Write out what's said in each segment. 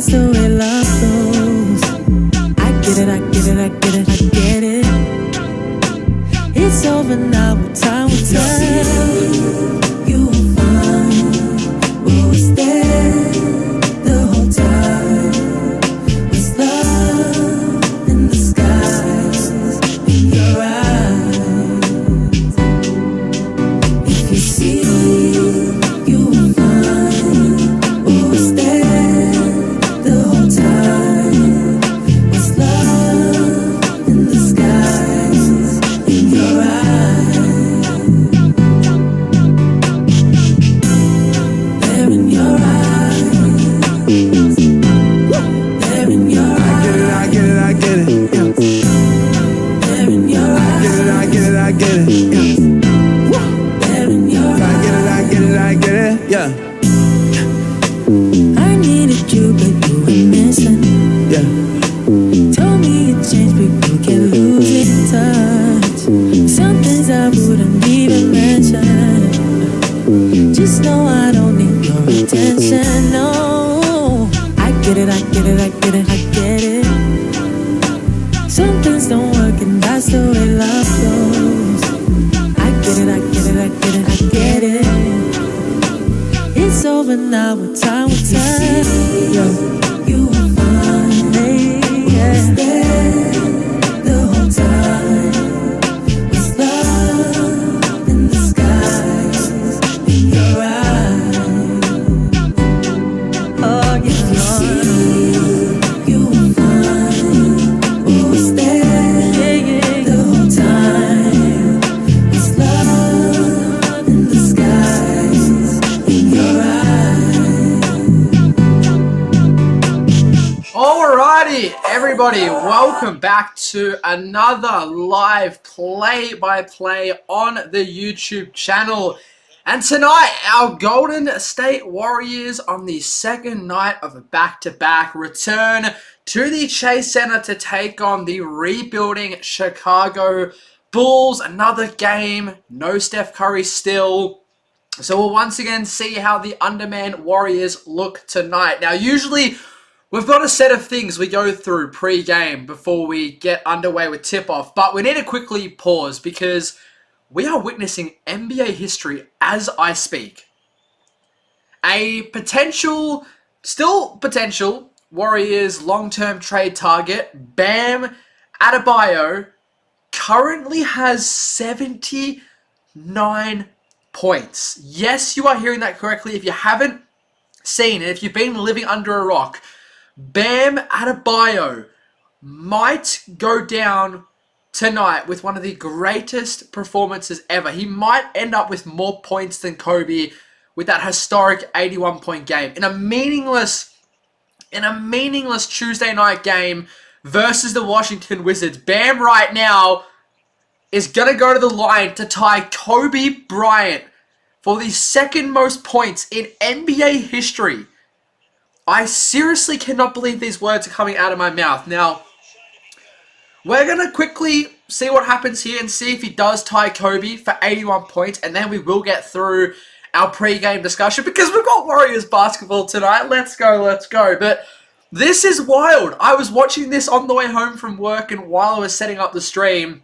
that's the way love goes. I get it, I get it, I get it, I get it. It's over now, what time will tell. You will find what was there the whole time. Was love in the skies, in your eyes. If you see, you will find what was there the whole time. Was love in the skies, in your eyes. There in your eyes. There in your eyes. I get it, I get it, yeah. There in your eyes. I get it, I get it, yeah. There in your eyes. I get it, yeah. I needed you, but you were missing. Yeah. Told me you changed, but you can't lose in touch. Some things I wouldn't even mention. Just know I don't need your attention, no. I get it, I get it, I get it, I get it. Some things don't work and that's the way love goes. I get it, I get it, I get it, I get it. It's over now, what time will tell. You will find what's there the whole time. Was love in the skies, in your eyes. Oh, yeah. If you see, you will find what was there the whole time. Was love in the skies, in your eyes. Alrighty, everybody, welcome back to another live play-by-play on the YouTube channel. And tonight, our Golden State Warriors on the second night of a back-to-back return to the Chase Center to take on the rebuilding Chicago Bulls. Another game, no Steph Curry still. So we'll once again see how the undermanned Warriors look tonight. Now, usually we've got a set of things we go through pre-game before we get underway with tip-off, but we need to quickly pause because we are witnessing NBA history as I speak. A potential, still potential, Warriors long-term trade target, Bam Adebayo, currently has 79 points. Yes, you are hearing that correctly. If you haven't seen it, if you've been living under a rock, Bam Adebayo might go down tonight with one of the greatest performances ever. He might end up with more points than Kobe with that historic 81-point game in a meaningless Tuesday night game versus the Washington Wizards. Bam right now is going to go to the line to tie Kobe Bryant for the second most points in NBA history. I seriously cannot believe these words are coming out of my mouth. Now, we're going to quickly see what happens here and see if he does tie Kobe for 81 points. And then we will get through our pre-game discussion because we've got Warriors basketball tonight. Let's go, let's go. But this is wild. I was watching this on the way home from work and while I was setting up the stream,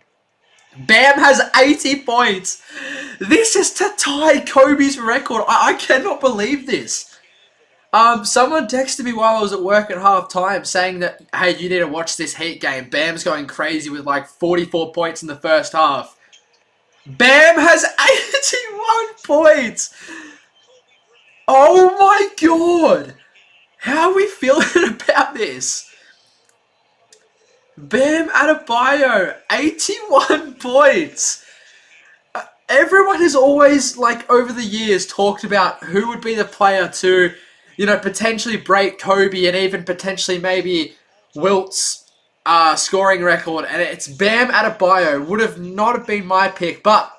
Bam has 80 points. This is to tie Kobe's record. I cannot believe this. Someone texted me while I was at work at halftime saying that, hey, you need to watch this Heat game. Bam's going crazy with like 44 points in the first half. Bam has 81 points. Oh my god. How are we feeling about this? Bam Adebayo, 81 points. Everyone has always, like, over the years talked about who would be the player to, you know, potentially break Kobe and even potentially maybe Wilt's scoring record. And it's Bam Adebayo. Would have not have been my pick. But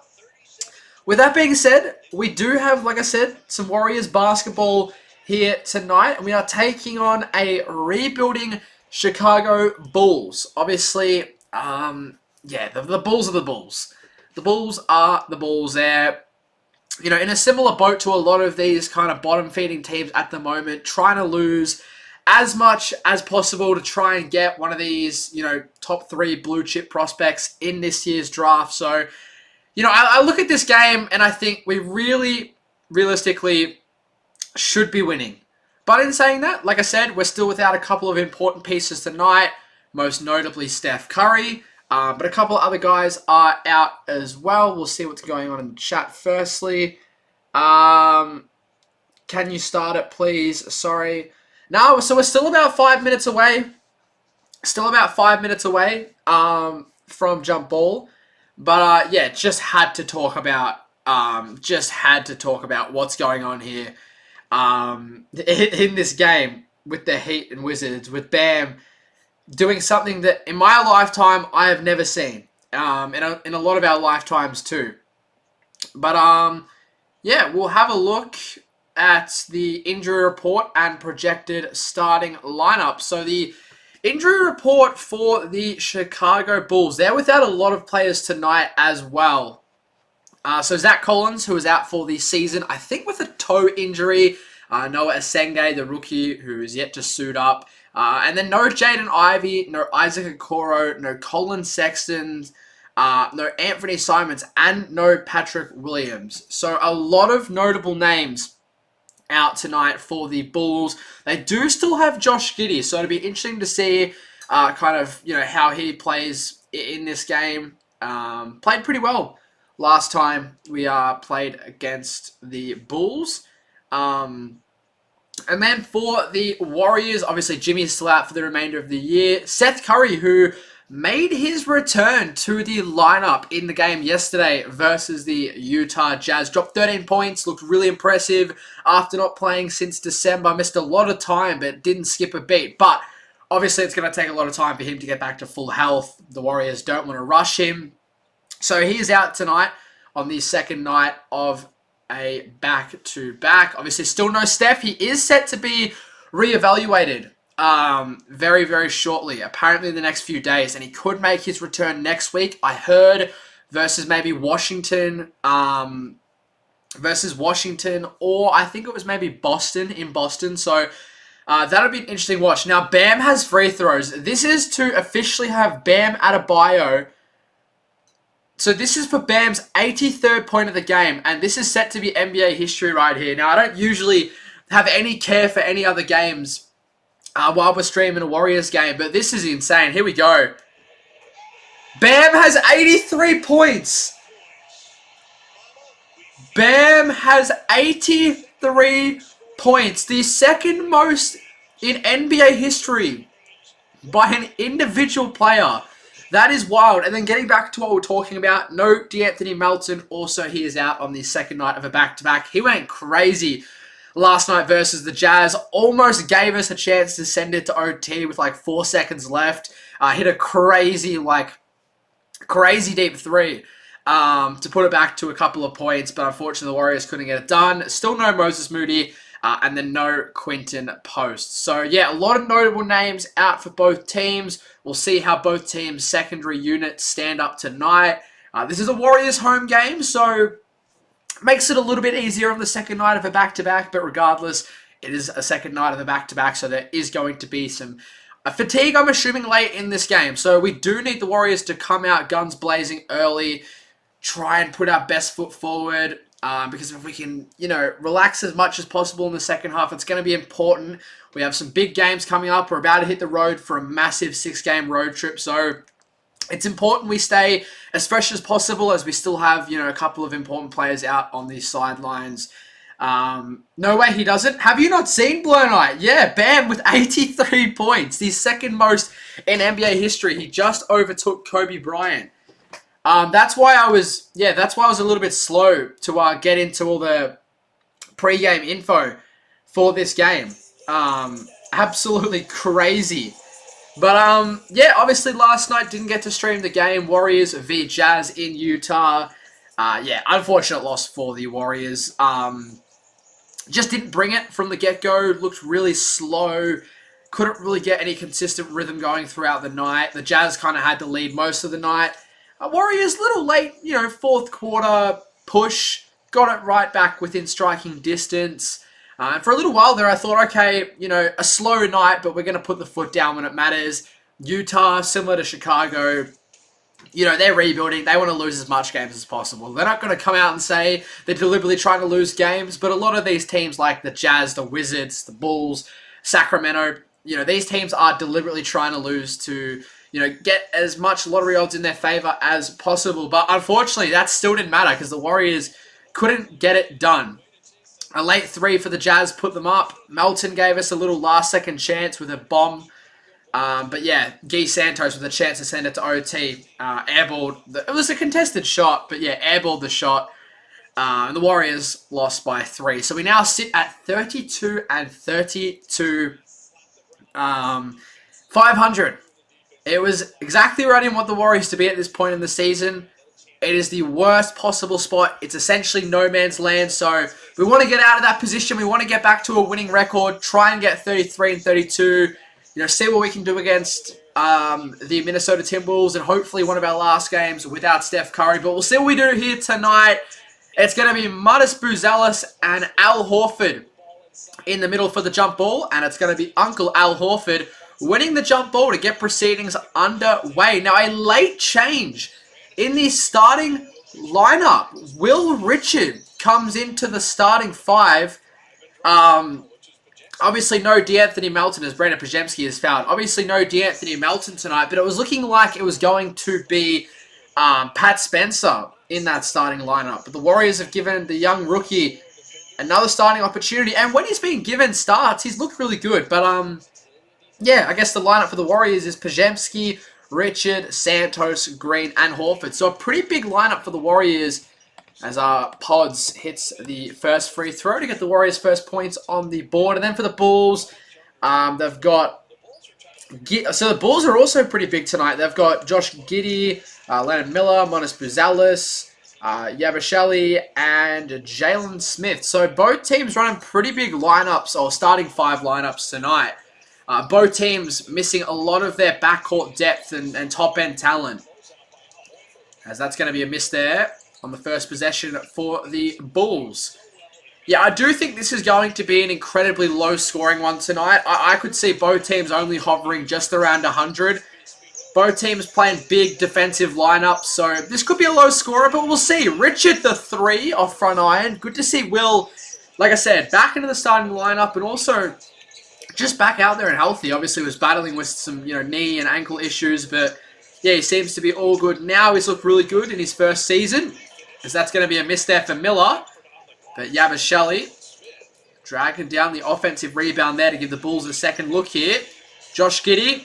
with that being said, we do have, like I said, some Warriors basketball here tonight. And we are taking on a rebuilding Chicago Bulls. Obviously, yeah, the Bulls are the Bulls. The Bulls are the Bulls. They're, in a similar boat to a lot of these kind of bottom-feeding teams at the moment, trying to lose as much as possible to try and get one of these, top 3 blue chip prospects in this year's draft. So, I look at this game and I think we really, realistically, should be winning. But in saying that, like I said, we're still without a couple of important pieces tonight, most notably Steph Curry. But a couple of other guys are out as well. We'll see what's going on in the chat firstly. Can you start it, please? Sorry. No, so we're still about 5 minutes away. Still about 5 minutes away from jump ball. But yeah, just had to talk about what's going on here in this game with the Heat and Wizards, with Bam doing something that in my lifetime I have never seen. In a lot of our lifetimes too. But yeah, we'll have a look at the injury report and projected starting lineup. So the injury report for the Chicago Bulls, they're without a lot of players tonight as well. So Zach Collins, who is out for the season, I think with a toe injury. Noah Asenge, the rookie, who is yet to suit up. And then no Jaden Ivey, no Isaac Okoro, no Colin Sexton, no Anthony Simons, and no Patrick Williams. So a lot of notable names out tonight for the Bulls. They do still have Josh Giddey, so it'll be interesting to see how he plays in this game. Played pretty well last time we played against the Bulls. And then for the Warriors, obviously Jimmy is still out for the remainder of the year. Seth Curry, who made his return to the lineup in the game yesterday versus the Utah Jazz. Dropped 13 points, looked really impressive after not playing since December. Missed a lot of time, but didn't skip a beat. But obviously it's going to take a lot of time for him to get back to full health. The Warriors don't want to rush him. So he is out tonight on the second night of a back-to-back. Obviously still no Steph. He is set to be reevaluated very, very shortly, apparently in the next few days, and he could make his return next week, I heard, versus maybe Washington, or I think it was maybe Boston, so that'll be an interesting watch. Now, Bam has free throws. This is to officially have Bam Adebayo. So this is for Bam's 83rd point of the game, and this is set to be NBA history right here. Now, I don't usually have any care for any other games while we're streaming a Warriors game, but this is insane. Here we go. Bam has 83 points. Bam has 83 points. The second most in NBA history by an individual player. That is wild. And then getting back to what we're talking about, no DeAnthony Melton. Also, he is out on the second night of a back-to-back. He went crazy last night versus the Jazz. Almost gave us a chance to send it to OT with like 4 seconds left. Hit a crazy deep three to put it back to a couple of points. But unfortunately, the Warriors couldn't get it done. Still no Moses Moody. And then no Quinton Post. So, yeah, a lot of notable names out for both teams. We'll see how both teams' secondary units stand up tonight. This is a Warriors home game, so makes it a little bit easier on the second night of a back-to-back. But regardless, it is a second night of a back-to-back, so there is going to be some fatigue, I'm assuming, late in this game. So we do need the Warriors to come out guns blazing early, try and put our best foot forward. Because if we can, relax as much as possible in the second half, it's going to be important. We have some big games coming up. We're about to hit the road for a massive 6-game road trip. So it's important we stay as fresh as possible as we still have, a couple of important players out on the sidelines. No way he doesn't. Have you not seen Blur Night? Yeah, Bam with 83 points. The second most in NBA history. He just overtook Kobe Bryant. That's why I was a little bit slow to get into all the pre-game info for this game. Absolutely crazy. But yeah, obviously last night didn't get to stream the game. Warriors v Jazz in Utah. Yeah, unfortunate loss for the Warriors. Just didn't bring it from the get-go. Looked really slow. Couldn't really get any consistent rhythm going throughout the night. The Jazz kind of had the lead most of the night. Warriors, little late, fourth quarter push. Got it right back within striking distance. And for a little while there, I thought, okay, a slow night, but we're going to put the foot down when it matters. Utah, similar to Chicago, they're rebuilding. They want to lose as much games as possible. They're not going to come out and say they're deliberately trying to lose games, but a lot of these teams like the Jazz, the Wizards, the Bulls, Sacramento, these teams are deliberately trying to lose to, get as much lottery odds in their favor as possible. But unfortunately, that still didn't matter because the Warriors couldn't get it done. A late 3 for the Jazz put them up. Melton gave us a little last-second chance with a bomb. But yeah, Guy Santos with a chance to send it to OT. Airballed. It was a contested shot, but yeah, airballed the shot. And the Warriors lost by 3. So we now sit at 32 and 32. 500. It was exactly right in what the Warriors to be at this point in the season. It is the worst possible spot. It's essentially no man's land. So we want to get out of that position. We want to get back to a winning record. Try and get 33 and 32. See what we can do against the Minnesota Timberwolves and hopefully one of our last games without Steph Curry. But we'll see what we do here tonight. It's going to be Mutis Buzelis and Al Horford in the middle for the jump ball. And it's going to be Uncle Al Horford winning the jump ball to get proceedings underway. Now, a late change in the starting lineup. Will Richard comes into the starting 5. Obviously, no D'Anthony Melton as Brandon Pregame has found. Obviously, no D'Anthony Melton tonight, but it was looking like it was going to be Pat Spencer in that starting lineup. But the Warriors have given the young rookie another starting opportunity, and when he's been given starts, he's looked really good. But yeah, I guess the lineup for the Warriors is Pregame, Richard, Santos, Green, and Horford. So a pretty big lineup for the Warriors as Pods hits the first free throw to get the Warriors' first points on the board. And then for the Bulls, they've got... So the Bulls are also pretty big tonight. They've got Josh Giddey, Leonard Miller, Mutis Buzelis, Yabashele, and Jalen Smith. So both teams running pretty big lineups, or starting 5 lineups tonight. Both teams missing a lot of their backcourt depth and top-end talent. As that's going to be a miss there on the first possession for the Bulls. Yeah, I do think this is going to be an incredibly low-scoring one tonight. I could see both teams only hovering just around 100. Both teams playing big defensive lineups, so this could be a low scorer, but we'll see. Richard, the 3 off front iron. Good to see Will, like I said, back into the starting lineup, and also just back out there and healthy. Obviously, was battling with some knee and ankle issues, but yeah, he seems to be all good now. He's looked really good in his first season, as that's going to be a miss there for Miller. But Yabashele dragging down the offensive rebound there to give the Bulls a second look here. Josh Giddey,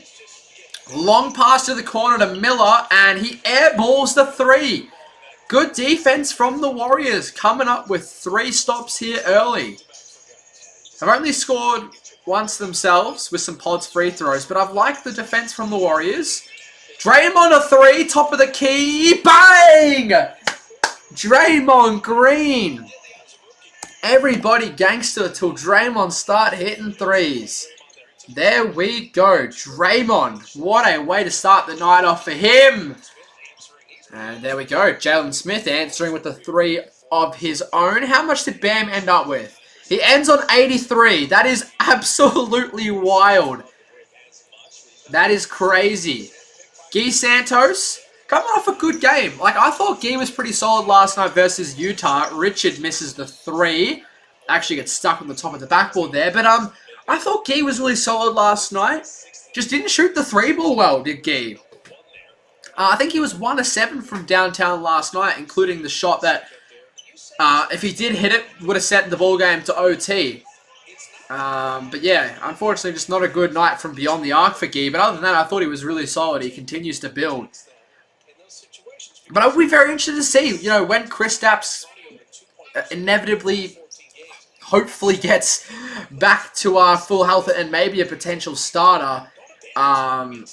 long pass to the corner to Miller, and he airballs the 3. Good defense from the Warriors, coming up with 3 stops here early. They've only scored once themselves with some Pods free throws, but I've liked the defense from the Warriors. Draymond a 3, top of the key, bang! Draymond Green. Everybody gangster till Draymond start hitting 3s. There we go. Draymond. What a way to start the night off for him. And there we go. Jalen Smith answering with the 3 of his own. How much did Bam end up with? He ends on 83. That is absolutely wild. That is crazy. Guy Santos coming off a good game. Like, I thought Guy was pretty solid last night versus Utah. Richard misses the 3. Actually gets stuck on the top of the backboard there. But I thought Guy was really solid last night. Just didn't shoot the 3 ball well, did Guy? I think he was 1 of 7 from downtown last night, including the shot that, if he did hit it, would have set the ball game to OT. But yeah, unfortunately, just not a good night from beyond the arc for Guy. But other than that, I thought he was really solid. He continues to build. But I would be very interested to see, when Kristaps inevitably, hopefully gets back to full health and maybe a potential starter, and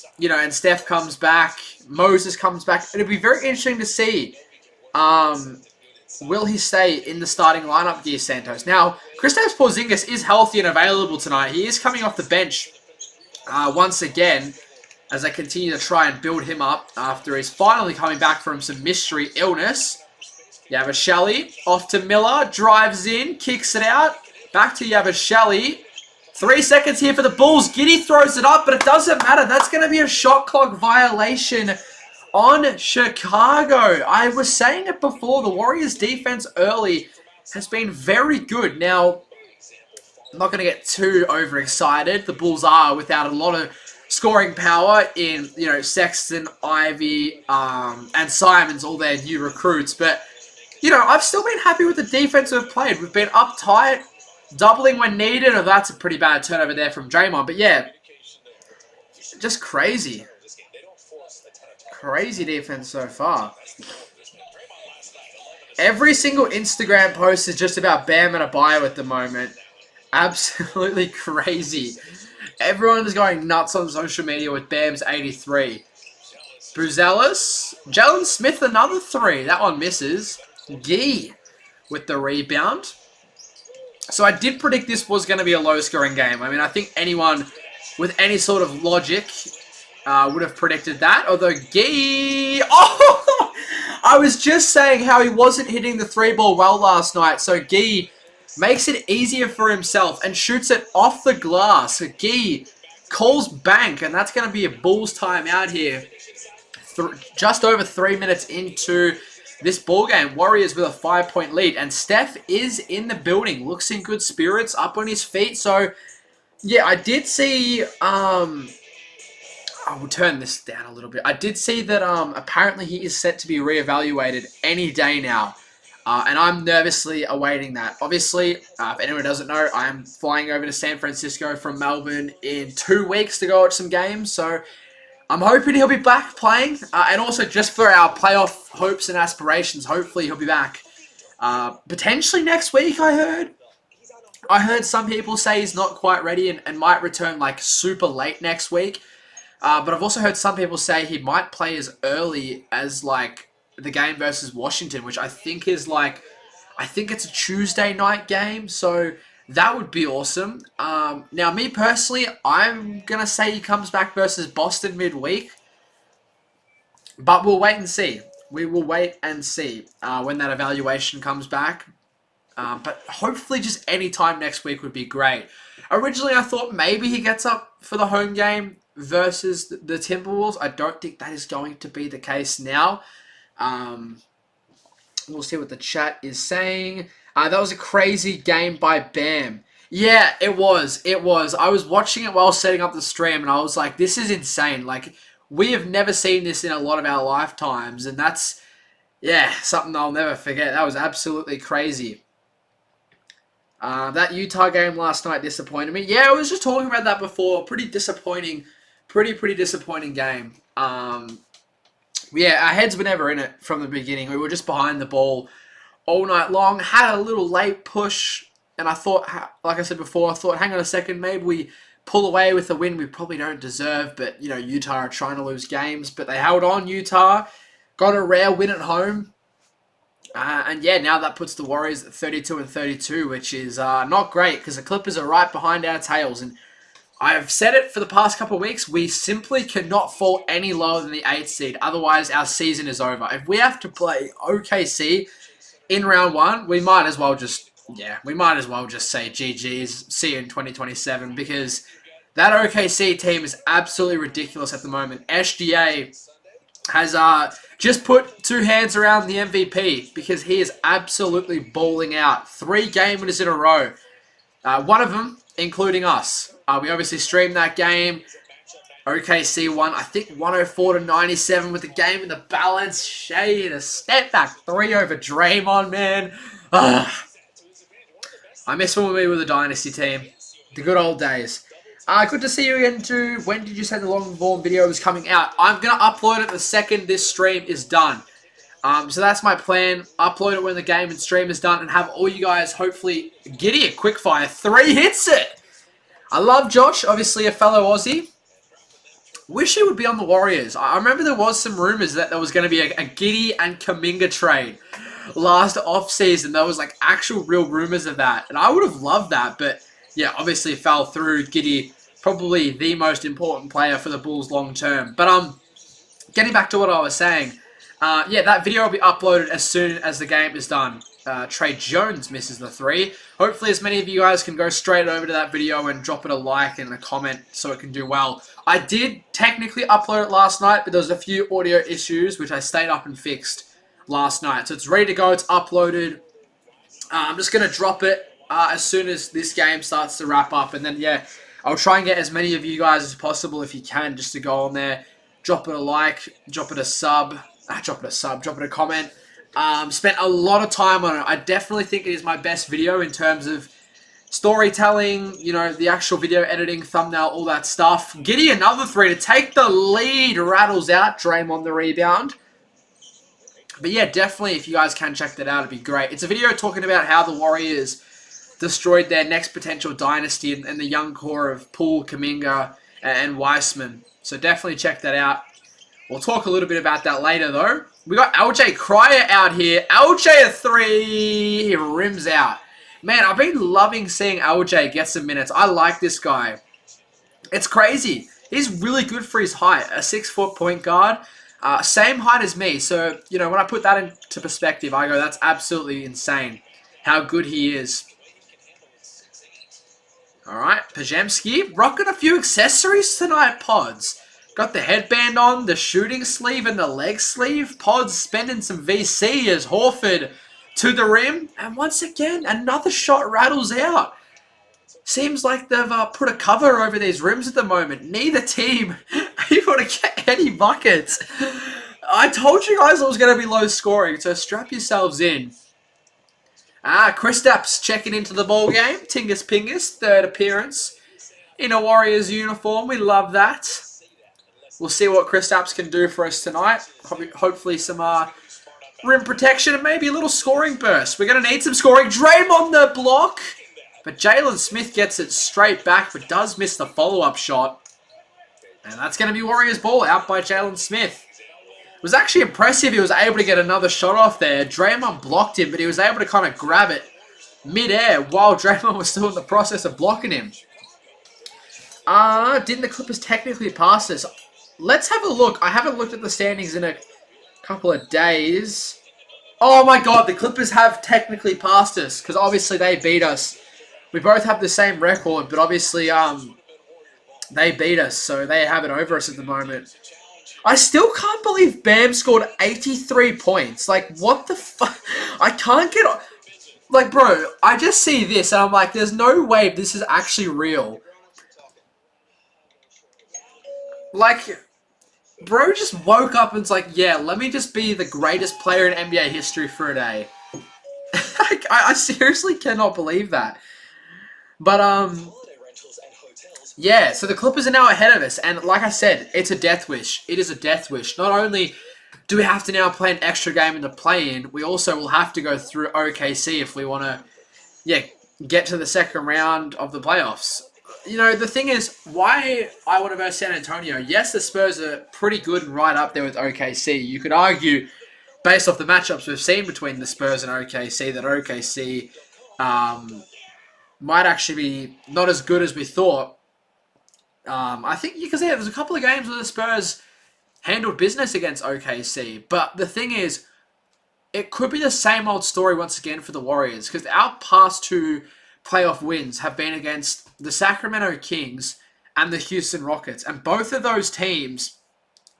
Steph comes back, Moses comes back. It'll be very interesting to see, will he stay in the starting lineup, Guy Santos? Now, Kristaps Porzingis is healthy and available tonight. He is coming off the bench once again, as I continue to try and build him up after he's finally coming back from some mystery illness. Yabashele off to Miller, drives in, kicks it out. Back to Yabasheli. 3 seconds here for the Bulls. Giddy throws it up, but it doesn't matter. That's going to be a shot clock violation on Chicago. I was saying it before. The Warriors' defense early has been very good. Now, I'm not going to get too overexcited. The Bulls are without a lot of scoring power in, Sexton, Ivy, and Simons, all their new recruits. But, I've still been happy with the defense we've played. We've been uptight, doubling when needed. Oh, that's a pretty bad turnover there from Draymond. But, yeah, just crazy. Crazy defense so far. Every single Instagram post is just about Bam and Abayo at the moment. Absolutely crazy. Everyone is going nuts on social media with Bam's 83. Buzelis. Jalen Smith, another 3. That one misses. Gee with the rebound. So I did predict this was going to be a low-scoring game. I mean, I think anyone with any sort of logic would have predicted that. Although Gee... Oh! I was just saying how he wasn't hitting the 3-ball well last night. So Gee makes it easier for himself and shoots it off the glass. So Gee calls bank, and that's going to be a Bulls timeout here. Just over 3 minutes into this ball game. Warriors with a 5-point lead, and Steph is in the building. Looks in good spirits, up on his feet. So, yeah, I did see... I will turn this down a little bit. I did see that apparently he is set to be reevaluated any day now. And I'm nervously awaiting that. Obviously, if anyone doesn't know, I'm flying over to San Francisco from Melbourne in 2 weeks to go watch some games. So I'm hoping he'll be back playing. And also just for our playoff hopes and aspirations, hopefully he'll be back. Potentially next week, I heard. I heard some people say he's not quite ready and might return like super late next week. But I've also heard some people say he might play as early as like the game versus Washington, which I think is like, I think it's a Tuesday night game. So that would be awesome. Now, me personally, I'm going to say he comes back versus Boston midweek. But we'll wait and see. We will wait and see when that evaluation comes back. But hopefully just any time next week would be great. Originally, I thought maybe he gets up for the home game versus the Timberwolves. I don't think that is going to be the case now. We'll see what the chat is saying. That was a crazy game by Bam. Yeah, it was. It was. I was watching it while setting up the stream, and I was like, this is insane. Like, we have never seen this in a lot of our lifetimes, and that's, yeah, something I'll never forget. That was absolutely crazy. That Utah game last night disappointed me. Yeah, I was just talking about that before. Pretty disappointing. Pretty disappointing game. Yeah, our heads were never in it from the beginning. We were just behind the ball all night long. Had a little late push, and I thought, like I said before, I thought, hang on a second, maybe we pull away with a win we probably don't deserve. But, Utah are trying to lose games. But they held on, Utah. Got a rare win at home. And yeah, now that puts the Warriors at 32-32, which is not great because the Clippers are right behind our tails. And I've said it for the past couple of weeks, we simply cannot fall any lower than the 8th seed. Otherwise, our season is over. If we have to play OKC in round 1, we might as well just say GG's, see you in 2027, because that OKC team is absolutely ridiculous at the moment. SGA has just put 2 hands around the MVP because he is absolutely balling out. 3 game winners in a row. One of them, including us. We obviously streamed that game. OKC won, I think, 104-97 with the game in the balance. Shea, the step back 3 over Draymond, man. I miss when we were the dynasty team. The good old days. Good to see you again, too. When did you say the long form video was coming out? I'm going to upload it the second this stream is done. So that's my plan. Upload it when the game and stream is done and have all you guys hopefully giddy a quickfire. 3 hits it. I love Josh, obviously a fellow Aussie. Wish he would be on the Warriors. I remember there was some rumors that there was going to be a Giddy and Kuminga trade last off-season. There was like actual real rumors of that. And I would have loved that. But yeah, obviously fell through. Giddy, probably the most important player for the Bulls long term. But getting back to what I was saying. Yeah, that video will be uploaded as soon as the game is done. Trey Jones misses the 3. Hopefully as many of you guys can go straight over to that video and drop it a like and a comment so it can do well. I did technically upload it last night, but there was a few audio issues which I stayed up and fixed last night. So it's ready to go. It's uploaded. I'm just going to drop it as soon as this game starts to wrap up. And then, yeah, I'll try and get as many of you guys as possible if you can just to go on there. Drop it a like, drop it a sub, drop it a comment. Spent a lot of time on it. I definitely think it is my best video in terms of storytelling, you know, the actual video editing, thumbnail, all that stuff. Giddy another 3 to take the lead. Rattles out. Draymond the rebound. But yeah, definitely if you guys can check that out, it'd be great. It's a video talking about how the Warriors destroyed their next potential dynasty and the young core of Poole, Kuminga, and Weissman. So definitely check that out. We'll talk a little bit about that later, though. We got LJ Cryer out here. LJ a 3. He rims out. Man, I've been loving seeing LJ get some minutes. I like this guy. It's crazy. He's really good for his height. A 6-foot point guard. Same height as me. So, you know, when I put that into perspective, I go, that's absolutely insane how good he is. Alright, Pajemski rocking a few accessories tonight, Pods. Got the headband on, the shooting sleeve, and the leg sleeve. Pods spending some VC as Horford to the rim. And once again, another shot rattles out. Seems like they've put a cover over these rims at the moment. Neither team able to get any buckets. I told you guys it was going to be low scoring, so strap yourselves in. Kristaps checking into the ball game. Tingus Pingus, 3rd appearance in a Warriors uniform. We love that. We'll see what Kristaps can do for us tonight. Hopefully some rim protection and maybe a little scoring burst. We're going to need some scoring. Draymond the block. But Jalen Smith gets it straight back, but does miss the follow-up shot. And that's going to be Warriors ball out by Jalen Smith. It was actually impressive he was able to get another shot off there. Draymond blocked him, but he was able to kind of grab it mid-air while Draymond was still in the process of blocking him. Didn't the Clippers technically pass this? Let's have a look. I haven't looked at the standings in a couple of days. Oh my god, the Clippers have technically passed us because obviously they beat us. We both have the same record, but obviously they beat us, so they have it over us at the moment. I still can't believe Bam scored 83 points. Like, what the fuck? I can't get... Like, bro, I just see this, and I'm like, there's no way this is actually real. Like, bro just woke up and was like, yeah, let me just be the greatest player in NBA history for a day. I seriously cannot believe that. But, yeah, so the Clippers are now ahead of us, and like I said, it's a death wish. It is a death wish. Not only do we have to now play an extra game in the play-in, we also will have to go through OKC if we want to, yeah, get to the second round of the playoffs. You know, the thing is, why I want to go San Antonio, yes, the Spurs are pretty good and right up there with OKC. You could argue, based off the matchups we've seen between the Spurs and OKC, that OKC might actually be not as good as we thought. I think you can say there's a couple of games where the Spurs handled business against OKC. But the thing is, it could be the same old story once again for the Warriors. Because our past 2 playoff wins have been against the Sacramento Kings and the Houston Rockets. And both of those teams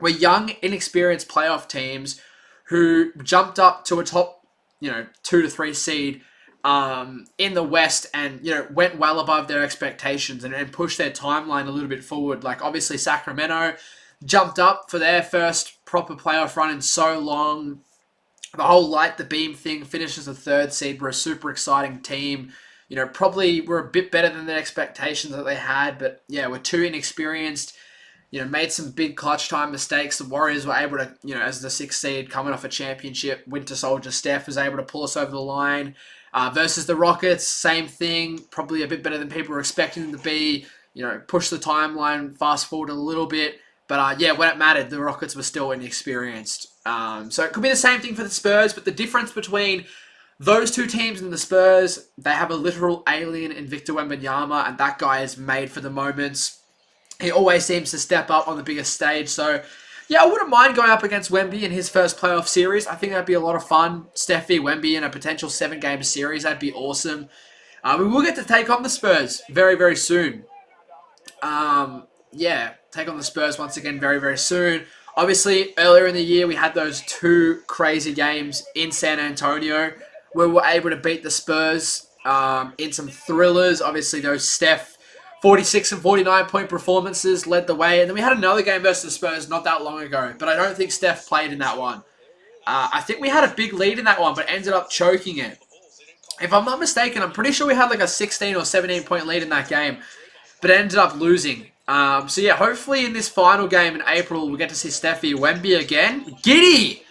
were young, inexperienced playoff teams who jumped up to a top, 2 to 3 seed in the West and, went well above their expectations and pushed their timeline a little bit forward. Like, obviously, Sacramento jumped up for their first proper playoff run in so long. The whole light the beam thing, finishes the 3rd seed. We're a super exciting team. Probably were a bit better than the expectations that they had, but yeah, we're too inexperienced. Made some big clutch time mistakes. The Warriors were able to, as the 6th seed coming off a championship, Winter Soldier Steph was able to pull us over the line. Versus the Rockets, same thing. Probably a bit better than people were expecting them to be. Push the timeline, fast forward a little bit. But yeah, when it mattered, the Rockets were still inexperienced. So it could be the same thing for the Spurs, but the difference between those 2 teams and the Spurs, they have a literal alien in Victor Wembanyama, and that guy is made for the moments. He always seems to step up on the biggest stage. So Yeah, I wouldn't mind going up against Wemby in his first playoff series. I think that'd be a lot of fun. Steph v. Wemby in a potential 7-game series. That'd be awesome. We will get to take on the Spurs very, very soon. Yeah, take on the Spurs once again very, very soon. Obviously, earlier in the year, we had those 2 crazy games in San Antonio where we were able to beat the Spurs in some thrillers. Obviously, those Steph 46 and 49 point performances led the way. And then we had another game versus the Spurs not that long ago, but I don't think Steph played in that one. I think we had a big lead in that one, but ended up choking it. If I'm not mistaken, I'm pretty sure we had like a 16 or 17 point lead in that game, but ended up losing. So yeah, hopefully in this final game in April, we'll get to see Steph v. Wemby again. Giddy!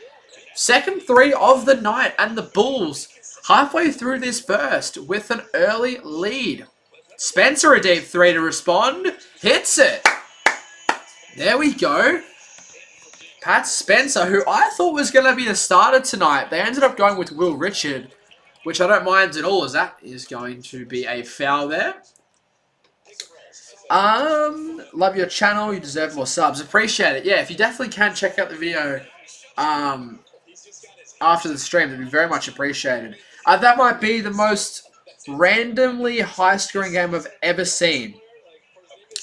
Second 3 of the night, and the Bulls halfway through this first with an early lead. Spencer a deep 3 to respond. Hits it. There we go. Pat Spencer, who I thought was going to be the starter tonight. They ended up going with Will Richard, which I don't mind at all, as that is going to be a foul there. Love your channel. You deserve more subs. Appreciate it. Yeah, if you definitely can check out the video after the stream, that'd be very much appreciated. That might be the most randomly high-scoring game I've ever seen.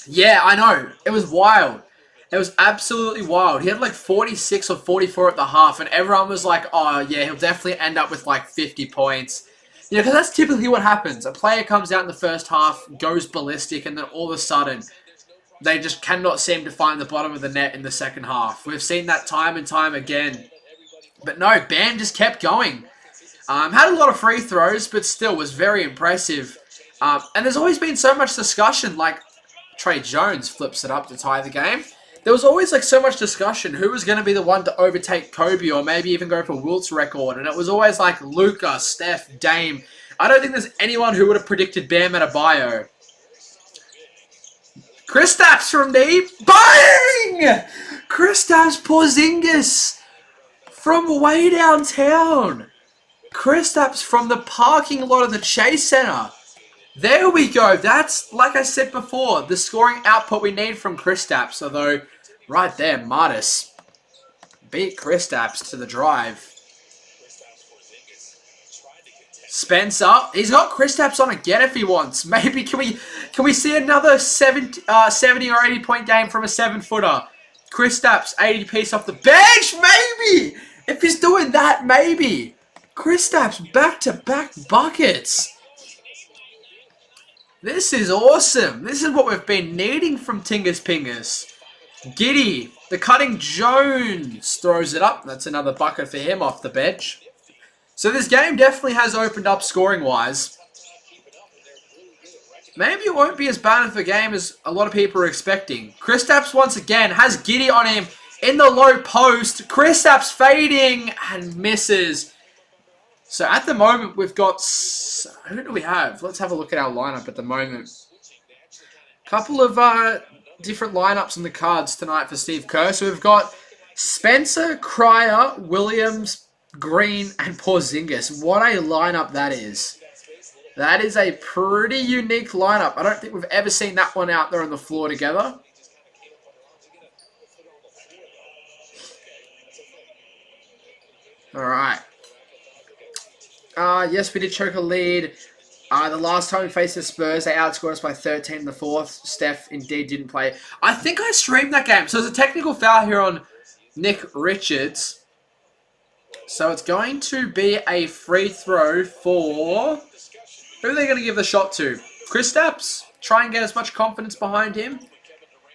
Yeah, I know. It was wild. It was absolutely wild. He had like 46 or 44 at the half, and everyone was like, oh, yeah, he'll definitely end up with like 50 points. You know, because that's typically what happens. A player comes out in the first half, goes ballistic, and then all of a sudden, they just cannot seem to find the bottom of the net in the second half. We've seen that time and time again. But no, Bam just kept going. Had a lot of free throws, but still was very impressive. And there's always been so much discussion, like Trey Jones flips it up to tie the game. There was always like so much discussion who was going to be the one to overtake Kobe or maybe even go for Wilt's record. And it was always like Luka, Steph, Dame. I don't think there's anyone who would have predicted Bam Adebayo. Kristaps from deep. Bang! Kristaps Porzingis from way downtown. Kristaps from the parking lot of the Chase Center. There we go. That's, like I said before, the scoring output we need from Kristaps. Although, right there, Martis beat Kristaps to the drive. Spencer, he's got Kristaps on again if he wants. Maybe can we see another 70 or 80 point game from a 7-footer? Kristaps 80 piece off the bench, maybe. If he's doing that, maybe. Kristaps back-to-back buckets. This is awesome. This is what we've been needing from Tingus Pingus. Giddy, the cutting Jones throws it up. That's another bucket for him off the bench. So this game definitely has opened up scoring-wise. Maybe it won't be as bad of a game as a lot of people are expecting. Kristaps once again has Giddy on him in the low post. Kristaps fading and misses. So at the moment, we've got... Who do we have? Let's have a look at our lineup at the moment. Couple of different lineups on the cards tonight for Steve Kerr. So we've got Spencer, Cryer, Williams, Green, and Porzingis. What a lineup that is. That is a pretty unique lineup. I don't think we've ever seen that one out there on the floor together. All right. Yes, we did choke a lead. The last time we faced the Spurs, they outscored us by 13 in the fourth. Steph indeed didn't play. I think I streamed that game. So there's a technical foul here on Nick Richards. So it's going to be a free throw for... Who are they going to give the shot to? Kristaps? Try and get as much confidence behind him.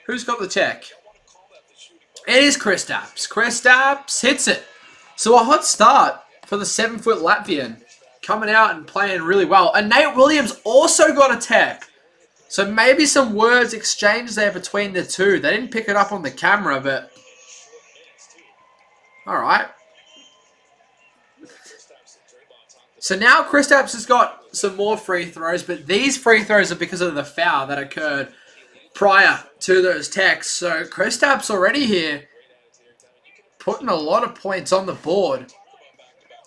Who's got the tech? It is Kristaps. Kristaps hits it. So a hot start for the 7-foot Latvian. Coming out and playing really well. And Nate Williams also got a tech. So maybe some words exchanged there between the two. They didn't pick it up on the camera, but... Alright. So now Kristaps has got some more free throws, but these free throws are because of the foul that occurred prior to those techs. So Kristaps already here putting a lot of points on the board.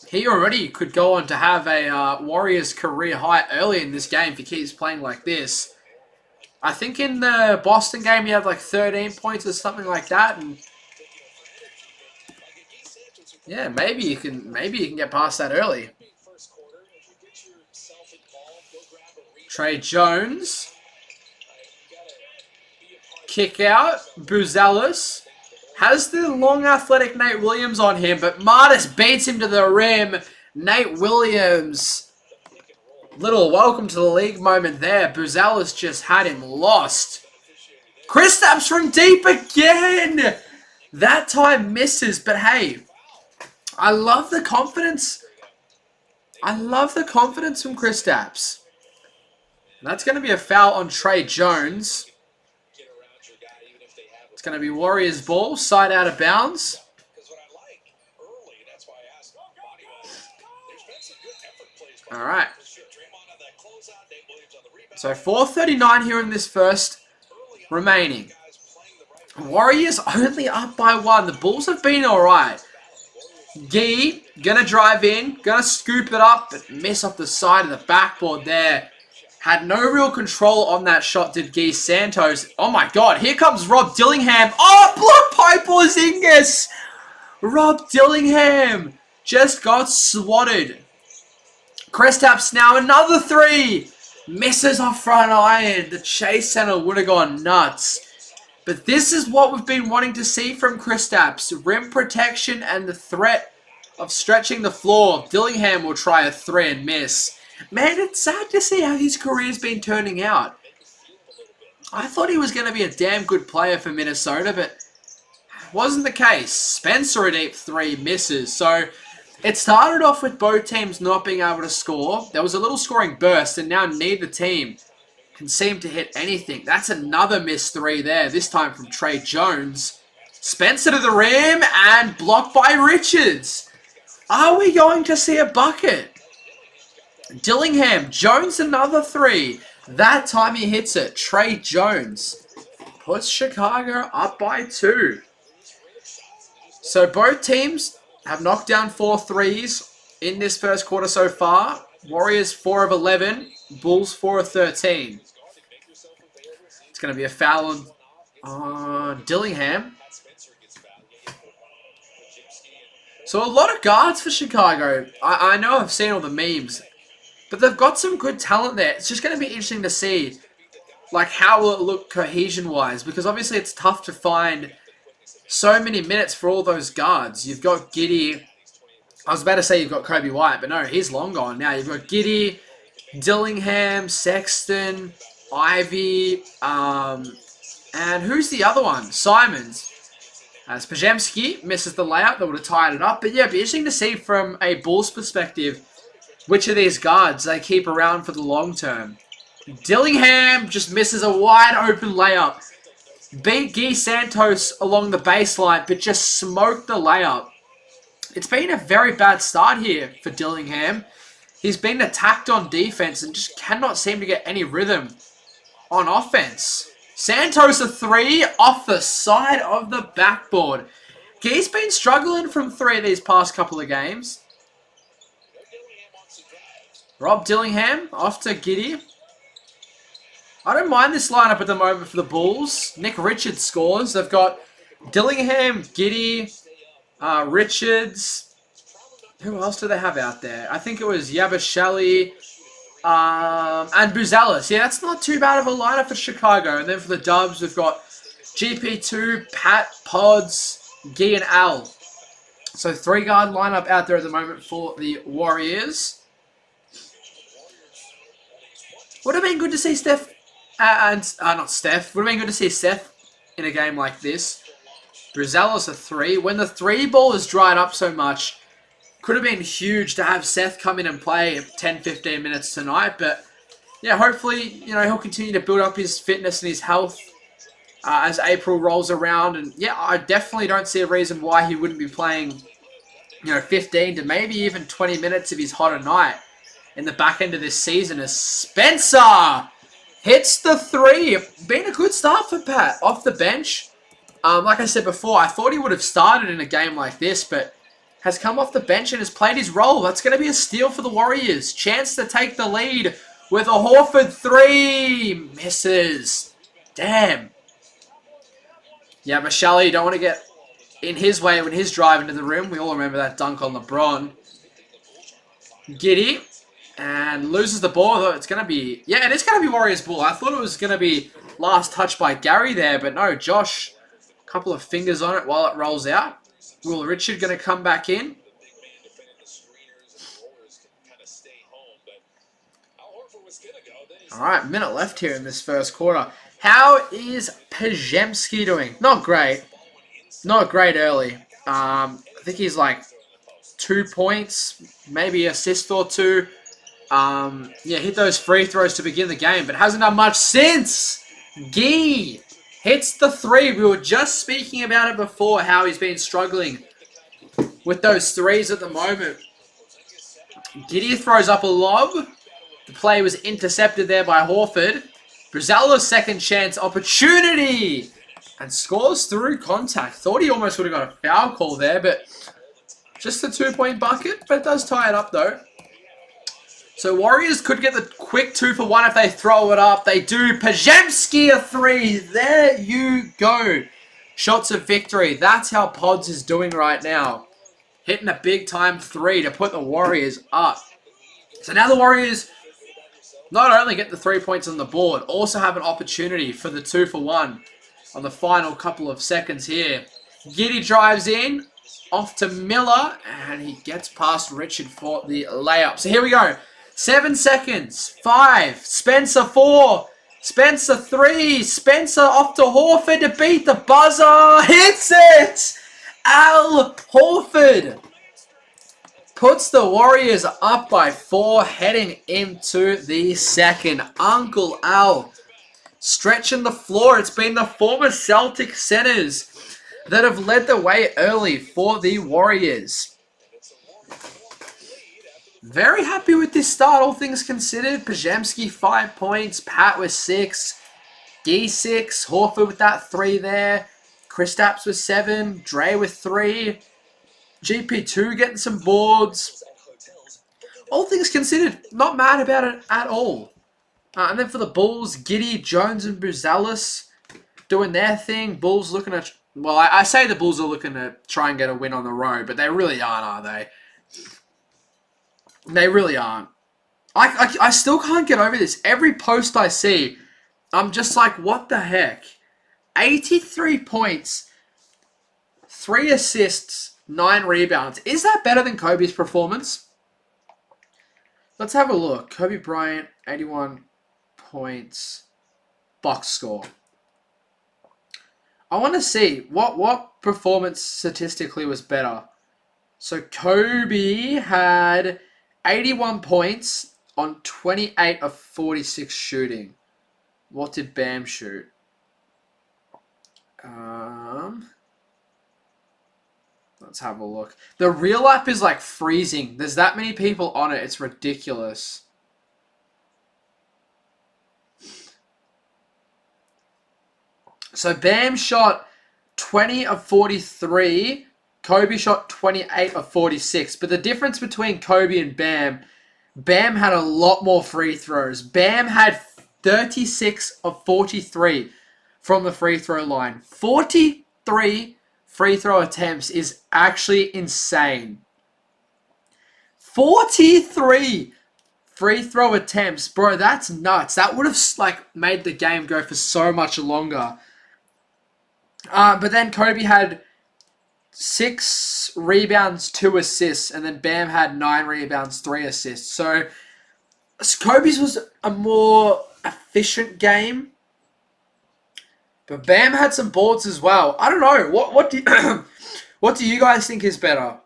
He already could go on to have a Warriors career high early in this game if he keeps playing like this. I think in the Boston game he had like 13 points or something like that. And Yeah, maybe you can get past that early. Trey Jones. Kick out. Buzelis. Has the long athletic Nate Williams on him, but Martis beats him to the rim. Nate Williams. Little welcome to the league moment there. Buzelis just had him lost. Kristaps from deep again. That time misses, but hey, I love the confidence. I love the confidence from Kristaps. That's going to be a foul on Trey Jones. It's going to be Warriors ball, side out of bounds. All right. So 4:39 here in this first remaining. Warriors only up by 1. The Bulls have been all right. Gee, going to drive in, going to scoop it up, but miss off the side of the backboard there. Had no real control on that shot, did Gee Santos. Oh my god, here comes Rob Dillingham. Oh, blocked by Porzingis! Rob Dillingham just got swatted. Kristaps now, another 3. Misses off front iron. The Chase Center would have gone nuts. But this is what we've been wanting to see from Kristaps. Rim protection and the threat of stretching the floor. Dillingham will try a 3 and miss. Man, it's sad to see how his career's been turning out. I thought he was going to be a damn good player for Minnesota, but wasn't the case. Spencer a deep 3 misses. So it started off with both teams not being able to score. There was a little scoring burst, and now neither team can seem to hit anything. That's another missed 3 there, this time from Trey Jones. Spencer to the rim and blocked by Richards. Are we going to see a bucket? Dillingham, Jones another 3. That time he hits it. Trey Jones puts Chicago up by 2. So both teams have knocked down 4 threes in this first quarter so far. Warriors 4 of 11. Bulls 4 of 13. It's going to be a foul on Dillingham. So a lot of guards for Chicago. I know I've seen all the memes, but they've got some good talent there. It's just going to be interesting to see like how will it look cohesion-wise, because obviously it's tough to find so many minutes for all those guards. You've got Giddey. I was about to say you've got Kobe White, but no, he's long gone now. You've got Giddey, Dillingham, Sexton, Ivy, and who's the other one? Simons. Spajemski misses the layup that would have tied it up. But yeah, it'd be interesting to see from a Bulls perspective which of these guards they keep around for the long term. Dillingham just misses a wide open layup. Beat Guy Santos along the baseline, but just smoked the layup. It's been a very bad start here for Dillingham. He's been attacked on defense and just cannot seem to get any rhythm on offense. Santos a 3 off the side of the backboard. Guy's been struggling from 3 these past couple of games. Rob Dillingham off to Giddey. I don't mind this lineup at the moment for the Bulls. Nick Richards scores. They've got Dillingham, Giddey, Richards. Who else do they have out there? I think it was Yabashali and Buzelis. Yeah, that's not too bad of a lineup for Chicago. And then for the Dubs, we've got GP2, Pat, Pods, Guy, and Al. So 3-guard lineup out there at the moment for the Warriors. Would have been good to see Steph, not Steph. Would have been good to see Seth in a game like this. Buzelis a 3. When the 3 ball is dried up so much, could have been huge to have Seth come in and play 10-15 minutes tonight. But yeah, hopefully, he'll continue to build up his fitness and his health as April rolls around. And yeah, I definitely don't see a reason why he wouldn't be playing, 15 to maybe even 20 minutes if he's hot at night in the back end of this season, as Spencer hits the 3. Been a good start for Pat off the bench. Like I said before, I thought he would have started in a game like this, but has come off the bench and has played his role. That's going to be a steal for the Warriors. Chance to take the lead with a Horford 3. Misses. Damn. Yeah, Michelle, you don't want to get in his way when he's driving to the rim. We all remember that dunk on LeBron. Giddy. And loses the ball, though. It's going to be... Yeah, it is going to be Warriors ball. I thought it was going to be last touch by Gary there, but no, Josh, a couple of fingers on it while it rolls out. Will Richard going to come back in? All right, minute left here in this first quarter. How is Pajemski doing? Not great. Not great early. I think he's like 2 points, maybe assist or two. Yeah, hit those free throws to begin the game, but hasn't done much since. Gee hits the three. We were just speaking about it before, how he's been struggling with those threes at the moment. Giddy throws up a lob. The play was intercepted there by Horford. Brazala's second chance opportunity and scores through contact. Thought he almost would have got a foul call there, but just a 2-point bucket, but it does tie it up though. So Warriors could get the quick 2-for-1 if they throw it up. They do. Pajemski a three. There you go. Shots of victory. That's how Pods is doing right now. Hitting a big time three to put the Warriors up. So now the Warriors not only get the 3 points on the board, also have an opportunity for the 2-for-1 on the final couple of seconds here. Giddy drives in. Off to Miller. And he gets past Richard for the layup. So here we go. 7 seconds. 5. Spencer 4. Spencer 3. Spencer off to Horford to beat the buzzer. Hits it! Al Horford puts the Warriors up by 4 heading into the second. Uncle Al stretching the floor. It's been the former Celtic centers that have led the way early for the Warriors. Very happy with this start, all things considered. Pajemski 5 points, Pat with 6, Gee 6, Horford with that 3 there, Kristaps with 7, Dre with 3, GP2 getting some boards. All things considered, not mad about it at all. And then for the Bulls, Giddy, Jones, and Buzalis doing their thing. Bulls looking at... Well, I say the Bulls are looking to try and get a win on the road, but they really aren't, are they? They really aren't. I still can't get over this. Every post I see, I'm just like, what the heck? 83 points, 3 assists, 9 rebounds. Is that better than Kobe's performance? Let's have a look. Kobe Bryant, 81 points, box score. I want to see what performance statistically was better. So Kobe had 81 points on 28 of 46 shooting. What did Bam shoot? Let's have a look. The real app is like freezing. There's that many people on it. It's ridiculous. So Bam shot 20 of 43. Kobe shot 28 of 46. But the difference between Kobe and Bam, Bam had a lot more free throws. Bam had 36 of 43 from the free throw line. 43 free throw attempts is actually insane. 43 free throw attempts. Bro, that's nuts. That would have like made the game go for so much longer. But then Kobe had 6 rebounds, 2 assists, and then Bam had 9 rebounds, 3 assists. So Kobe's was a more efficient game, but Bam had some boards as well. I don't know. What do you guys think is better,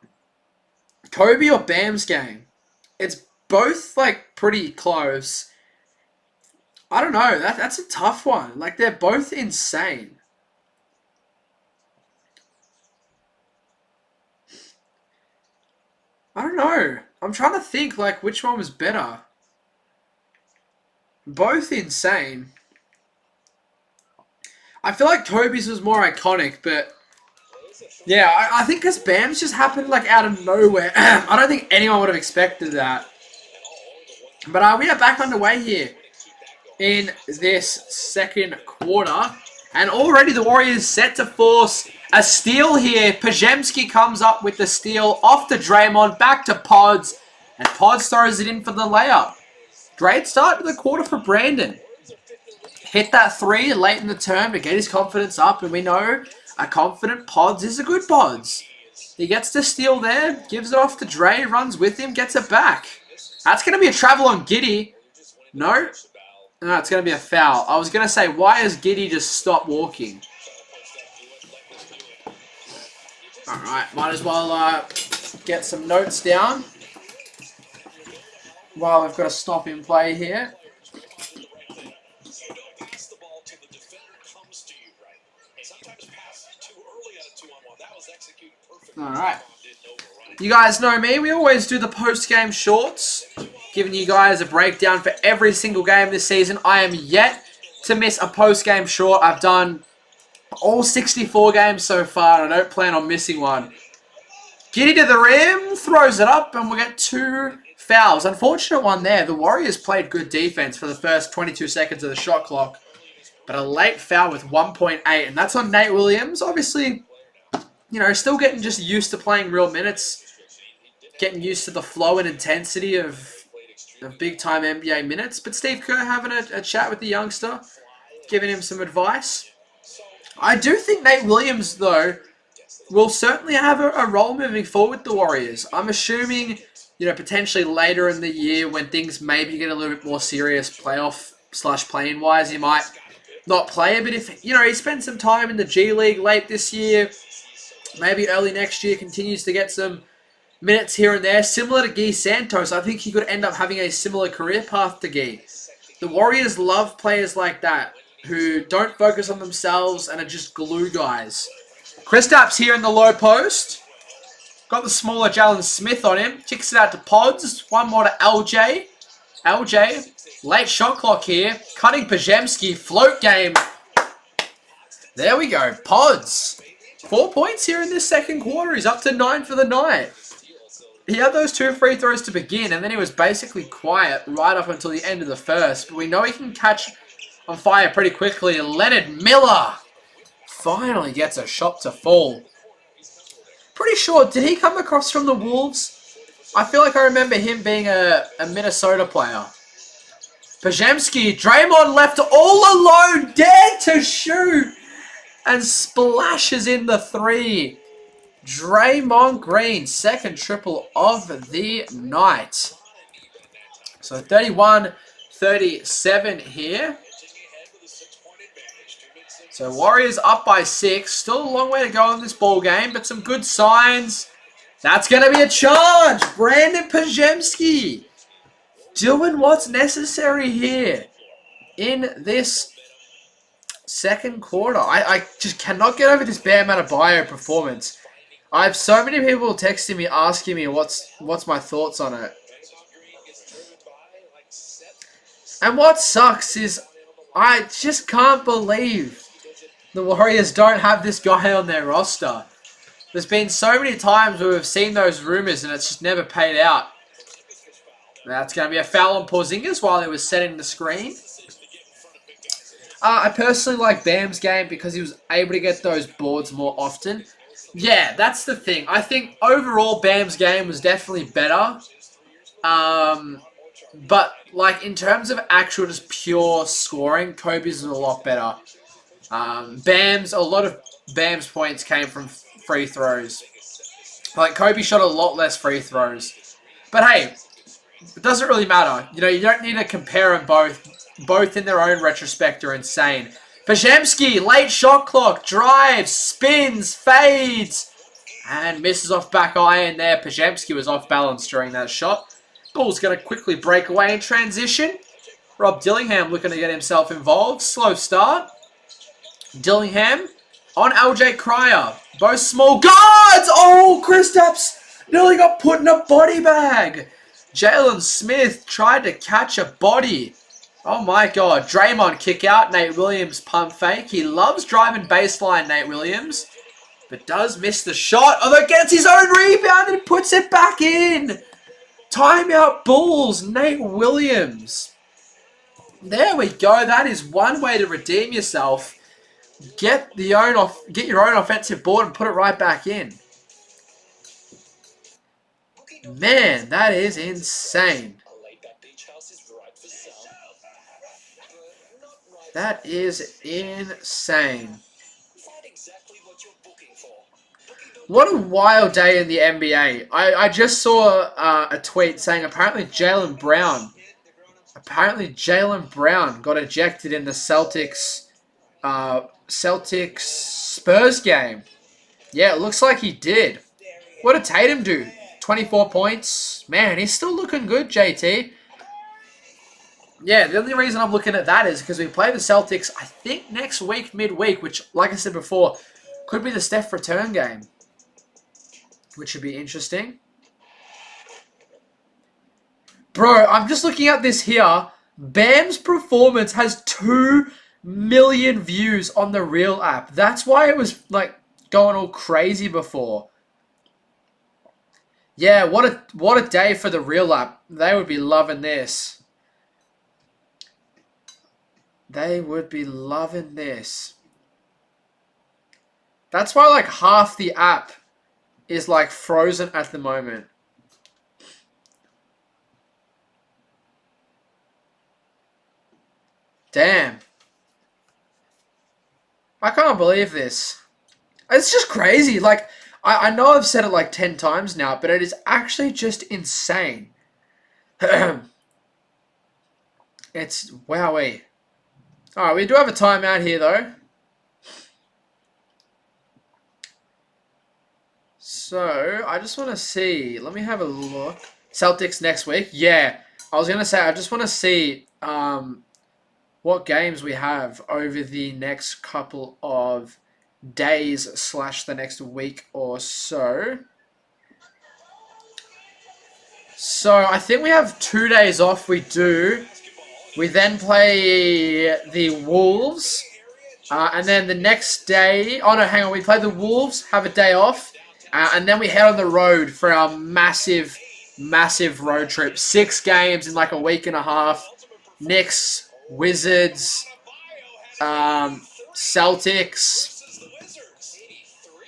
Kobe or Bam's game? It's both like pretty close. I don't know. That's a tough one. Like they're both insane. I don't know. I'm trying to think like which one was better. Both insane. I feel like Kobe's was more iconic, but yeah, I think because Bam's just happened like out of nowhere. I don't think anyone would have expected that. But we are back underway here in this second quarter. And already the Warriors set to force a steal here. Pregame comes up with the steal off to Draymond, back to Pods. And Pods throws it in for the layup. Great start to the quarter for Brandon. Hit that three late in the term to get his confidence up. And we know a confident Pods is a good Pods. He gets the steal there, gives it off to Dre, runs with him, gets it back. That's going to be a travel on Giddey. No? No, it's going to be a foul. I was going to say, why has Giddey just stopped walking? Alright, might as well get some notes down. While we've got to stop in play here. Alright. You guys know me, we always do the post-game shorts, giving you guys a breakdown for every single game this season. I am yet to miss a post-game short. I've done all 64 games so far, and I don't plan on missing one. Giddey to the rim, throws it up, and we'll get 2 fouls. Unfortunate one there. The Warriors played good defense for the first 22 seconds of the shot clock, but a late foul with 1.8, and that's on Nate Williams. Obviously, you know, still getting just used to playing real minutes, getting used to the flow and intensity of big-time NBA minutes. But Steve Kerr having a chat with the youngster, giving him some advice. I do think Nate Williams, though, will certainly have a role moving forward with the Warriors. I'm assuming, you know, potentially later in the year when things maybe get a little bit more serious playoff/play-in wise, he might not play. But if, you know, he spent some time in the G League late this year, maybe early next year, continues to get some minutes here and there. Similar to Guy Santos, I think he could end up having a similar career path to Guy. The Warriors love players like that, who don't focus on themselves and are just glue guys. Kristaps here in the low post. Got the smaller Jalen Smith on him. Kicks it out to Pods. One more to LJ. LJ, late shot clock here. Cutting Pregame, float game. There we go. Pods. 4 points here in this second quarter. He's up to 9 for the night. He had those 2 free throws to begin, and then he was basically quiet right up until the end of the first. But we know he can catch on fire pretty quickly. Leonard Miller finally gets a shot to fall. Pretty sure, did he come across from the Wolves? I feel like I remember him being a Minnesota player. Pregame, Draymond left all alone, dared to shoot, and splashes in the 3. Draymond Green, second triple of the night. So 31-37 here. So Warriors up by 6. Still a long way to go in this ball game, but some good signs. That's going to be a charge. Brandon Pregame doing what's necessary here in this second quarter. I just cannot get over this Bam Adebayo performance. I have so many people texting me, asking me what's my thoughts on it. And what sucks is I just can't believe the Warriors don't have this guy on their roster. There's been so many times where we've seen those rumors and it's just never paid out. That's going to be a foul on Porzingis while he was setting the screen. I personally like Bam's game because he was able to get those boards more often. Yeah, that's the thing. I think overall Bam's game was definitely better. But like in terms of actual just pure scoring, Kobe's is a lot better. A lot of Bam's points came from free throws. Like Kobe shot a lot less free throws. But hey, it doesn't really matter. You know, you don't need to compare them both. Both in their own retrospect are insane. Pregame, late shot clock, drives, spins, fades, and misses off back iron there. Pregame was off balance during that shot. Bull's going to quickly break away in transition. Rob Dillingham looking to get himself involved. Slow start. Dillingham on LJ Cryer. Both small guards. Oh, Kristaps nearly got put in a body bag. Jalen Smith tried to catch a body. Oh my god. Draymond kick out. Nate Williams pump fake. He loves driving baseline, Nate Williams. But does miss the shot. Although gets his own rebound and puts it back in. Timeout Bulls. Nate Williams. There we go. That is one way to redeem yourself. Get your own offensive board and put it right back in. Man, that is insane. That is insane. What a wild day in the NBA. I just saw a tweet saying apparently Jaylen Brown got ejected in the Celtics Spurs game. Yeah, it looks like he did. What did Tatum do? 24 points. Man, he's still looking good, JT. Yeah, the only reason I'm looking at that is because we play the Celtics, I think, next week, midweek, which, like I said before, could be the Steph return game, which should be interesting. Bro, I'm just looking at this here. Bam's performance has 2 million views on the Real app. That's why it was, like, going all crazy before. Yeah, what a day for the Real app. They would be loving this. They would be loving this. That's why, like, half the app is, like, frozen at the moment. Damn. I can't believe this. It's just crazy. Like, I know I've said it like 10 times now, but it is actually just insane. It's wowee. Alright, we do have a timeout here, though. So, I just want to see. Let me have a look. Celtics next week. Yeah. I was going to say, I just want to see what games we have over the next couple of days / the next week or so. So, I think we have 2 days off. We do. We then play the Wolves. And then the next day... Oh, no, hang on. We play the Wolves, have a day off. And then we head on the road for our massive road trip. 6 games in like a week and a half. Knicks, Wizards, Celtics,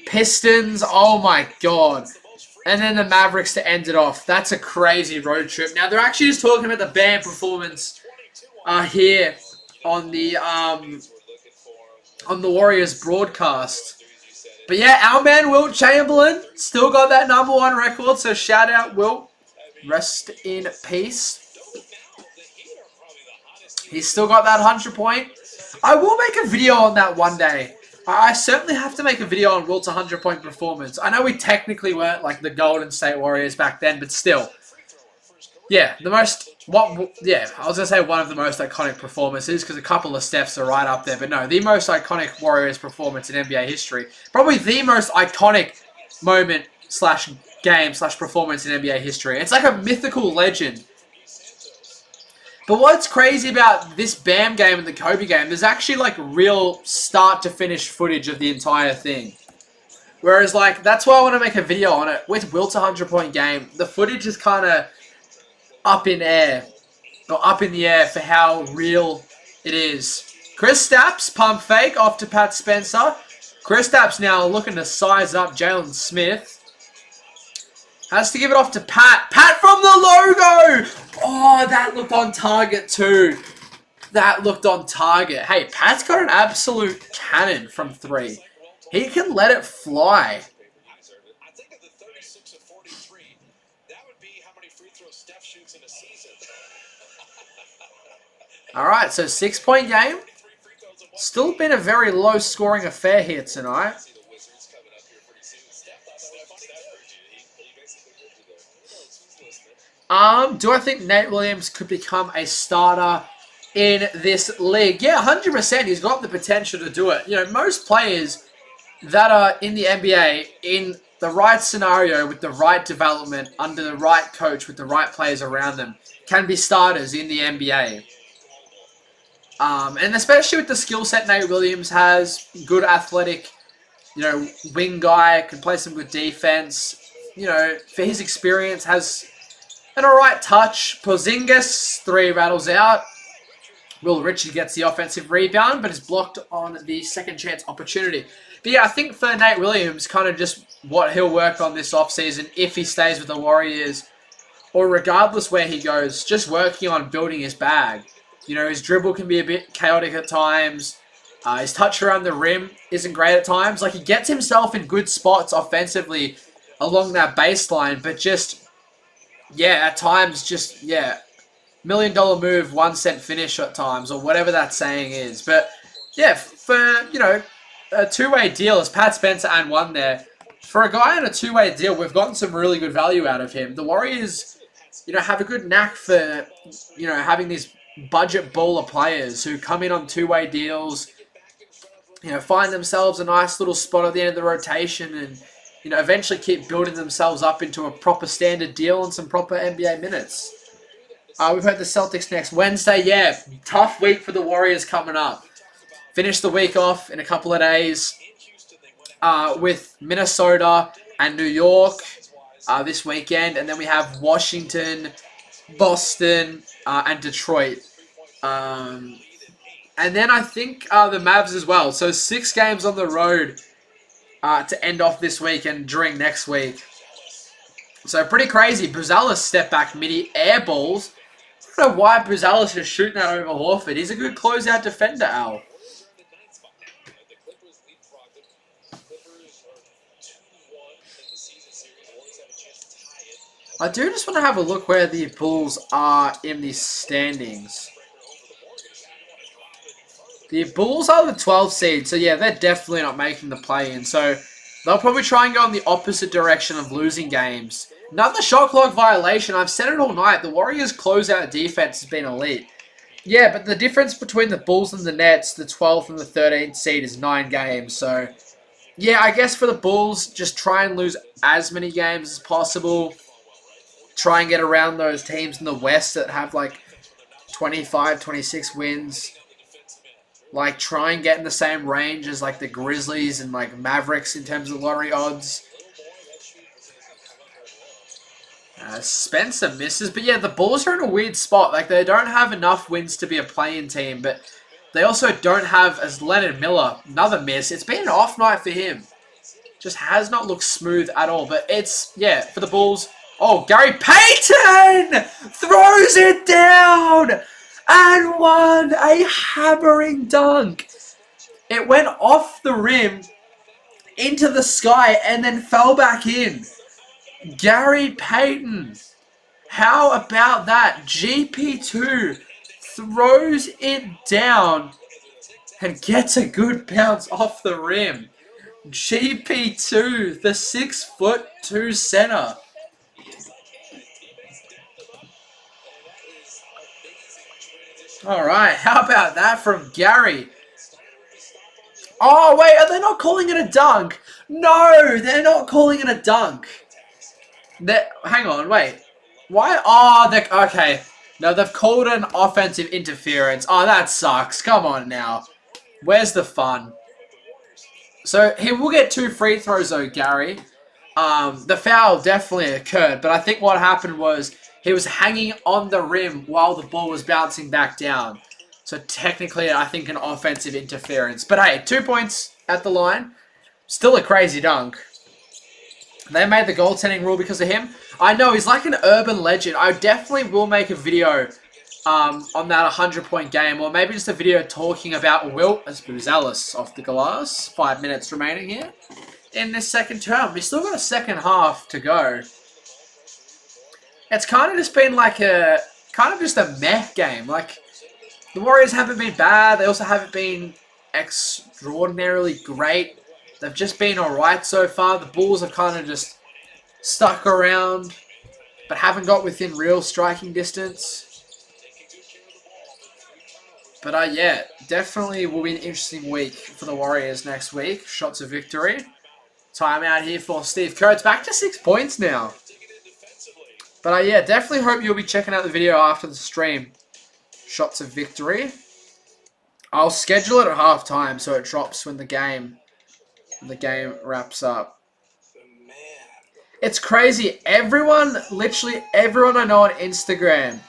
Pistons. Oh, my God. And then the Mavericks to end it off. That's a crazy road trip. Now, they're actually just talking about the Bam performance here on the Warriors broadcast. But yeah, our man Wilt Chamberlain still got that #1 record, so shout out Wilt. Rest in peace. He's still got that 100-point. I will make a video on that one day. I certainly have to make a video on Wilt's 100-point performance. I know we technically weren't like the Golden State Warriors back then, but still. Yeah, I was going to say one of the most iconic performances because a couple of Stephs are right up there. But no, the most iconic Warriors performance in NBA history. Probably the most iconic moment / game / performance in NBA history. It's like a mythical legend. But what's crazy about this Bam game and the Kobe game, there's actually like real start to finish footage of the entire thing. Whereas like, that's why I want to make a video on it. With Wilt's 100-point game, the footage is kind of up in the air for how real it is. Chris Stapps, pump fake off to Pat Spencer. Chris Stapps now looking to size up Jalen Smith. Has to give it off to Pat. Pat from the logo! Oh, that looked on target too. That looked on target. Hey, Pat's got an absolute cannon from 3. He can let it fly. Alright, so 6-point game. Still been a very low-scoring affair here tonight. Do I think Nate Williams could become a starter in this league? Yeah, 100%. He's got the potential to do it. You know, most players that are in the NBA, in the right scenario, with the right development, under the right coach, with the right players around them, can be starters in the NBA. And especially with the skill set Nate Williams has, good athletic, you know, wing guy, can play some good defense. You know, for his experience, has an alright touch. Porzingis, 3 rattles out. Will Richard gets the offensive rebound, but is blocked on the second chance opportunity. But yeah, I think for Nate Williams, kind of just what he'll work on this offseason if he stays with the Warriors, or regardless where he goes, just working on building his bag. You know, his dribble can be a bit chaotic at times. His touch around the rim isn't great at times. Like, he gets himself in good spots offensively along that baseline, but just, yeah, at times, just, yeah, $1 million move, 1 cent finish at times, or whatever that saying is. But, yeah, for, you know, a two-way deal, as Pat Spencer and one there, for a guy on a two-way deal, we've gotten some really good value out of him. The Warriors, you know, have a good knack for, you know, having these budget baller players who come in on two-way deals, you know, find themselves a nice little spot at the end of the rotation and, you know, eventually keep building themselves up into a proper standard deal and some proper NBA minutes. We've heard the Celtics next Wednesday. Yeah, tough week for the Warriors coming up. Finish the week off in a couple of days with Minnesota and New York this weekend. And then we have Washington, Boston, and Detroit. And then I think the Mavs as well. So 6 games on the road to end off this week and during next week. So pretty crazy. Bruzalis step back midi air balls. I don't know why Bruzalis is shooting that over Horford. He's a good closeout defender, Al. I do just want to have a look where the Bulls are in the standings. The Bulls are the 12th seed, so yeah, they're definitely not making the play-in. So they'll probably try and go in the opposite direction of losing games. Another shot clock violation. I've said it all night. The Warriors' closeout defense has been elite. Yeah, but the difference between the Bulls and the Nets, the 12th and the 13th seed, is 9 games. So yeah, I guess for the Bulls, just try and lose as many games as possible. Try and get around those teams in the West that have like 25, 26 wins. Like, try and get in the same range as like the Grizzlies and like Mavericks in terms of lottery odds. Spencer misses. But yeah, the Bulls are in a weird spot. Like, they don't have enough wins to be a play-in team, but they also don't have, as Leonard Miller, another miss. It's been an off night for him. Just has not looked smooth at all. But it's, yeah, for the Bulls. Oh, Gary Payton throws it down and won a hammering dunk. It went off the rim into the sky and then fell back in. Gary Payton. How about that? GP2 throws it down and gets a good bounce off the rim. GP2, the 6'2" center. Alright, how about that from Gary? Oh, wait, are they not calling it a dunk? No, they're not calling it a dunk. Hang on, wait. Why? Oh, okay. No, they've called it an offensive interference. Oh, that sucks. Come on now. Where's the fun? So, he will get 2 free throws, though, Gary. The foul definitely occurred, but I think what happened was he was hanging on the rim while the ball was bouncing back down. So, technically, I think an offensive interference. But, hey, 2 points at the line. Still a crazy dunk. They made the goaltending rule because of him. I know, he's like an urban legend. I definitely will make a video on that 100-point game. Or maybe just a video talking about Wilt as Bruzalis off the glass. 5 minutes remaining here in this second term. We still got a second half to go. It's kind of just been like just a meh game. Like, the Warriors haven't been bad. They also haven't been extraordinarily great. They've just been alright so far. The Bulls have kind of just stuck around, but haven't got within real striking distance. But yeah, definitely will be an interesting week for the Warriors next week. Shots of victory. Timeout here for Steve Kerr. It's back to 6 points now. But yeah, definitely hope you'll be checking out the video after the stream. Shots of victory. I'll schedule it at halftime so it drops when the game wraps up. It's crazy. Literally everyone I know on Instagram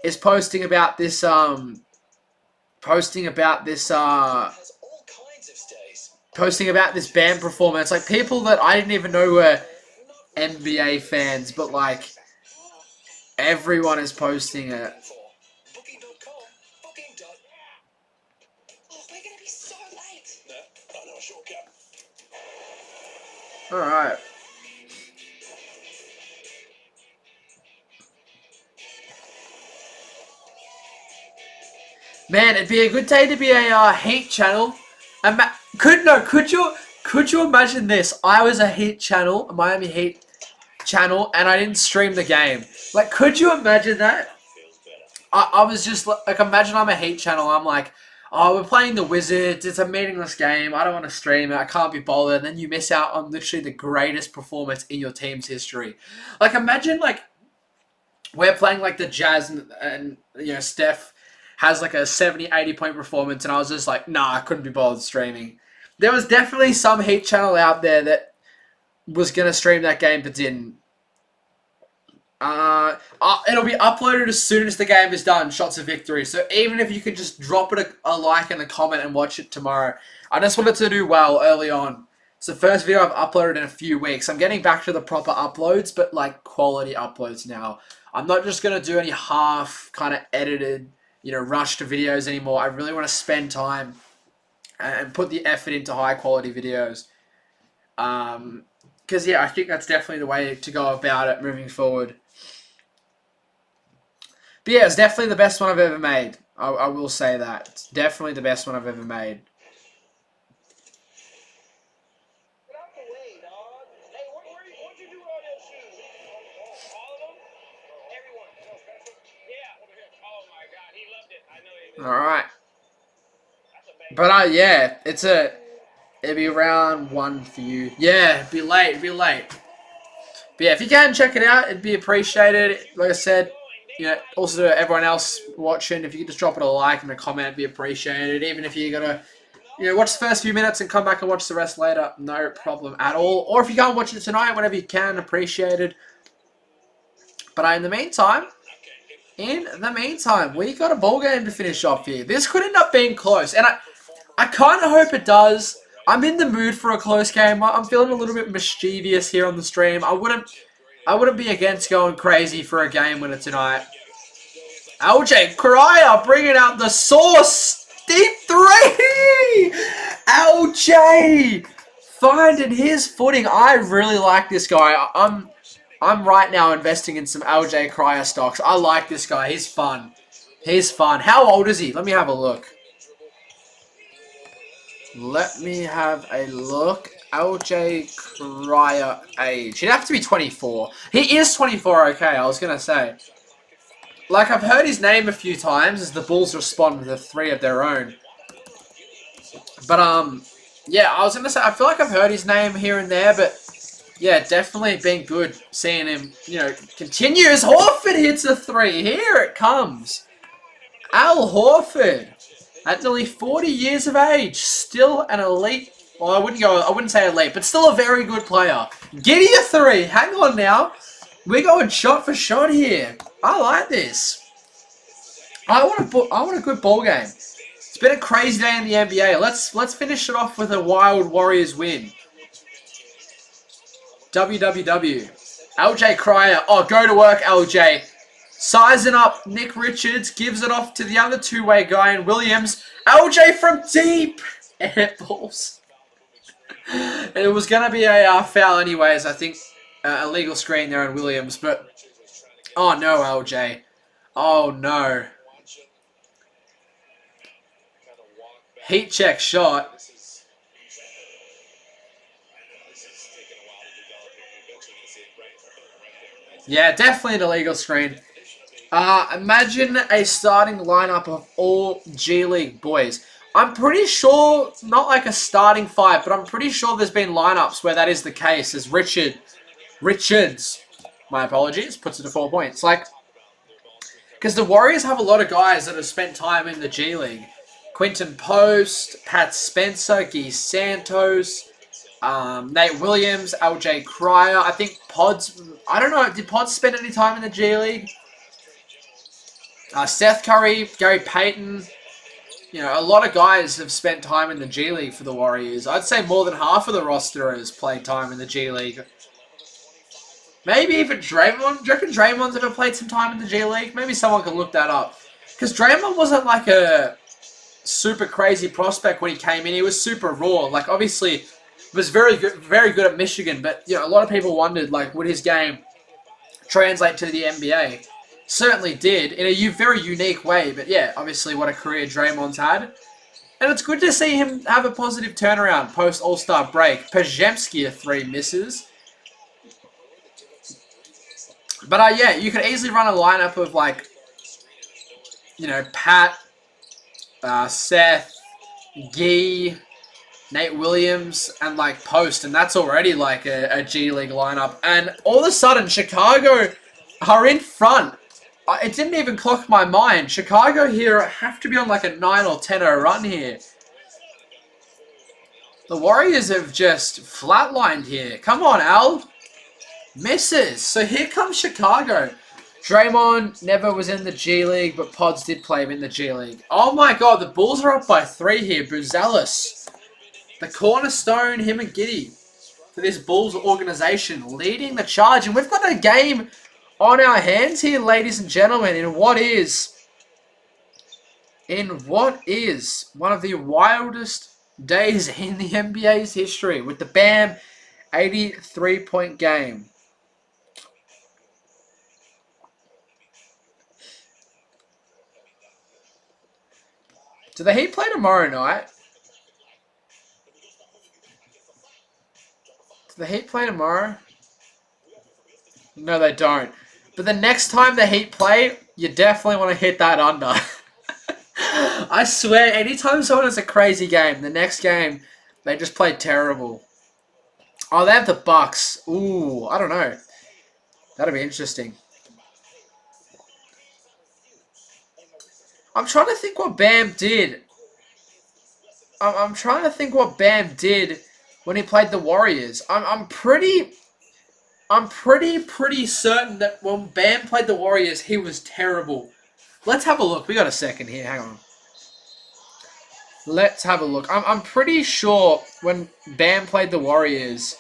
is posting about this posting about this band performance. Like people that I didn't even know were NBA fans, but like everyone is posting it. All right. Man, it'd be a good day to be a Heat channel. Could you imagine this? I was a Heat channel, a Miami Heat channel, and I didn't stream the game. Like, could you imagine that? I was just like, imagine I'm a Heat channel. I'm like, oh, we're playing the Wizards. It's a meaningless game. I don't want to stream it. I can't be bothered. And then you miss out on literally the greatest performance in your team's history. Like, imagine like we're playing like the Jazz and you know Steph has like a 70, 80 point performance, and I was just like, nah, I couldn't be bothered streaming. There was definitely some Heat channel out there that was going to stream that game but didn't. It'll be uploaded as soon as the game is done, Shots of Victory. So even if you could just drop it a like and a comment and watch it tomorrow. I just wanted to do well early on. It's the first video I've uploaded in a few weeks. I'm getting back to the proper uploads, but like quality uploads now. I'm not just going to do any half kind of edited, rushed videos anymore. I really want to spend time and put the effort into high quality videos. Because yeah, I think that's definitely the way to go about it moving forward. But yeah, it's definitely the best one I've ever made. I will say that. It's definitely the best one I've ever made. Alright. But yeah, it'd be round 1 for you. Yeah, it'd be late. But yeah, if you can check it out, it'd be appreciated. Like I said, also to everyone else watching, if you could just drop it a like and a comment, it'd be appreciated. Even if you're gonna, watch the first few minutes and come back and watch the rest later, no problem at all. Or if you can't watch it tonight, whenever you can, appreciated. But in the meantime, we got a ball game to finish off here. This could end up being close, and I kind of hope it does. I'm in the mood for a close game. I'm feeling a little bit mischievous here on the stream. I wouldn't be against going crazy for a game winner tonight. LJ Cryer bringing out the sauce. Deep 3! LJ finding his footing. I really like this guy. I'm right now investing in some LJ Cryer stocks. I like this guy. He's fun. How old is he? Let me have a look. LJ Cryer age. He'd have to be 24. He is 24, okay, I was going to say. Like, I've heard his name a few times as the Bulls respond with a 3 of their own. But, yeah, I was going to say, I feel like I've heard his name here and there, but, yeah, definitely been good seeing him, continues. Horford hits a 3. Here it comes. Al Horford. At nearly 40 years of age, still an elite. Well, I wouldn't say elite, but still a very good player. Giddy a 3. Hang on now. We're going shot for shot here. I like this. I want a good ball game. It's been a crazy day in the NBA. Let's finish it off with a wild Warriors win. WWW. LJ Cryer. Oh, go to work, LJ. Sizing up Nick Richards, gives it off to the other two-way guy in Williams. LJ from deep! Airballs. It was going to be a foul anyways, I think. A legal screen there on Williams, but... Oh no, LJ. Oh no. Heat check shot. Yeah, definitely an illegal screen. Imagine a starting lineup of all G League boys. I'm pretty sure, not like a starting 5, but I'm pretty sure there's been lineups where that is the case. As Richards, my apologies, puts it to 4 points. Like, because the Warriors have a lot of guys that have spent time in the G League. Quinton Post, Pat Spencer, Guy Santos, Nate Williams, LJ Cryer. I think Pods, I don't know, did Pods spend any time in the G League? Seth Curry, Gary Payton. you know, a lot of guys have spent time in the G League for the Warriors. I'd say more than half of the roster has played time in the G League. Maybe even Draymond. Do you reckon Draymond's ever played some time in the G League? Maybe someone can look that up. Because Draymond wasn't like a super crazy prospect when he came in. He was super raw. Like, obviously, was very good at Michigan. But, you know, a lot of people wondered, like, would his game translate to the NBA? Certainly did, in a very unique way. But, yeah, obviously what a career Draymond's had. And it's good to see him have a positive turnaround post-All-Star break. Pregame, 3 misses. But, yeah, you could easily run a lineup of, like, you know, Pat, Seth, Gee, Nate Williams, and, like, Post. And that's already, like, a G League lineup. And all of a sudden, Chicago are in front. It didn't even clock my mind. Chicago here have to be on, like, a 9 or 10-0 run here. The Warriors have just flatlined here. Come on, Al. Misses. So here comes Chicago. Draymond never was in the G League, but Pods did play him in the G League. Oh my god, the Bulls are up by 3 here. Buzelis, the cornerstone, him and Giddey, for this Bulls organization, leading the charge. And we've got a game on our hands here, ladies and gentlemen, in what is one of the wildest days in the NBA's history, with the Bam 83-point game. Do the Heat play tomorrow night? Do the Heat play tomorrow? No, they don't. But the next time the Heat play, you definitely want to hit that under. I swear, anytime someone has a crazy game, the next game, they just play terrible. Oh, they have the Bucks. Ooh, I don't know. That'll be interesting. I'm trying to think what Bam did. I'm trying to think what Bam did when he played the Warriors. I'm pretty certain that when Bam played the Warriors, he was terrible. Let's have a look. We got a second here. Hang on. Let's have a look. I'm pretty sure when Bam played the Warriors,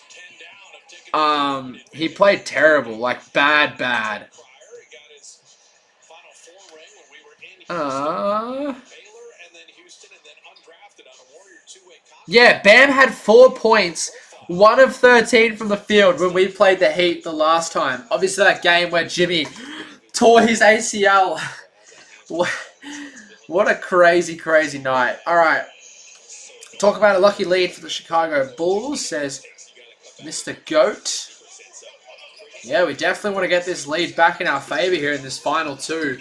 he played terrible, like bad. Yeah, Bam had 4 points, 1 of 13 from the field when we played the Heat the last time. Obviously that game where Jimmy tore his ACL. What a crazy night. Alright. Talk about a lucky lead for the Chicago Bulls, says Mr. Goat. Yeah, we definitely want to get this lead back in our favor here in this final 2.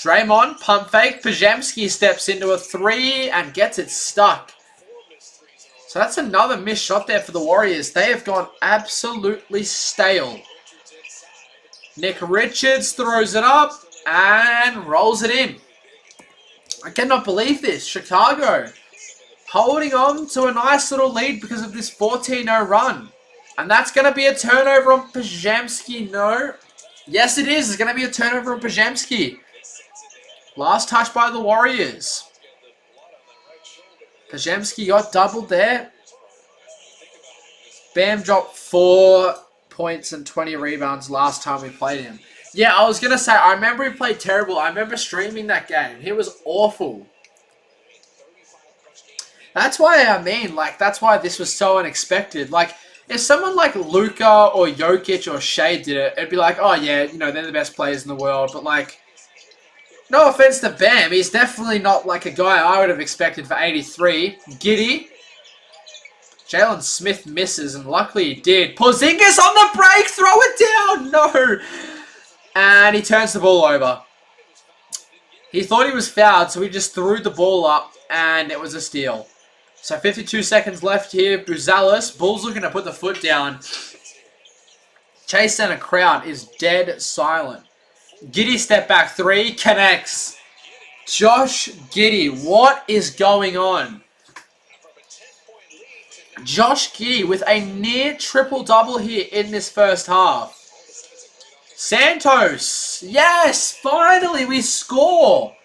Draymond, pump fake. Pajemski steps into a 3 and gets it stuck. So that's another missed shot there for the Warriors. They have gone absolutely stale. Nick Richards throws it up and rolls it in. I cannot believe this. Chicago holding on to a nice little lead because of this 14-0 run. And that's going to be a turnover on Pajemski. No. Yes, it is. It's going to be a turnover on Pajemski. Last touch by the Warriors. Pajemski got doubled there. Bam dropped 4 points and 20 rebounds last time we played him. Yeah, I was going to say, I remember he played terrible. I remember streaming that game. He was awful. That's why that's why this was so unexpected. Like, if someone like Luka or Jokic or Shea did it, it'd be like, oh yeah, you know, they're the best players in the world. But like, no offense to Bam, he's definitely not like a guy I would have expected for 83. Giddey. Jalen Smith misses, and luckily he did. Porzingis on the break, throw it down! No! And he turns the ball over. He thought he was fouled, so he just threw the ball up, and it was a steal. So 52 seconds left here. Buzelis, Bulls looking to put the foot down. Chase Center crowd is dead silent. Giddey step back 3, connects. Josh Giddey, what is going on? Josh Giddey with a near triple-double here in this first half. Santos, yes, finally we score.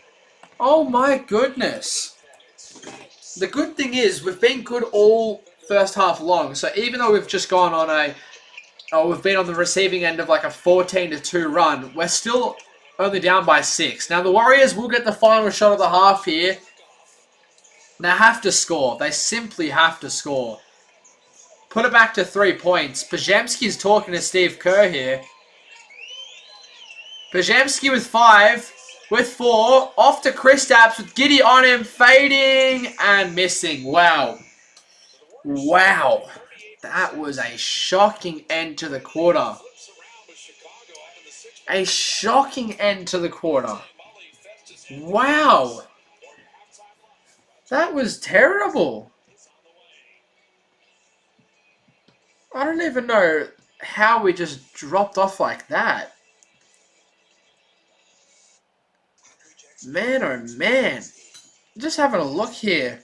Oh my goodness. The good thing is we've been good all first half long. So even though we've just gone on we've been on the receiving end of like a 14-2 run, we're still only down by 6. Now the Warriors will get the final shot of the half here. They have to score. They simply have to score. Put it back to 3 points. Pajemski's talking to Steve Kerr here. Pajemski with 5. With 4. Off to Kristaps with Giddy on him. Fading and missing. Wow. Wow. That was a shocking end to the quarter. A shocking end to the quarter. Wow. That was terrible. I don't even know how we just dropped off like that. Man, oh man. Just having a look here.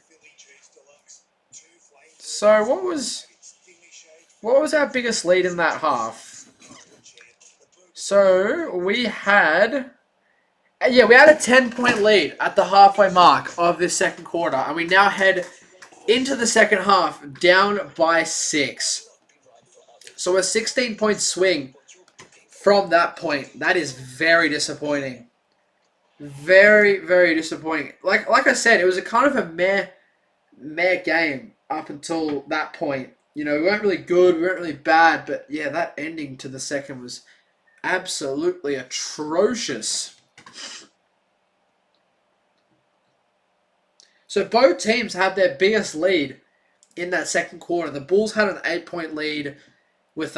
So what was our biggest lead in that half? So we had a 10-point lead at the halfway mark of this second quarter, and we now head into the second half down by 6. So a 16-point swing from that point. That is very disappointing. Very, very disappointing. Like I said, it was a kind of a meh game up until that point. You know, we weren't really good, we weren't really bad, but yeah, that ending to the second was absolutely atrocious. So both teams had their biggest lead in that second quarter. The Bulls had an 8-point lead with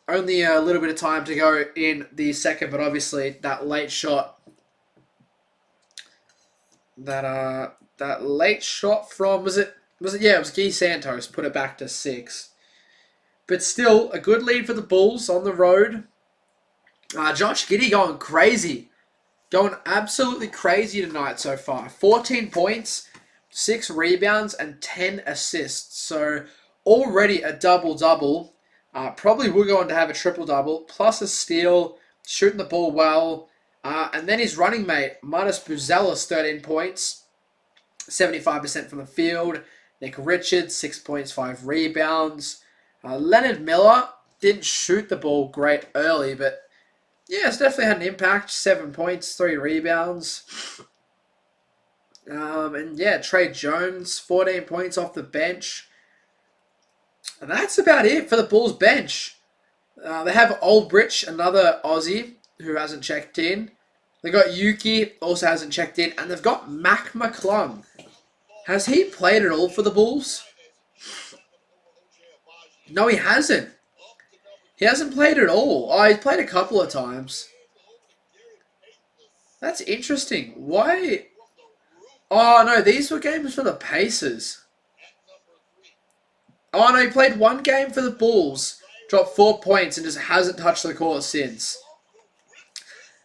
only a little bit of time to go in the second, but obviously that late shot. That late shot from it was Guy Santos put it back to 6. But still a good lead for the Bulls on the road. Josh Giddey going crazy. Going absolutely crazy tonight so far. 14 points, 6 rebounds and 10 assists. So already a double-double. Probably will go on to have a triple-double, plus a steal, shooting the ball well. And then his running mate, Martis Buzelis, 13 points, 75% from the field. Nick Richards, 6 points, 5 rebounds. Leonard Miller didn't shoot the ball great early, but yeah, it's definitely had an impact. 7 points, 3 rebounds. And yeah, Trey Jones, 14 points off the bench. And that's about it for the Bulls bench. They have Olbrich, another Aussie, who hasn't checked in. They got Yuki, also hasn't checked in. And they've got Mac McClung. Has he played at all for the Bulls? No, he hasn't. He hasn't played at all. Oh, he's played a couple of times. That's interesting. Why? Oh, no, these were games for the Pacers. Oh, no, he played one game for the Bulls. Dropped 4 points and just hasn't touched the court since.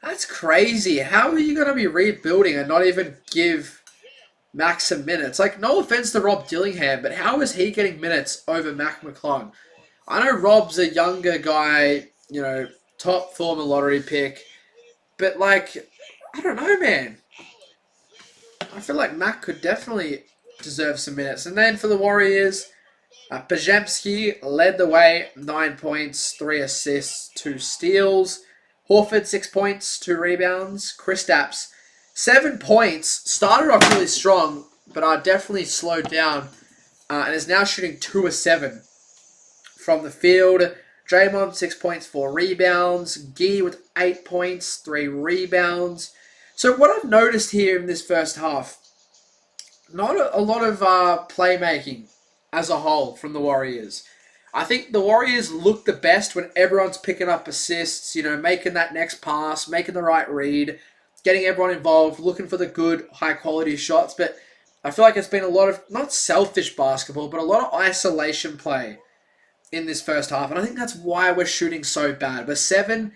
That's crazy. How are you going to be rebuilding and not even give Mac some minutes? Like, no offense to Rob Dillingham, but how is he getting minutes over Mac McClung? I know Rob's a younger guy, you know, top former lottery pick, but like, I don't know, man. I feel like Mac could definitely deserve some minutes. And then for the Warriors, Pajemski led the way, 9 points, 3 assists, 2 steals. Horford, 6 points, 2 rebounds. Kristaps, 7 points. Started off really strong, but definitely slowed down. And is now shooting 2 of 7 from the field. Draymond, 6 points, 4 rebounds. Gee with 8 points, 3 rebounds. So what I've noticed here in this first half, not a lot of playmaking as a whole from the Warriors. I think the Warriors look the best when everyone's picking up assists, you know, making that next pass, making the right read, getting everyone involved, looking for the good, high-quality shots. But I feel like it's been a lot of, not selfish basketball, but a lot of isolation play in this first half. And I think that's why we're shooting so bad. We're 17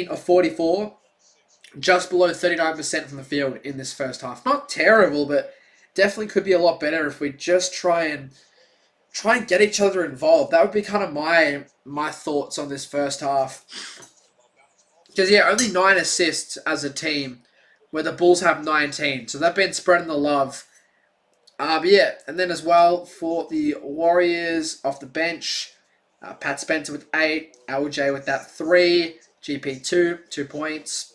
of 44, just below 39% from the field in this first half. Not terrible, but definitely could be a lot better if we just try and get each other involved. That would be kind of my thoughts on this first half. Because, yeah, only 9 assists as a team where the Bulls have 19. So they've been spreading the love. But yeah, and then as well for the Warriors off the bench, Pat Spencer with 8, LJ with that 3, GP 2 points.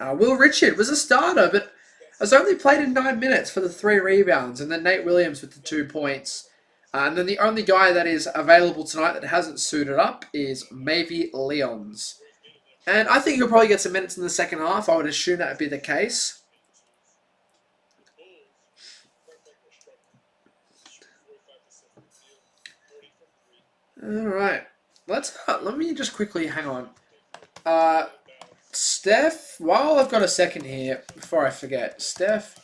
Will Richard was a starter, but has only played in 9 minutes for the 3 rebounds, and then Nate Williams with the 2 points. And then the only guy that is available tonight that hasn't suited up is maybe Leons. And I think he'll probably get some minutes in the second half. I would assume that would be the case. Alright. Let me just quickly hang on. Steph, while I've got a second here, before I forget, Steph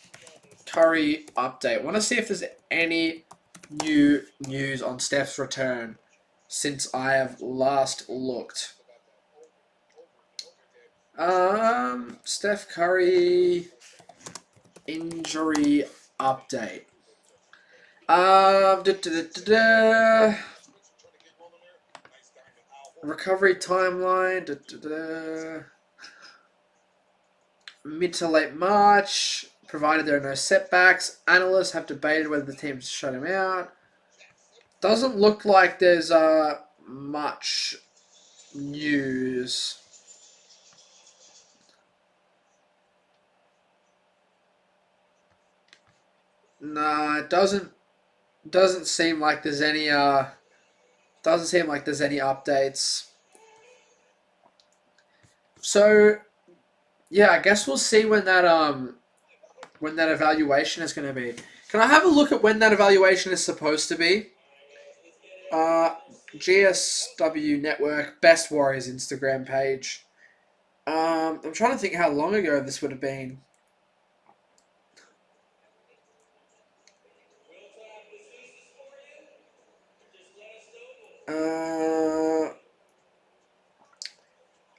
Curry update. I want to see if there's any new news on Steph's return since I have last looked. Steph Curry injury update. Recovery timeline. Mid to late March, provided there are no setbacks. Analysts have debated whether the team should shut him out. Doesn't look like there's much news. Nah, it doesn't seem like there's any updates. So yeah, I guess we'll see when that evaluation is going to be. Can I have a look at when that evaluation is supposed to be? GSW Network Best Warriors Instagram page. I'm trying to think how long ago this would have been.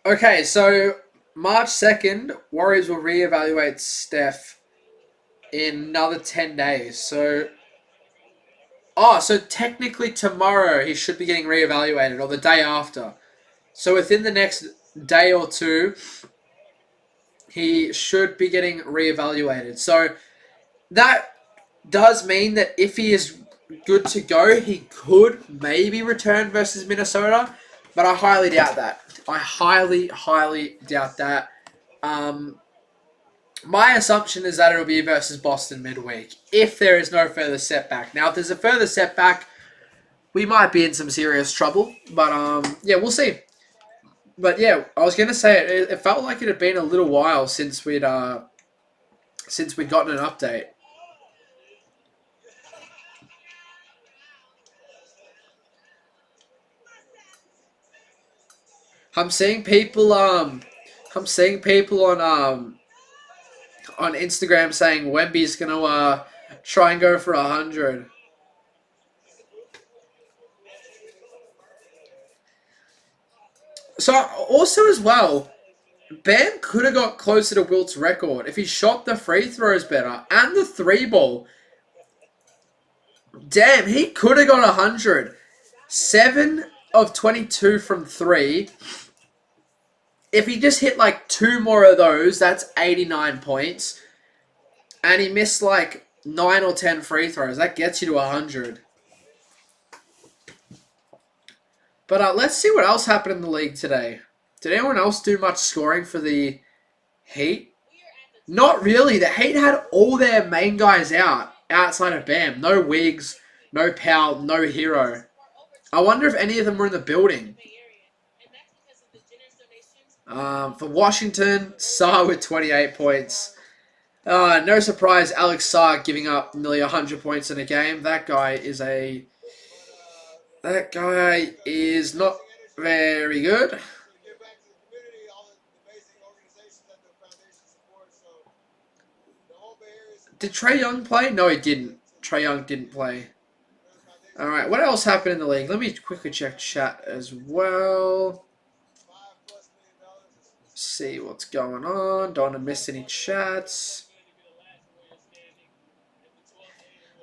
Okay, so March 2nd, Warriors will reevaluate Steph in another 10 days. So technically tomorrow he should be getting reevaluated, or the day after. So within the next day or two, he should be getting reevaluated. So that does mean that if he is good to go, he could maybe return versus Minnesota, but I highly doubt that. I highly doubt that. My assumption is that it'll be versus Boston midweek, if there is no further setback. Now, if there's a further setback, we might be in some serious trouble. But, yeah, we'll see. But, yeah, I was going to say, it felt like it had been a little while since we'd gotten an update. I'm seeing people on Instagram saying Wemby's gonna try and go for 100. So also as well, Bam could have got closer to Wilt's record if he shot the free throws better and the 3-ball. Damn, he could have got 100. 7 of 22 from 3. If he just hit like 2 more of those, that's 89 points. And he missed like 9 or 10 free throws. That gets you to 100. But let's see what else happened in the league today. Did anyone else do much scoring for the Heat? Not really. The Heat had all their main guys out, outside of Bam. No Wiggs, no Powell, no Hero. I wonder if any of them were in the building. For Washington, Sarr with 28 points. No surprise, Alex Sarr giving up nearly 100 points in a game. That guy is not very good. Did Trae Young play? No, he didn't. Trae Young didn't play. Alright, what else happened in the league? Let me quickly check chat as well. See what's going on. Don't want to miss any chats.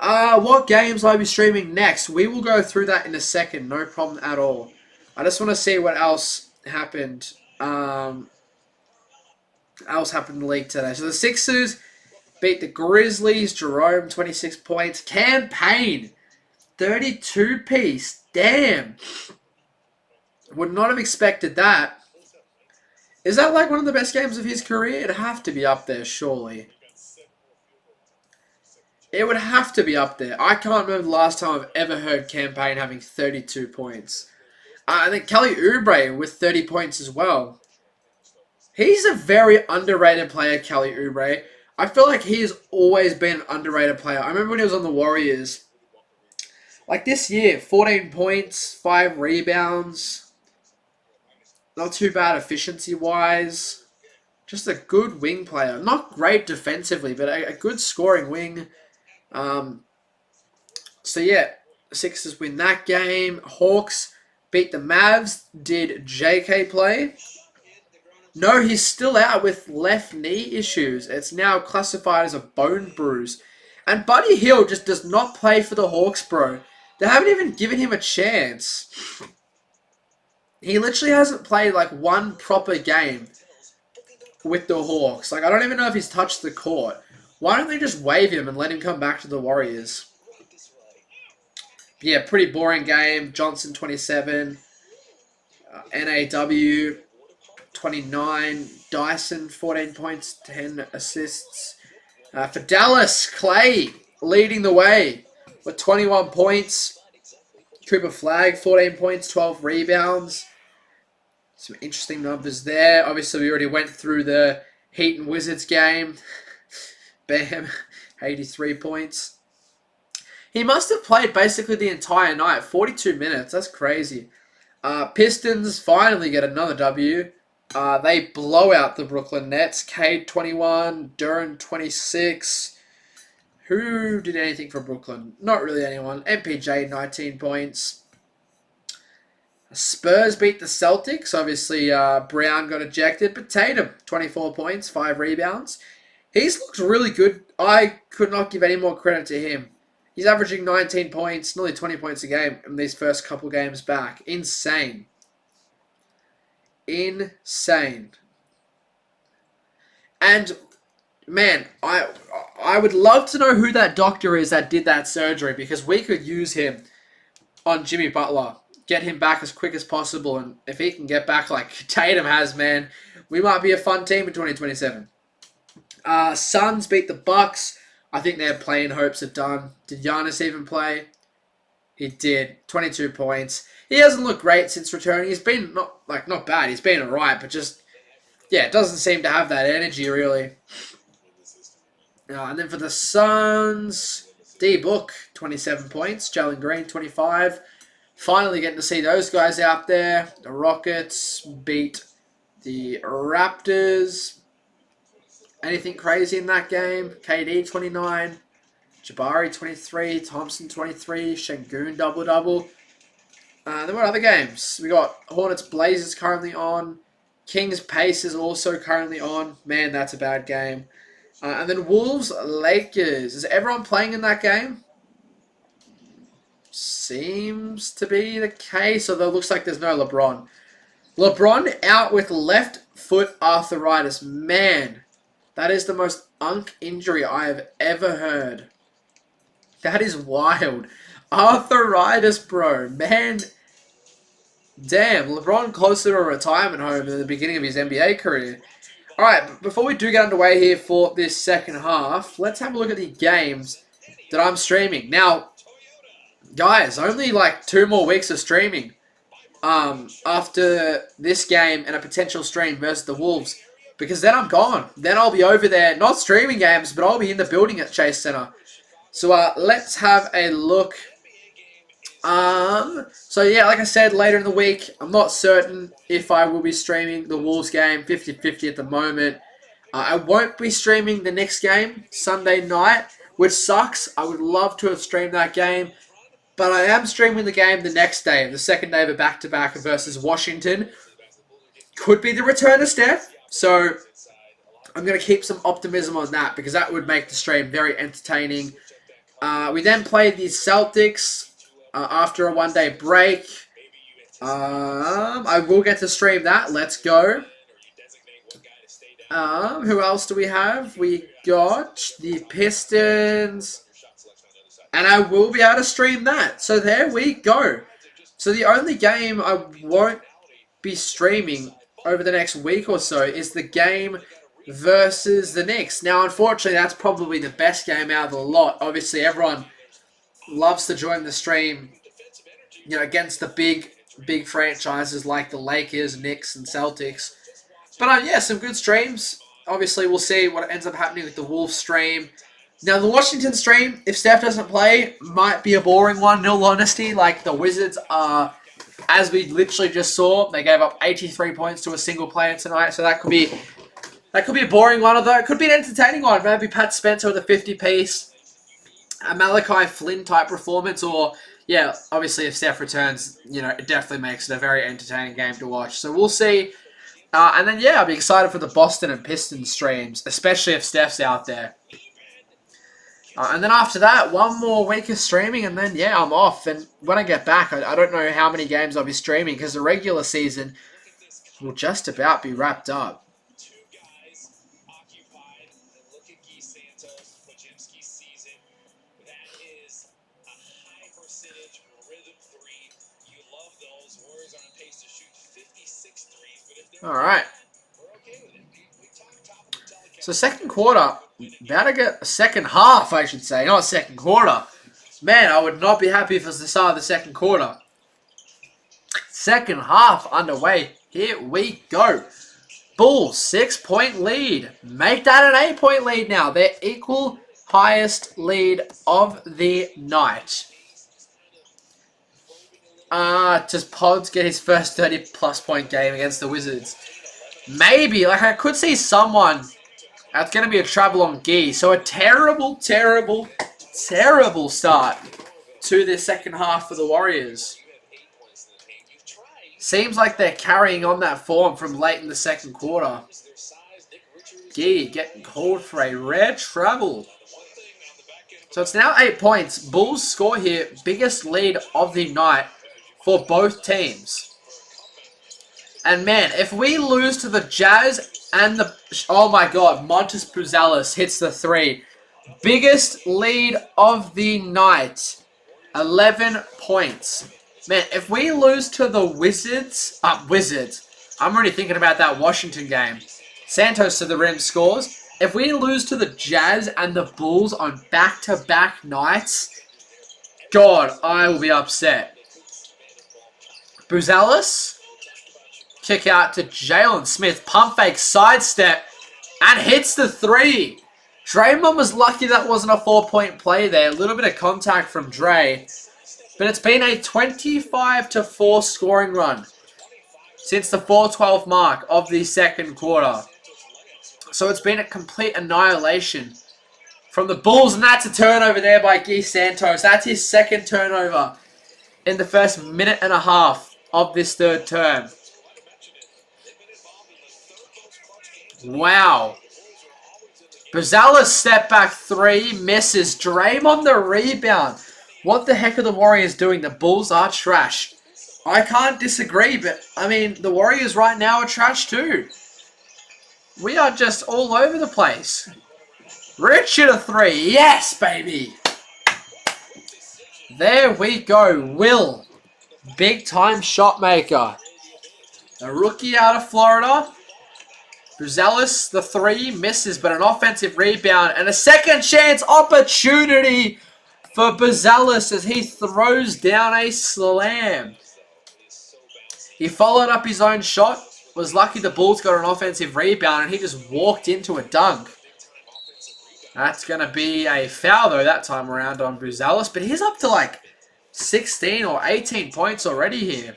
What games will I be streaming next? We will go through that in a second. No problem at all. I just want to see what else happened. else happened in the league today? So the Sixers beat the Grizzlies. Jerome, 26 points. Campaign, 32 piece. Damn. Would not have expected that. Is that like one of the best games of his career? It'd have to be up there, surely. It would have to be up there. I can't remember the last time I've ever heard Campaign having 32 points. I think Kelly Oubre with 30 points as well. He's a very underrated player, Kelly Oubre. I feel like he has always been an underrated player. I remember when he was on the Warriors. Like this year, 14 points, 5 rebounds. Not too bad efficiency-wise. Just a good wing player. Not great defensively, but a good scoring wing. So yeah, the Sixers win that game. Hawks beat the Mavs. Did JK play? No, he's still out with left knee issues. It's now classified as a bone bruise. And Buddy Hield just does not play for the Hawks, bro. They haven't even given him a chance. He literally hasn't played like one proper game with the Hawks. Like, I don't even know if he's touched the court. Why don't they just waive him and let him come back to the Warriors? Yeah, pretty boring game. Johnson, 27. NAW, 29. Dyson, 14 points, 10 assists. For Dallas, Clay leading the way with 21 points. Cooper Flag, 14 points, 12 rebounds. Some interesting numbers there. Obviously, we already went through the Heat and Wizards game. Bam, 83 points. He must have played basically the entire night, 42 minutes. That's crazy. Pistons finally get another W. They blow out the Brooklyn Nets. Cade, 21. Duran, 26. Who did anything for Brooklyn? Not really anyone. MPJ, 19 points. Spurs beat the Celtics. Obviously, Brown got ejected. But Tatum, 24 points, 5 rebounds. He's looked really good. I could not give any more credit to him. He's averaging 19 points, nearly 20 points a game in these first couple games back. Insane. Insane. And, man, I would love to know who that doctor is that did that surgery, because we could use him on Jimmy Butler. Get him back as quick as possible, and if he can get back like Tatum has, man, we might be a fun team in 2027. Suns beat the Bucks. I think their play-in hopes are done. Did Giannis even play? He did. 22 points. He hasn't looked great since returning. He's been not bad. He's been alright, but just, yeah, doesn't seem to have that energy really. And then for the Suns, D-Book, 27 points. Jalen Green, 25. Finally getting to see those guys out there. The Rockets beat the Raptors. Anything crazy in that game? KD, 29. Jabari, 23. Thompson, 23. Şengün, double-double. Then what other games? We got Hornets, Blazers currently on. Kings, Pacers also currently on. Man, that's a bad game. And then Wolves, Lakers. Is everyone playing in that game? Seems to be the case, although it looks like there's no LeBron. LeBron out with left foot arthritis. Man, that is the most injury I have ever heard. That is wild. Arthritis, bro. Man, damn. LeBron closer to a retirement home than the beginning of his NBA career. Alright, before we do get underway here for this second half, let's have a look at the games that I'm streaming. Now, guys, only like 2 more weeks of streaming after this game and a potential stream versus the Wolves. Because then I'm gone. Then I'll be over there, not streaming games, but I'll be in the building at Chase Center. So let's have a look. So yeah, like I said, later in the week, I'm not certain if I will be streaming the Wolves game, 50-50 at the moment. I won't be streaming the next game, Sunday night, which sucks. I would love to have streamed that game. But I am streaming the game the next day, the second day of a back-to-back versus Washington. Could be the return of Steph. So I'm going to keep some optimism on that because that would make the stream very entertaining. We then played the Celtics after a one-day break. I will get to stream that. Let's go. Who else do we have? We got the Pistons. And I will be able to stream that. So there we go. So the only game I won't be streaming over the next week or so is the game versus the Knicks. Now, unfortunately, that's probably the best game out of the lot. Obviously, everyone loves to join the stream, against the big franchises like the Lakers, Knicks, and Celtics. But yeah, some good streams. Obviously, we'll see what ends up happening with the Wolves stream. Now, the Washington stream, if Steph doesn't play, might be a boring one, in all honesty. Like, the Wizards are, as we literally just saw, they gave up 83 points to a single player tonight. So that could be a boring one, although it could be an entertaining one. Maybe Pat Spencer with a 50-piece, a Malachi Flynn type performance, or, yeah, obviously if Steph returns, it definitely makes it a very entertaining game to watch. So we'll see. And then, yeah, I'll be excited for the Boston and Pistons streams, especially if Steph's out there. And then after that, one more week of streaming, and then, yeah, I'm off. And when I get back, I don't know how many games I'll be streaming, because the regular season will just about be wrapped up. All right. So second quarter, about to get a second half, I should say, not second quarter. Man, I would not be happy if it was the start of the second quarter. Second half underway. Here we go. Bulls, 6-point lead. Make that an 8-point lead now. Their equal highest lead of the night. Does Pods get his first 30-plus point game against the Wizards? Maybe. Like, I could see someone. That's going to be a travel on Gee. So a terrible, terrible, terrible start to the second half for the Warriors. Seems like they're carrying on that form from late in the second quarter. Gee getting called for a rare travel. So it's now 8 points. Bulls score here. Biggest lead of the night for both teams. And man, if we lose to the Jazz and the... Oh my god, Montes Puzelis hits the 3. Biggest lead of the night. 11 points. Man, if we lose to the Wizards... I'm already thinking about that Washington game. Santos to the rim scores. If we lose to the Jazz and the Bulls on back-to-back nights... God, I will be upset. Puzelis. Kick out to Jalen Smith. Pump fake sidestep. And hits the 3. Draymond was lucky that wasn't a 4-point play there. A little bit of contact from Dre. But it's been a 25-4 scoring run since the 4:12 mark of the second quarter. So it's been a complete annihilation from the Bulls. And that's a turnover there by Guy Santos. That's his second turnover in the first minute and a half of this third term. Wow. Puzelis step back 3, misses. Draymond the rebound. What the heck are the Warriors doing? The Bulls are trash. I can't disagree, but I mean, the Warriors right now are trash too. We are just all over the place. Richard a 3. Yes, baby. There we go. Will. Big time shot maker. A rookie out of Florida. Puzelis, the 3, misses, but an offensive rebound and a second chance opportunity for Puzelis as he throws down a slam. He followed up his own shot, was lucky the Bulls got an offensive rebound, and he just walked into a dunk. That's going to be a foul, though, that time around on Puzelis, but he's up to like 16 or 18 points already here.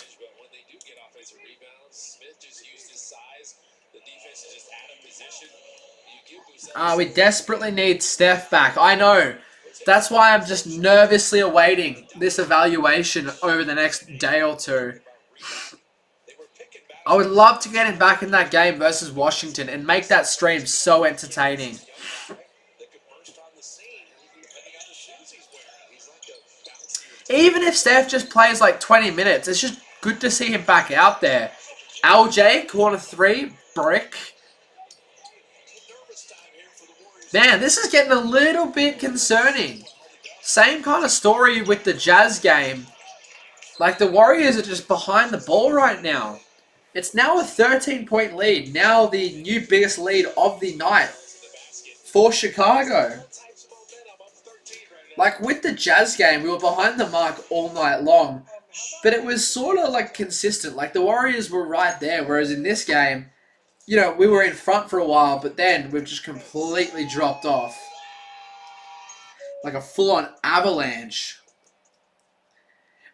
We desperately need Steph back. I know. That's why I'm just nervously awaiting this evaluation over the next day or two. I would love to get him back in that game versus Washington and make that stream so entertaining. Even if Steph just plays like 20 minutes, it's just good to see him back out there. LJ, corner 3, brick. Man, this is getting a little bit concerning. Same kind of story with the Jazz game. Like, the Warriors are just behind the ball right now. It's now a 13-point lead. Now the new biggest lead of the night for Chicago. Like, with the Jazz game, we were behind the mark all night long. But it was sort of, like, consistent. Like, the Warriors were right there. Whereas in this game, you know, we were in front for a while. But then we've just completely dropped off. Like a full-on avalanche.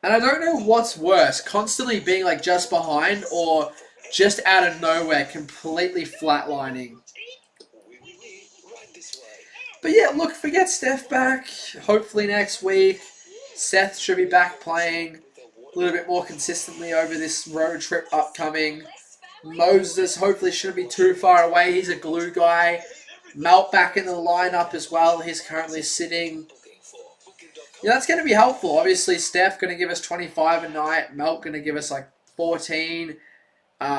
And I don't know what's worse. Constantly being, like, just behind. Or just out of nowhere, completely flatlining. But yeah, look, if we get Steph back, hopefully next week, Seth should be back playing a little bit more consistently over this road trip upcoming. Moses hopefully shouldn't be too far away. He's a glue guy. Melt back in the lineup as well. He's currently sitting. Yeah, that's going to be helpful. Obviously, Steph going to give us 25 a night. Melt going to give us like 14.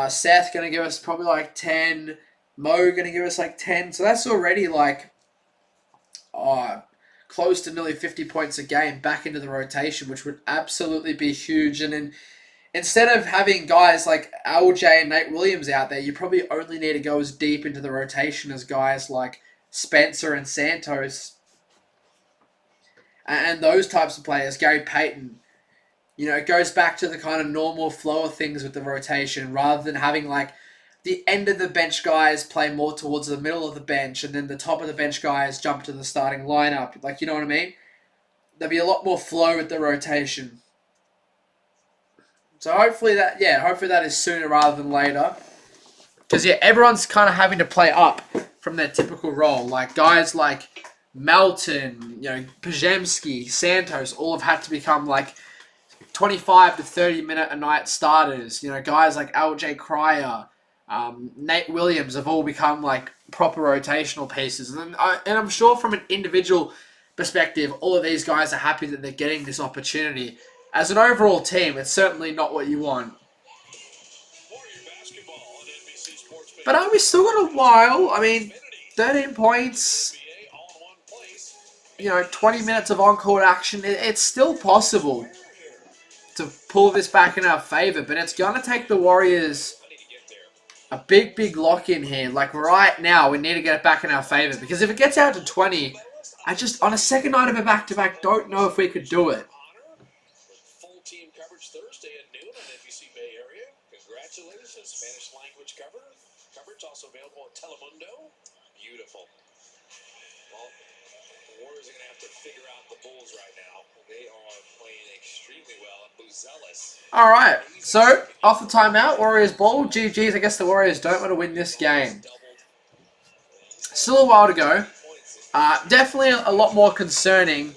Seth going to give us probably like 10. Mo going to give us like 10. So that's already like close to nearly 50 points a game back into the rotation, which would absolutely be huge. And then instead of having guys like LJ and Nate Williams out there, you probably only need to go as deep into the rotation as guys like Spencer and Santos and those types of players, Gary Payton. You know, it goes back to the kind of normal flow of things with the rotation rather than having like the end of the bench guys play more towards the middle of the bench and then the top of the bench guys jump to the starting lineup. Like, you know what I mean? There'll be a lot more flow with the rotation. So hopefully that is sooner rather than later. Because, yeah, everyone's kind of having to play up from their typical role. Like, guys like Melton, you know, Pajemski, Santos, all have had to become, like, 25 to 30 minute a night starters. You know, guys like LJ Cryer, Nate Williams have all become like proper rotational pieces, and I'm sure from an individual perspective, all of these guys are happy that they're getting this opportunity. As an overall team, it's certainly not what you want. But we still got a while. I mean, 13 points, you know, 20 minutes of on-court action. It's still possible to pull this back in our favor, but it's going to take the Warriors a big lock in here. Like right now, we need to get it back in our favor. Because if it gets out to 20, I just, on a second night of a back-to-back, don't know if we could do it. Full team coverage Thursday at noon on NBC Bay Area. Congratulations, Spanish language coverage also available at Telemundo. Beautiful. Well, the Warriors are going to have to figure out the Bulls right now. They are playing extremely well. Buzelis. All right, so off the timeout, Warriors ball. GG's. I guess the Warriors don't want to win this game. Still a while to go. Definitely a lot more concerning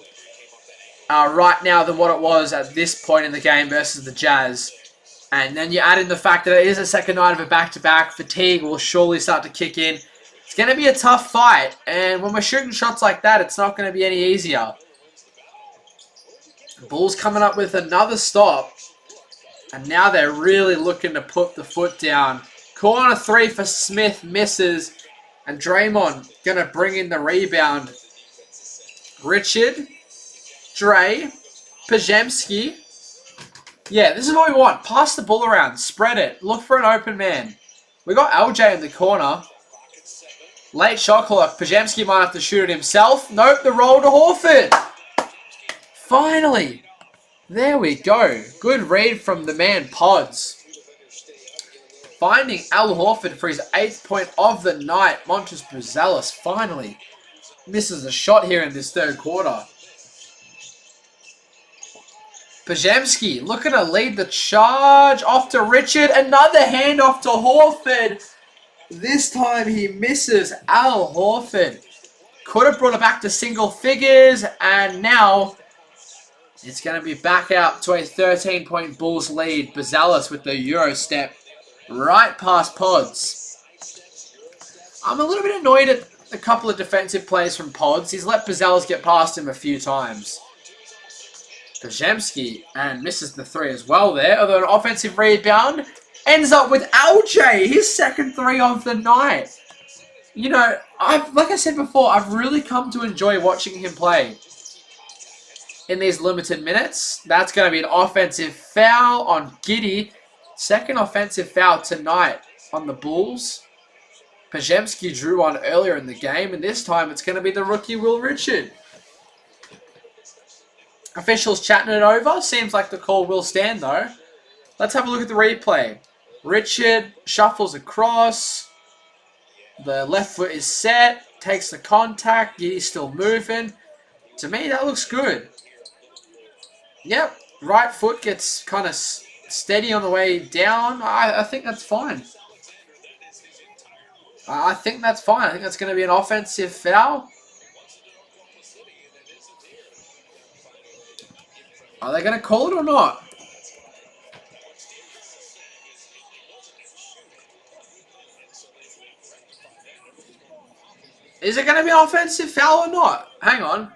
right now than what it was at this point in the game versus the Jazz. And then you add in the fact that it is a second night of a back-to-back. Fatigue will surely start to kick in. It's going to be a tough fight. And when we're shooting shots like that, it's not going to be any easier. The Bulls coming up with another stop. And now they're really looking to put the foot down. Corner three for Smith misses. And Draymond going to bring in the rebound. Richard, Dre, Pajemski. Yeah, this is what we want. Pass the ball around. Spread it. Look for an open man. We got LJ in the corner. Late shot clock. Pajemski might have to shoot it himself. Nope, the roll to Horford. Finally. There we go. Good read from the man, Pods. Finding Al Horford for his 8th point of the night. Montrezl Buzelis finally misses a shot here in this third quarter. Pajemski looking to lead the charge. Off to Richard. Another handoff to Horford. This time he misses. Al Horford could have brought it back to single figures. And now it's going to be back out to a 13-point Bulls lead. Buzelis with the Euro step right past Pods. I'm a little bit annoyed at a couple of defensive plays from Pods. He's let Buzelis get past him a few times. Pajemski and misses the three as well there. Although an offensive rebound ends up with LJ, his second three of the night. You know, like I said before, I've really come to enjoy watching him play in these limited minutes. That's going to be an offensive foul on Giddy. Second offensive foul tonight on the Bulls. Pajemski drew one earlier in the game, and this time it's going to be the rookie Will Richard. Officials chatting it over. Seems like the call will stand, though. Let's have a look at the replay. Richard shuffles across. The left foot is set. Takes the contact. Giddy's still moving. To me, that looks good. Yep. Right foot gets kind of steady on the way down. I think that's fine. I think that's fine. I think that's going to be an offensive foul. Are they going to call it or not? Is it going to be an offensive foul or not? Hang on.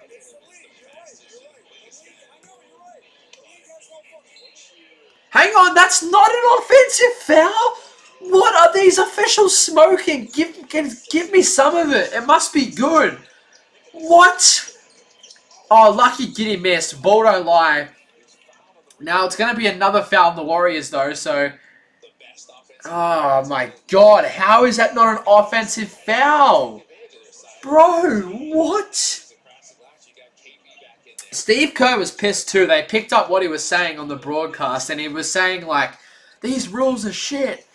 Hang on, that's not an offensive foul? What are these officials smoking? Give me some of it. It must be good. What? Oh, lucky Giddy missed. Ball don't lie. Now, it's going to be another foul on the Warriors, though, so... Oh, my God. How is that not an offensive foul? Bro, what? Steve Kerr was pissed, too. They picked up what he was saying on the broadcast, and he was saying, like, these rules are shit.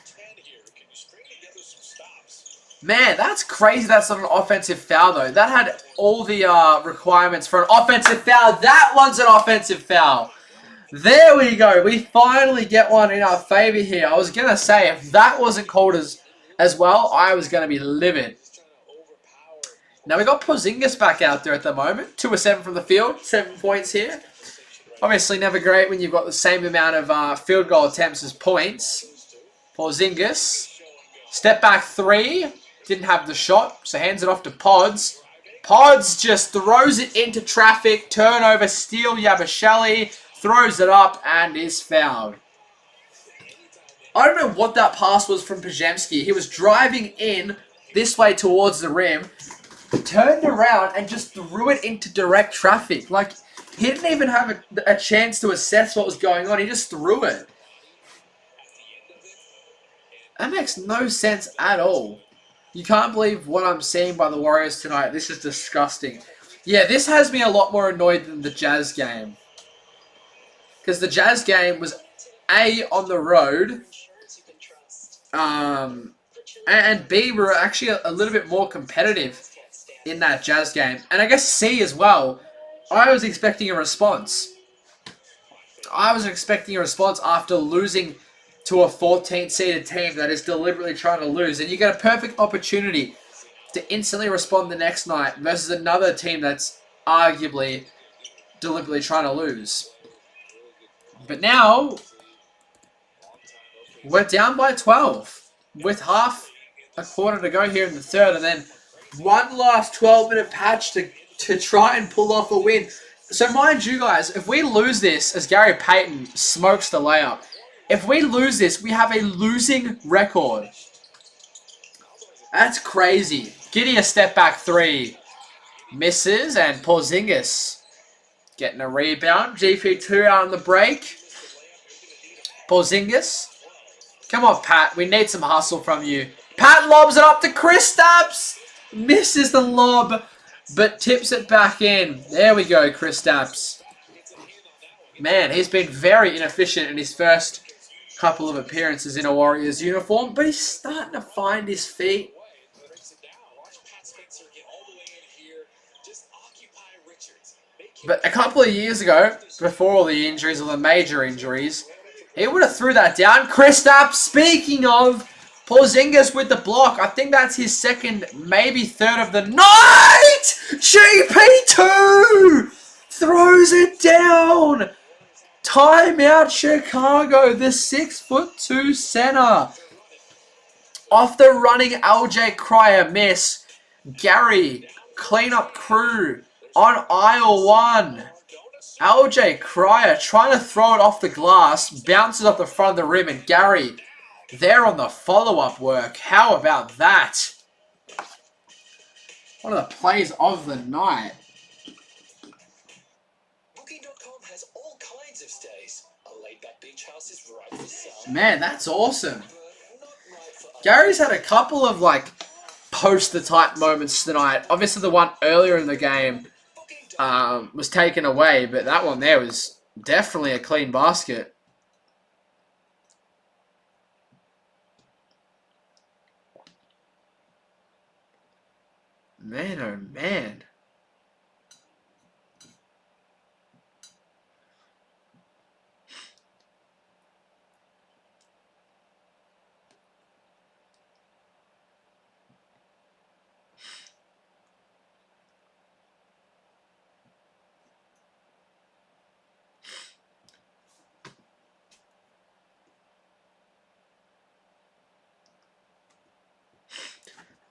Man, that's crazy that's not an offensive foul, though. That had all the requirements for an offensive foul. That one's an offensive foul. There we go. We finally get one in our favor here. I was going to say, if that wasn't called as well, I was going to be livid. Now, we got Porzingis back out there at the moment. 2 of 7 from the field. 7 points here. Obviously, never great when you've got the same amount of field goal attempts as points. Porzingis. Step back 3. Didn't have the shot, so hands it off to Pods. Pods just throws it into traffic. Turnover, steal, Yabashali. Throws it up and is fouled. I don't know what that pass was from Pajemski. He was driving in this way towards the rim. Turned around and just threw it into direct traffic. Like, he didn't even have a chance to assess what was going on. He just threw it. That makes no sense at all. You can't believe what I'm seeing by the Warriors tonight. This is disgusting. Yeah, this has me a lot more annoyed than the Jazz game. Because the Jazz game was A, on the road. And B, we were actually a little bit more competitive in that Jazz game. And I guess C as well. I was expecting a response. I was expecting a response after losing to a 14th-seeded team that is deliberately trying to lose. And you get a perfect opportunity to instantly respond the next night versus another team that's arguably deliberately trying to lose. But now, we're down by 12 with half a quarter to go here in the third. And then one last 12-minute patch to try and pull off a win. So mind you guys, if we lose this, as Gary Payton smokes the layup, if we lose this, we have a losing record. That's crazy. Giddy a step back 3. Misses, and Porzingis getting a rebound. GP2 out on the break. Porzingis. Come on, Pat. We need some hustle from you. Pat lobs it up to Kristaps. Misses the lob, but tips it back in. There we go, Kristaps. Man, he's been very inefficient in his first couple of appearances in a Warriors uniform, but he's starting to find his feet. But a couple of years ago, before all the injuries or the major injuries, he would have threw that down. Kristaps, speaking of, Porzingis with the block. I think that's his second, maybe third of the night! GP2! Throws it down! Timeout Chicago, the 6'2" center. Off the running LJ Cryer miss. Gary, cleanup crew on aisle 1. LJ Cryer trying to throw it off the glass, bounces off the front of the rim, and Gary there on the follow-up work. How about that? One of the plays of the night. Booking.com has all kinds of stays. A laid-back beach house is right for some, Man, that's awesome. but not right for others. Gary's had a couple of, like, poster-type moments tonight. Obviously, the one earlier in the game was taken away, but that one there was definitely a clean basket. Man, oh man.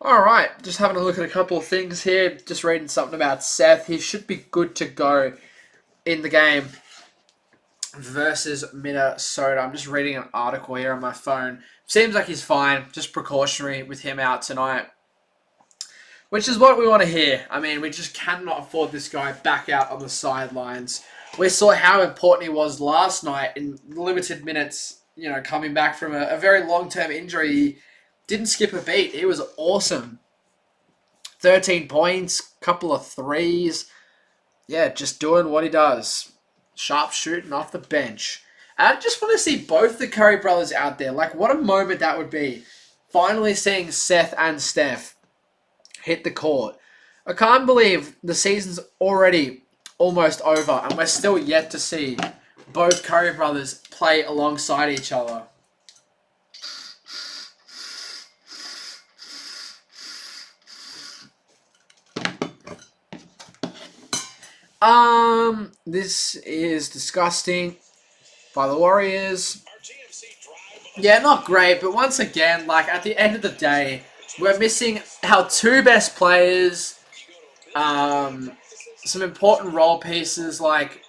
Alright, just having a look at a couple of things here. Just reading something about Seth. He should be good to go in the game versus Minnesota. I'm just reading an article here on my phone. Seems like he's fine. Just precautionary with him out tonight. Which is what we want to hear. I mean, we just cannot afford this guy back out on the sidelines. We saw how important he was last night in limited minutes, you know, coming back from a very long-term injury. He didn't skip a beat. He was awesome. 13 points, couple of threes. Yeah, just doing what he does. Sharp shooting off the bench. And I just want to see both the Curry brothers out there. Like, what a moment that would be. Finally seeing Seth and Steph hit the court. I can't believe the season's already almost over and we're still yet to see both Curry brothers play alongside each other. This is disgusting by the Warriors. Yeah, not great, but once again, like, at the end of the day, we're missing our two best players, some important role pieces. Like,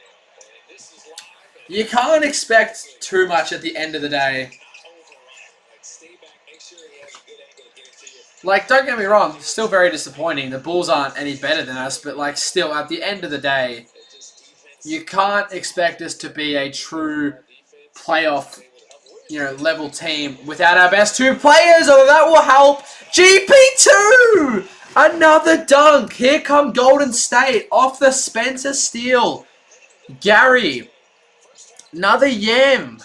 you can't expect too much at the end of the day. Like, don't get me wrong, still very disappointing. The Bulls aren't any better than us, but, like, still, at the end of the day, you can't expect us to be a true playoff, you know, level team without our best two players, although that will help. GP2! Another dunk. Here come Golden State off the Spencer Steele. Gary. Another yam.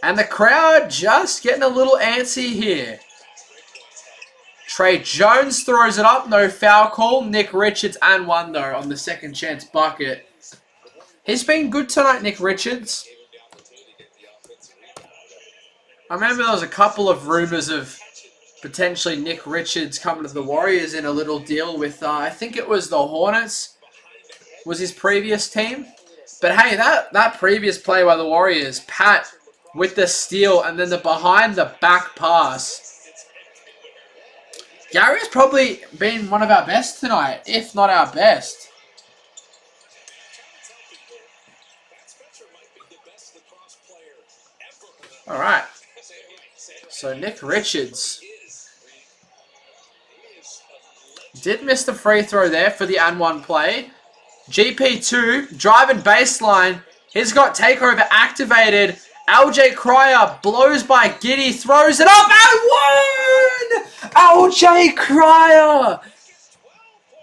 And the crowd just getting a little antsy here. Trey Jones throws it up. No foul call. Nick Richards and one, though, on the second chance bucket. He's been good tonight, Nick Richards. I remember there was a couple of rumors of potentially Nick Richards coming to the Warriors in a little deal with, I think it was the Hornets, was his previous team. But hey, that previous play by the Warriors, Pat with the steal and then the behind the back pass. Gary's probably been one of our best tonight, if not our best. Alright. So Nick Richards did miss the free throw there for the and one play. GP2 driving baseline. He's got takeover activated. LJ Cryer blows by Giddy, throws it up and one! LJ Cryer!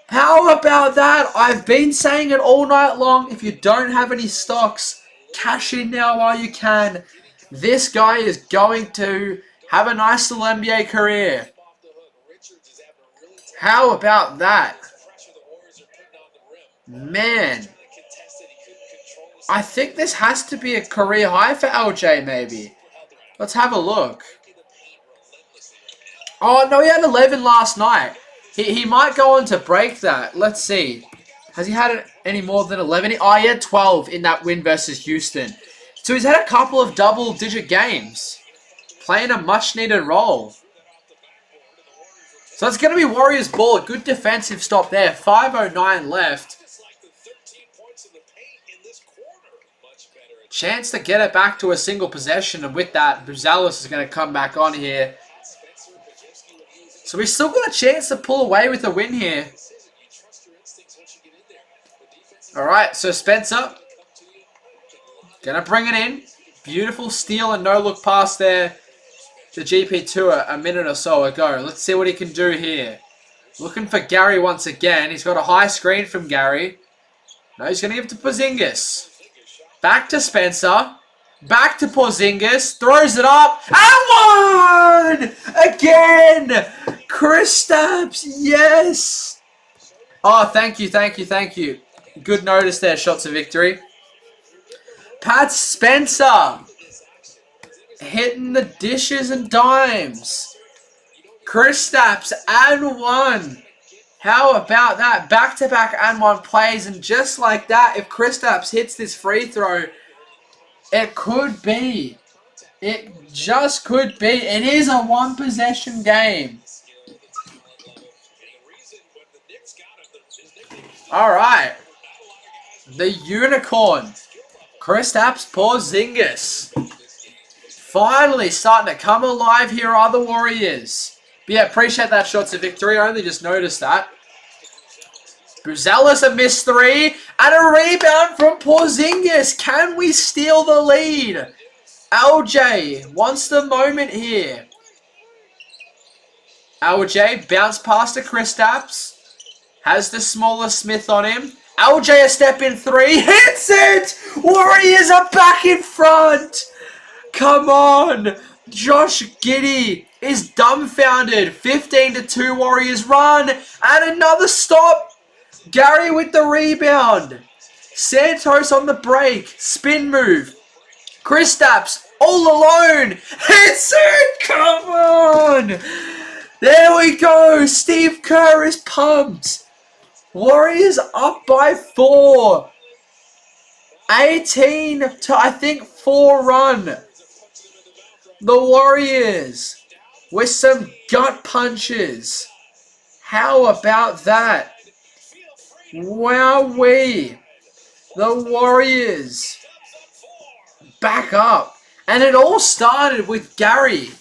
How about that? I've been saying it all night long. If you don't have any stocks, cash in now while you can. This guy is going to have a nice little NBA career. How about that? Man. I think this has to be a career high for LJ, maybe. Let's have a look. Oh, no, he had 11 last night. He might go on to break that. Let's see. Has he had any more than 11? Oh, he had 12 in that win versus Houston. So he's had a couple of double-digit games. Playing a much-needed role. So it's going to be Warriors ball. A good defensive stop there. 5:09 left. Chance to get it back to a single possession. And with that, Buzelis is going to come back on here. So we've still got a chance to pull away with a win here. Alright, so Spencer. Gonna bring it in. Beautiful steal and no-look pass there to GP2 a minute or so ago. Let's see what he can do here. Looking for Gary once again. He's got a high screen from Gary. No, he's going to give it to Porzingis. Back to Spencer. Back to Porzingis. Throws it up. And one! Again! Kristaps, yes! Oh, thank you, thank you, thank you. Good notice there, shots of victory. Pat Spencer. Hitting the dishes and dimes. Kristaps and one. How about that? Back-to-back and one plays. And just like that, if Kristaps hits this free throw, it could be. It just could be. It is a one-possession game. All right. The unicorn. Kristaps Porzingis. Finally starting to come alive here are the Warriors. But yeah, appreciate that shots of victory. I only just noticed that. Buzelis a missed three. And a rebound from Porzingis. Can we steal the lead? LJ wants the moment here. LJ bounce past to Kristaps. Has the smaller Smith on him. LJ a step in three. Hits it! Warriors are back in front. Come on. Josh Giddey is dumbfounded. 15-2 Warriors run. And another stop. Gary with the rebound. Santos on the break. Spin move. Kristaps all alone. Hits it. Come on. There we go. Steve Kerr is pumped. Warriors up by 4. 18 to, I think, 4 run. The Warriors with some gut punches. How about that? Wowee. The Warriors back up. And it all started with Gary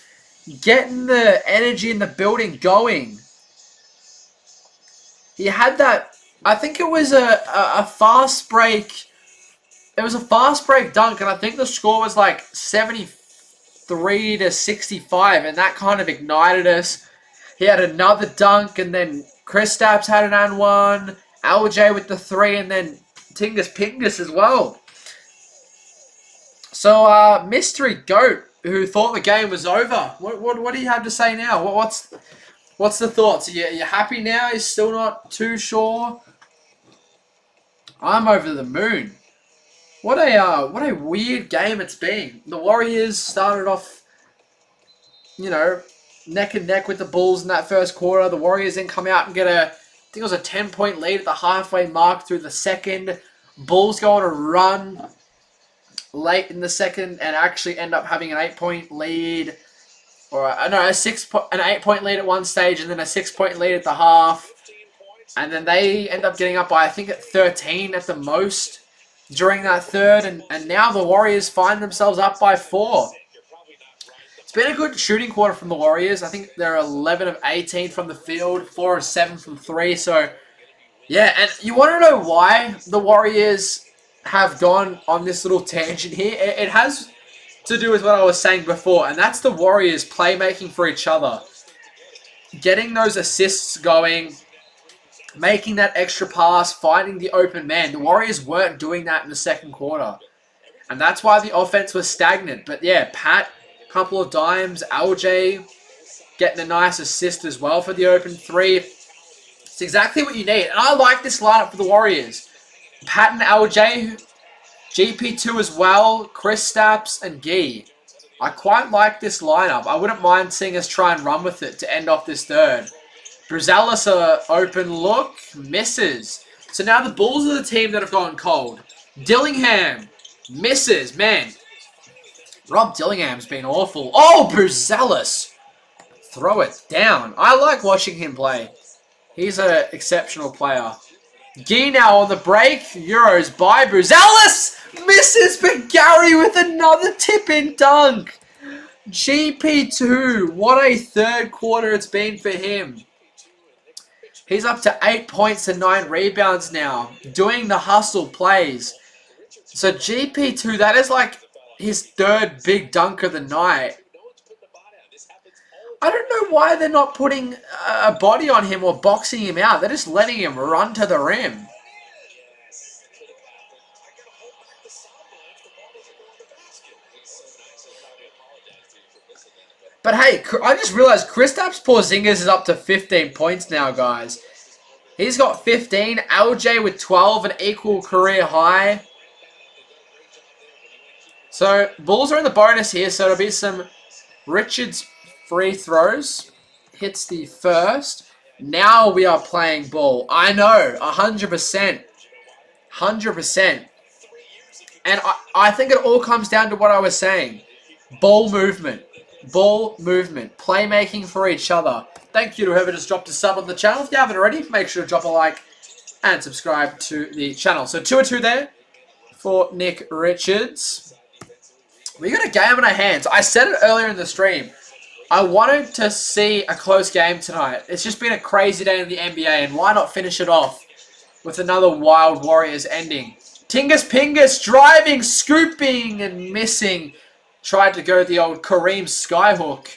getting the energy in the building going. He had that, I think it was a fast break. It was a fast break dunk, and I think the score was like 73-65, and that kind of ignited us. He had another dunk, and then Kristaps had an and one. LJ with the 3, and then Tingus Pingus as well. So, Mystery Goat, who thought the game was over. What do you have to say now? What's the thoughts? Are you happy now? You're still not too sure? I'm over the moon. What a weird game it's been. The Warriors started off, you know, neck and neck with the Bulls in that first quarter. The Warriors then come out and get I think it was a 10-point lead at the halfway mark through the second. Bulls go on a run late in the second and actually end up having an 8-point lead. Or an 8-point lead at one stage, and then a 6-point lead at the half. And then they end up getting up by, I think, at 13 at the most during that third. And now the Warriors find themselves up by 4. It's been a good shooting quarter from the Warriors. I think they're 11 of 18 from the field, 4 of 7 from 3. So, yeah, and you want to know why the Warriors have gone on this little tangent here? It has to do with what I was saying before, and that's the Warriors playmaking for each other. Getting those assists going, making that extra pass, finding the open man. The Warriors weren't doing that in the second quarter, and that's why the offense was stagnant. But yeah, Pat, a couple of dimes, LJ getting a nice assist as well for the open 3. It's exactly what you need, and I like this lineup for the Warriors. Pat and LJ, GP2 as well, Kristaps and Gee. I quite like this lineup. I wouldn't mind seeing us try and run with it to end off this third. Buzelis open look, misses. So now the Bulls are the team that have gone cold. Dillingham misses. Man, Rob Dillingham's been awful. Oh, Buzelis. Throw it down. I like watching him play. He's an exceptional player. Gee now on the break. Euros by Buzelis. Misses, but Gary with another tip-in dunk. GP2, what a third quarter it's been for him. He's up to 8 points and 9 rebounds now, doing the hustle plays. So GP2, that is like his third big dunk of the night. I don't know why they're not putting a body on him or boxing him out. They're just letting him run to the rim. But hey, I just realized Kristaps Porzingis is up to 15 points now, guys. He's got 15. LJ with 12, an equal career high. So, Bulls are in the bonus here, so it'll be some Richards free throws. Hits the first. Now we are playing ball. I know, 100%. 100%. And I think it all comes down to what I was saying. Ball movement. Ball movement. Playmaking for each other. Thank you to whoever just dropped a sub on the channel. If you haven't already, make sure to drop a like and subscribe to the channel. So 2 or 2 there for Nick Richards. We got a game in our hands. I said it earlier in the stream. I wanted to see a close game tonight. It's just been a crazy day in the NBA, and why not finish it off with another Wild Warriors ending? Tingus Pingus driving, scooping, and missing. Tried to go the old Kareem Skyhook.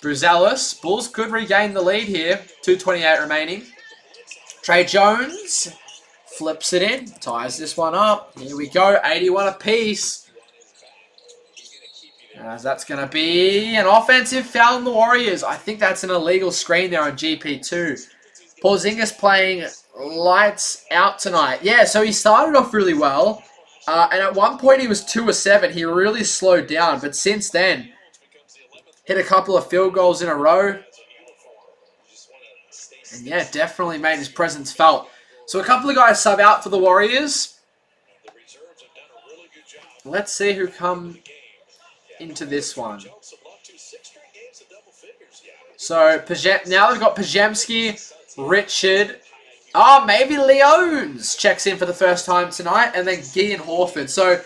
Bruzelis. Bulls could regain the lead here. 2:28 remaining. Trey Jones flips it in. Ties this one up. Here we go. 81 apiece. As that's going to be an offensive foul on the Warriors. I think that's an illegal screen there on GP2. Porzingis playing lights out tonight. Yeah, so he started off really well. And at one point he was 2 of 7. He really slowed down. But since then, hit a couple of field goals in a row. And yeah, definitely made his presence felt. So a couple of guys sub out for the Warriors. Let's see who come into this one. So now they've got Pajemski, Richard. Oh, maybe Leones checks in for the first time tonight. And then Gee and Horford. So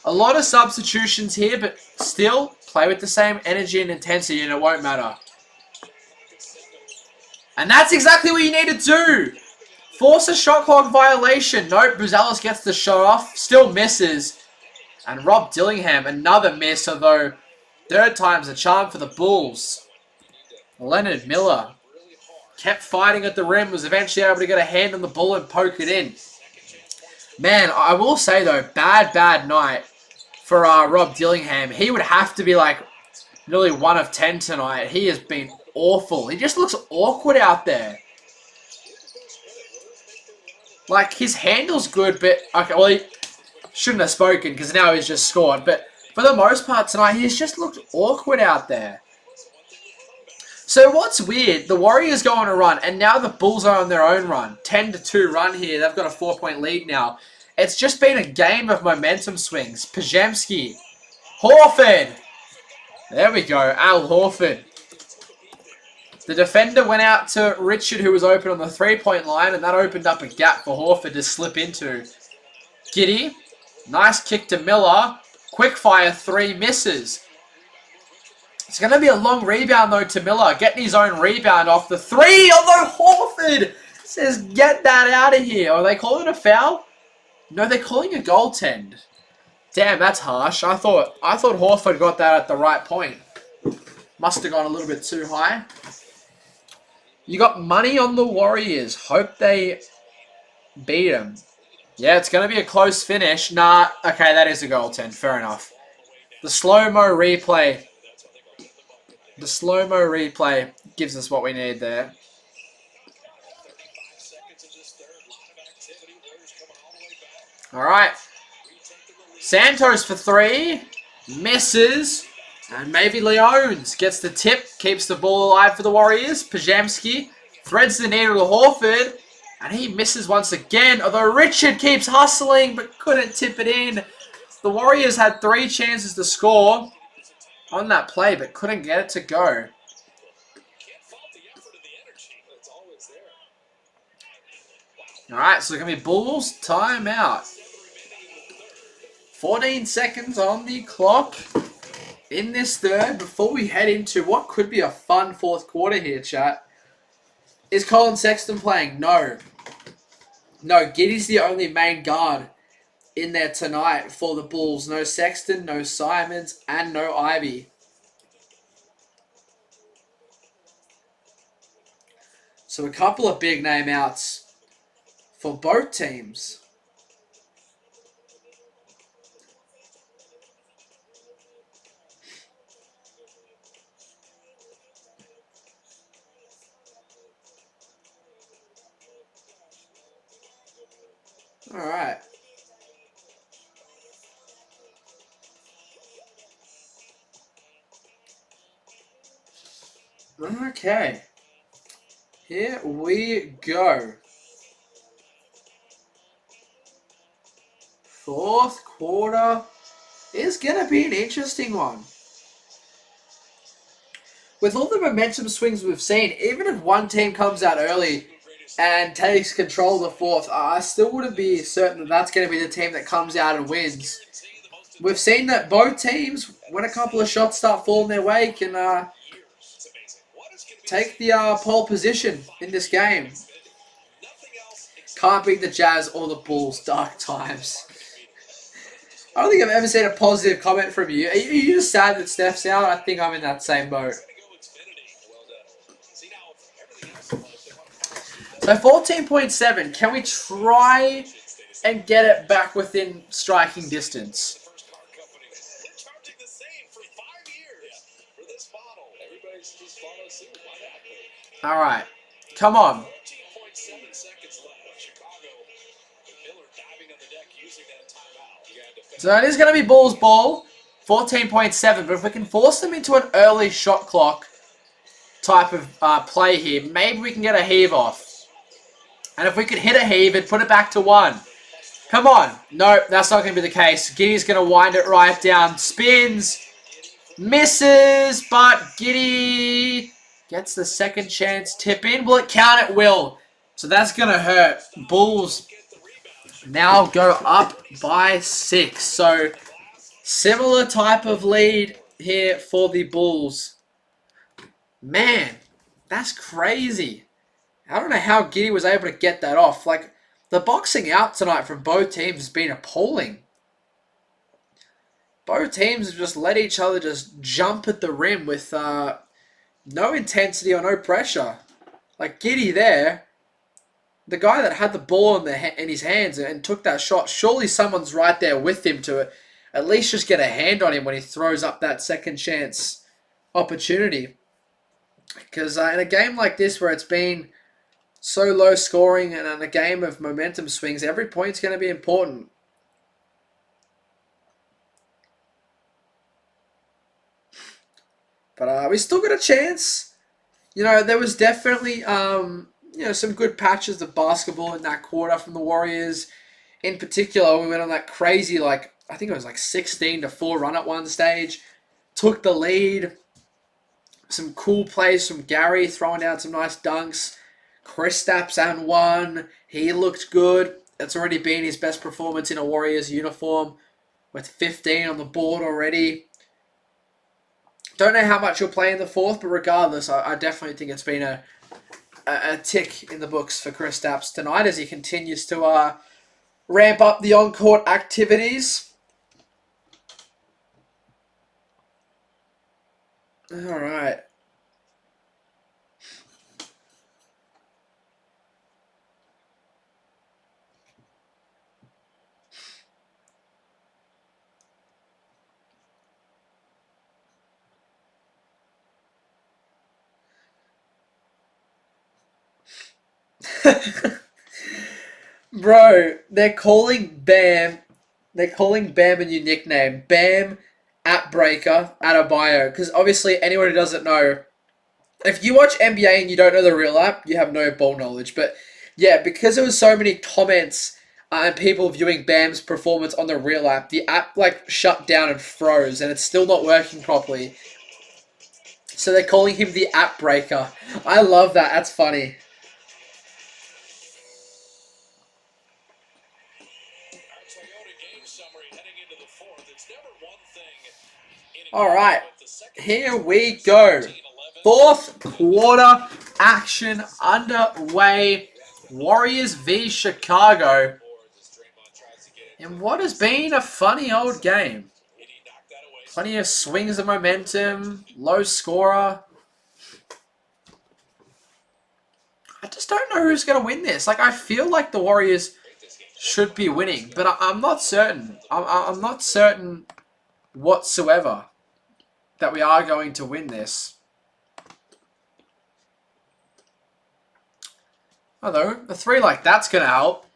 a lot of substitutions here, but still play with the same energy and intensity and it won't matter. And that's exactly what you need to do. Force a shot clock violation. Nope, Bruzelis gets the shot off. Still misses. And Rob Dillingham, another miss, although third time's a charm for the Bulls. Leonard Miller kept fighting at the rim, was eventually able to get a hand on the ball and poke it in. Man, I will say though, bad night for Rob Dillingham. He would have to be like nearly 1 of 10 tonight. He has been awful. He just looks awkward out there. Like, his handle's good, but okay, well, he shouldn't have spoken because now he's just scored. But for the most part tonight, he's just looked awkward out there. So what's weird, the Warriors go on a run, and now the Bulls are on their own run. 10-2 run here. They've got a 4-point lead now. It's just been a game of momentum swings. Pajemski. Horford. There we go. Al Horford. The defender went out to Richard, who was open on the 3-point line, and that opened up a gap for Horford to slip into. Giddey. Nice kick to Miller. Quick fire 3 misses. It's going to be a long rebound, though, to Miller. Getting his own rebound off the 3. Although Horford says, get that out of here. Are they calling it a foul? No, they're calling a goaltend. Damn, that's harsh. I thought Horford got that at the right point. Must have gone a little bit too high. You got money on the Warriors. Hope they beat them. Yeah, it's going to be a close finish. Nah, okay, that is a goaltend. Fair enough. The slow-mo replay. The slow-mo replay gives us what we need there. All right. Santos for 3. Misses. And maybe Leones gets the tip. Keeps the ball alive for the Warriors. Pajemski threads the needle to Horford. And he misses once again. Although Richard keeps hustling but couldn't tip it in. The Warriors had 3 chances to score on that play but couldn't get it to go. Alright, so it's going to be Bulls timeout. 14 seconds on the clock. in this third, before we head into what could be a fun fourth quarter here, chat, is Colin Sexton playing? No. No, Giddy's the only main guard in there tonight for the Bulls. No Sexton, no Simons, and no Ivy. So a couple of big name outs for both teams. All right. Okay. Here we go. Fourth quarter is going to be an interesting one. With all the momentum swings we've seen, even if one team comes out early and takes control of the fourth, I still wouldn't be certain that that's going to be the team that comes out and wins. We've seen that both teams, when a couple of shots start falling their way, can take the pole position in this game. Can't beat the Jazz or the Bulls. Dark times. I don't think I've ever seen a positive comment from you. Are you just sad that Steph's out? I think I'm in that same boat. So 14.7. Can we try and get it back within striking distance? All right. Come on. So it is going to be Bulls ball, 14.7. But if we can force them into an early shot clock type of play here, maybe we can get a heave off. And if we could hit a heave and put it back to 1. Come on. No, that's not going to be the case. Giddy's going to wind it right down. Spins. Misses. But Giddy gets the second chance. Tip in. Will it count? It will. So that's going to hurt. Bulls now go up by 6. So similar type of lead here for the Bulls. Man, that's crazy. I don't know how Giddy was able to get that off. Like, the boxing out tonight from both teams has been appalling. Both teams have just let each other just jump at the rim with no intensity or no pressure. Like, Giddy there, the guy that had the ball in his hands and took that shot, surely someone's right there with him to at least just get a hand on him when he throws up that second chance opportunity. Because in a game like this where it's been so low scoring and in a game of momentum swings, every point's going to be important. But we still got a chance. You know, there was definitely some good patches of basketball in that quarter from the Warriors. In particular, we went on that crazy, I think it was 16-4 run at one stage. Took the lead. Some cool plays from Gary, throwing down some nice dunks. Kristaps and one. He looked good. It's already been his best performance in a Warriors uniform with 15 on the board already. Don't know how much he'll play in the fourth, but regardless, I definitely think it's been a tick in the books for Kristaps tonight as he continues to ramp up the on-court activities. All right. Bro, they're calling Bam a new nickname. Bam at Breaker at a bio. Because obviously anyone who doesn't know, if you watch NBA and you don't know the real app, you have no ball knowledge. But yeah, because there was so many comments and people viewing Bam's performance on the real app, the app shut down and froze and it's still not working properly. So they're calling him the app breaker. I love that. That's funny. Toyota game summary heading into the fourth. It's never one thing in All right, here we go. Fourth quarter action underway. Warriors v Chicago. And what has been a funny old game. Plenty of swings of momentum, low scorer. I just don't know who's going to win this. Like, I feel like the Warriors should be winning, but I'm not certain. I'm not certain whatsoever that we are going to win this. Although, a 3 like that's going to help.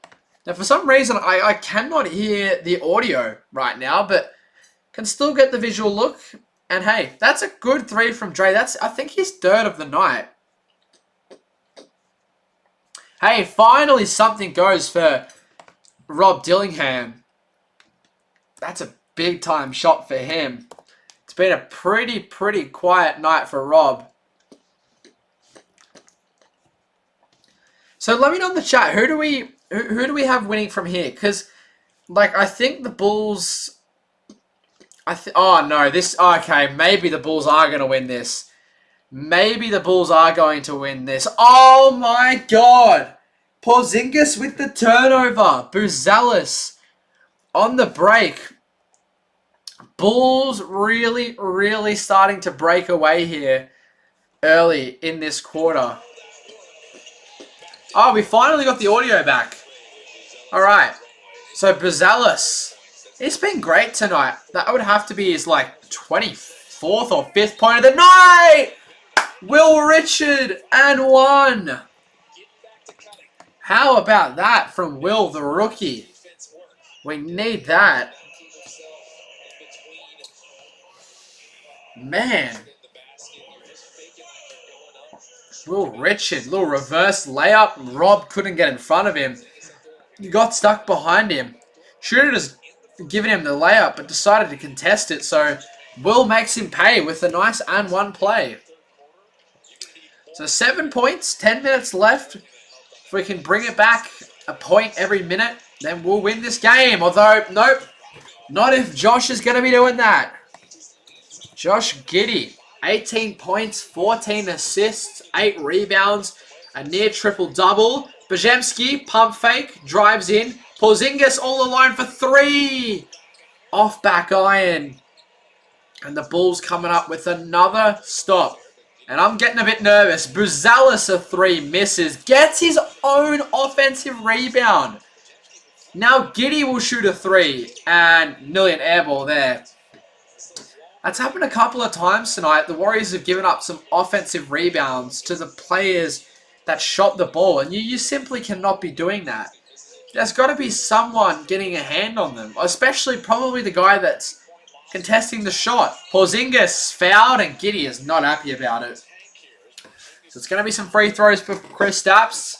Now, for some reason, I cannot hear the audio right now, but can still get the visual look. And hey, that's a good 3 from Dre. I think his 3rd of the night. Hey, finally something goes for Rob Dillingham. That's a big-time shot for him. It's been a pretty quiet night for Rob. So let me know in the chat, who do we have winning from here? Because, like, I think the Bulls... oh, no, okay, maybe the Bulls are going to win this. Maybe the Bulls are going to win this. Oh, my God. Porzingis with the turnover. Buzelis on the break. Bulls really starting to break away here early in this quarter. Oh, we finally got the audio back. All right. So, Buzelis. It's been great tonight. That would have to be his, like, 24th or 5th point of the night. Will Richard and 1. How about that from Will, the rookie? We need that. Man. Will Richard, little reverse layup. Rob couldn't get in front of him. He got stuck behind him. Should have just given him the layup, but decided to contest it. So Will makes him pay with a nice and 1 play. So 7 points, 10 minutes left. If we can bring it back a point every minute, then we'll win this game. Although, nope, not if Josh is going to be doing that. Josh Giddey, 18 points, 14 assists, 8 rebounds, a near triple-double. Bajemski, pump fake, drives in. Porzingis all alone for 3. Off back iron. And the Bulls coming up with another stop. And I'm getting a bit nervous. Buzelis a 3 misses. Gets his own offensive rebound. Now Giddey will shoot a 3. And nearly an air ball there. That's happened a couple of times tonight. The Warriors have given up some offensive rebounds to the players that shot the ball. And you simply cannot be doing that. There's got to be someone getting a hand on them. Especially probably the guy that's contesting the shot. Porzingis fouled and Giddey is not happy about it. So it's going to be some free throws for Kristaps.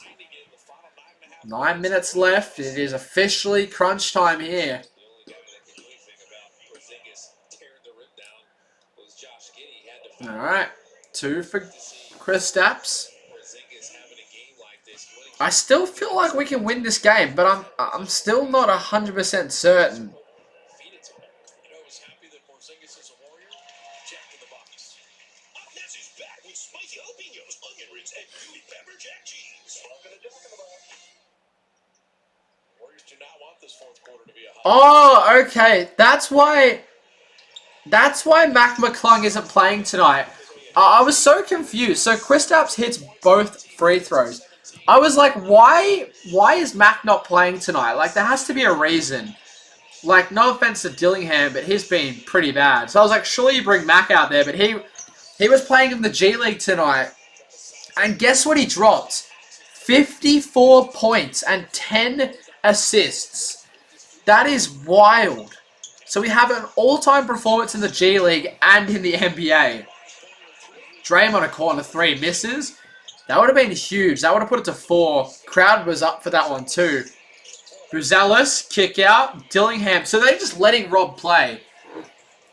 9 minutes left. It is officially crunch time here. Alright. 2 for Kristaps. I still feel like we can win this game, but I'm still not 100% certain. Oh, okay. That's why Mac McClung isn't playing tonight. I was so confused. So Kristaps hits both free throws. I was like, why is Mac not playing tonight? Like, there has to be a reason. Like, no offense to Dillingham, but he's been pretty bad. So I was like, surely you bring Mac out there. But he was playing in the G League tonight. And guess what he dropped? 54 points and 10 assists. That is wild. So we have an all-time performance in the G League and in the NBA. Draymond a corner 3 misses. That would have been huge. That would have put it to 4. Crowd was up for that one too. Buzelis, kick out. Dillingham. So they're just letting Rob play.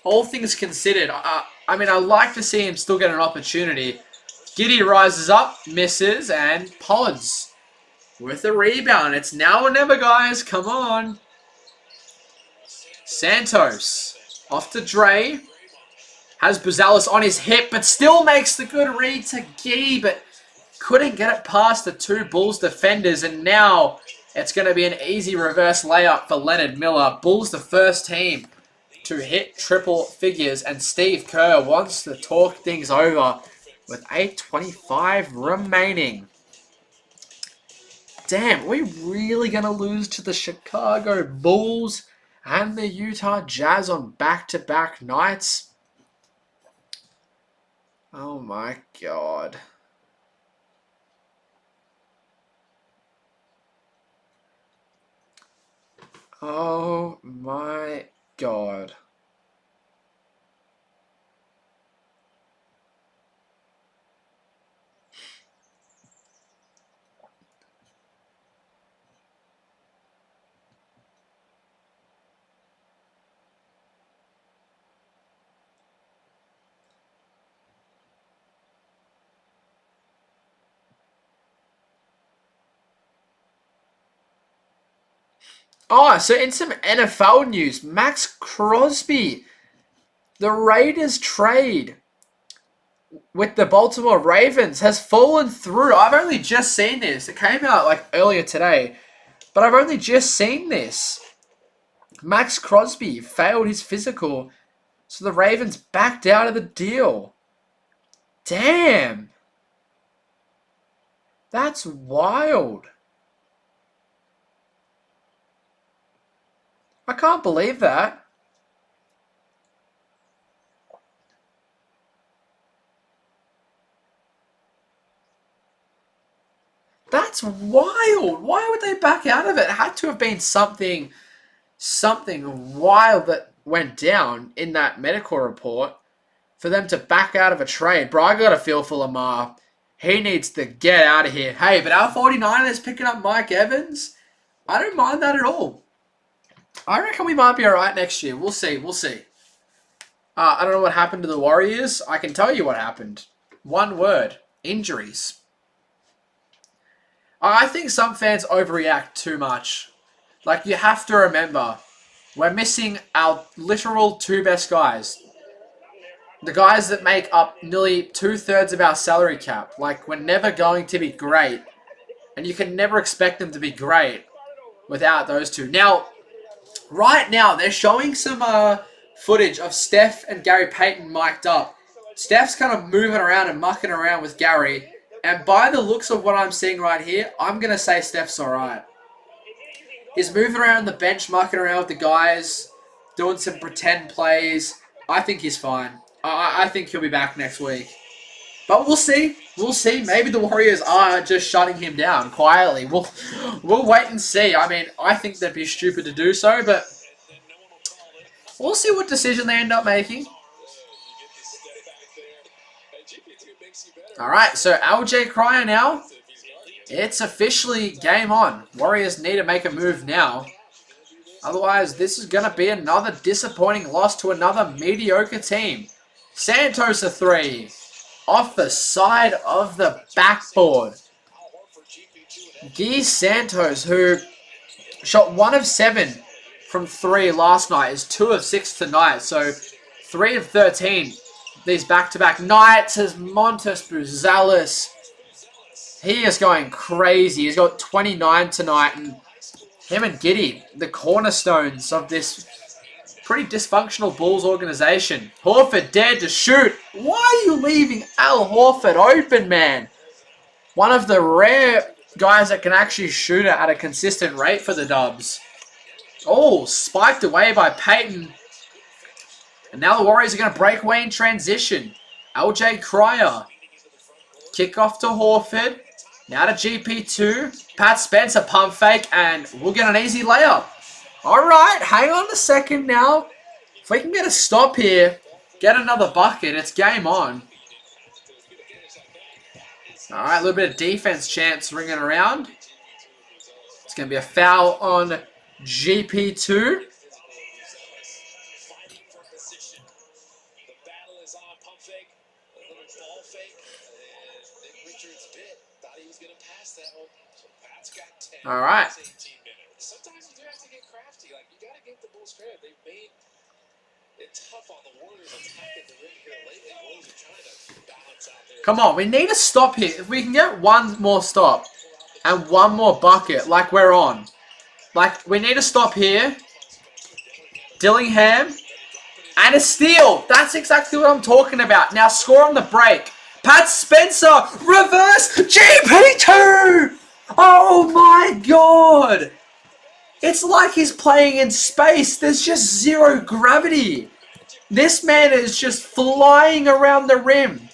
All things considered. I mean, I like to see him still get an opportunity. Giddey rises up, misses, and Pods with a rebound. It's now or never, guys. Come on. Santos off to Dre. Has Buzalis on his hip, but still makes the good read to Gee, but couldn't get it past the two Bulls defenders. And now it's going to be an easy reverse layup for Leonard Miller. Bulls the first team to hit triple figures, and Steve Kerr wants to talk things over with 8:25 remaining. Damn, are we really going to lose to the Chicago Bulls and the Utah Jazz on back-to-back nights? Oh my God. Oh my God. Oh, so in some NFL news, Max Crosby, the Raiders trade with the Baltimore Ravens has fallen through. I've only just seen this. It came out like earlier today, but I've only just seen this. Max Crosby failed his physical, so the Ravens backed out of the deal. Damn. That's wild. I can't believe that. That's wild. Why would they back out of it? It had to have been something wild that went down in that medical report for them to back out of a trade. Bro, I got a feel for Lamar. He needs to get out of here. Hey, but our 49ers picking up Mike Evans, I don't mind that at all. I reckon we might be all right next year. We'll see. We'll see. I don't know what happened to the Warriors. I can tell you what happened. One word. Injuries. I think some fans overreact too much. Like, you have to remember, we're missing our literal two best guys. The guys that make up nearly 2/3 of our salary cap. Like, we're never going to be great. And you can never expect them to be great without those two. Now, right now, they're showing some footage of Steph and Gary Payton mic'd up. Steph's kind of moving around and mucking around with Gary. And by the looks of what I'm seeing right here, I'm going to say Steph's alright. He's moving around the bench, mucking around with the guys, doing some pretend plays. I think he's fine. I think he'll be back next week. But we'll see. We'll see. Maybe the Warriors are just shutting him down quietly. We'll wait and see. I mean, I think that'd be stupid to do so, but we'll see what decision they end up making. Alright, so LJ Cryer now. It's officially game on. Warriors need to make a move now. Otherwise, this is going to be another disappointing loss to another mediocre team. Santos a three. Off the side of the backboard. Guy Santos, who shot 1 of 7 from 3 last night, is 2 of 6 tonight. So 3 of 13 these back-to-back nights. As Montes Buzalis, he is going crazy. He's got 29 tonight, and him and Giddey, the cornerstones of this pretty dysfunctional Bulls organization. Horford dared to shoot. Why are you leaving Al Horford open, man? One of the rare guys that can actually shoot it at a consistent rate for the Dubs. Oh, spiked away by Payton. And now the Warriors are going to break away in transition. LJ Cryer. Kickoff to Horford. Now to GP2. Pat Spencer pump fake, and we'll get an easy layup. Alright, hang on a second now. If we can get a stop here, get another bucket, it's game on. Alright, a little bit of defense chance ringing around. It's going to be a foul on GP2. Alright. Sometimes you do have to get crafty. Like, you got to give the Bulls credit. They've made It's tough on the Warriors attacking the rim here lately. Wolves are trying to balance out there. Come on, we need to stop here. If we can get one more stop and one more bucket like we're on. Like, we need to stop here. Dillingham. And a steal. That's exactly what I'm talking about. Now score on the break. Pat Spencer. Reverse GP2. Oh my god. It's like he's playing in space. There's just zero gravity. This man is just flying around the rim.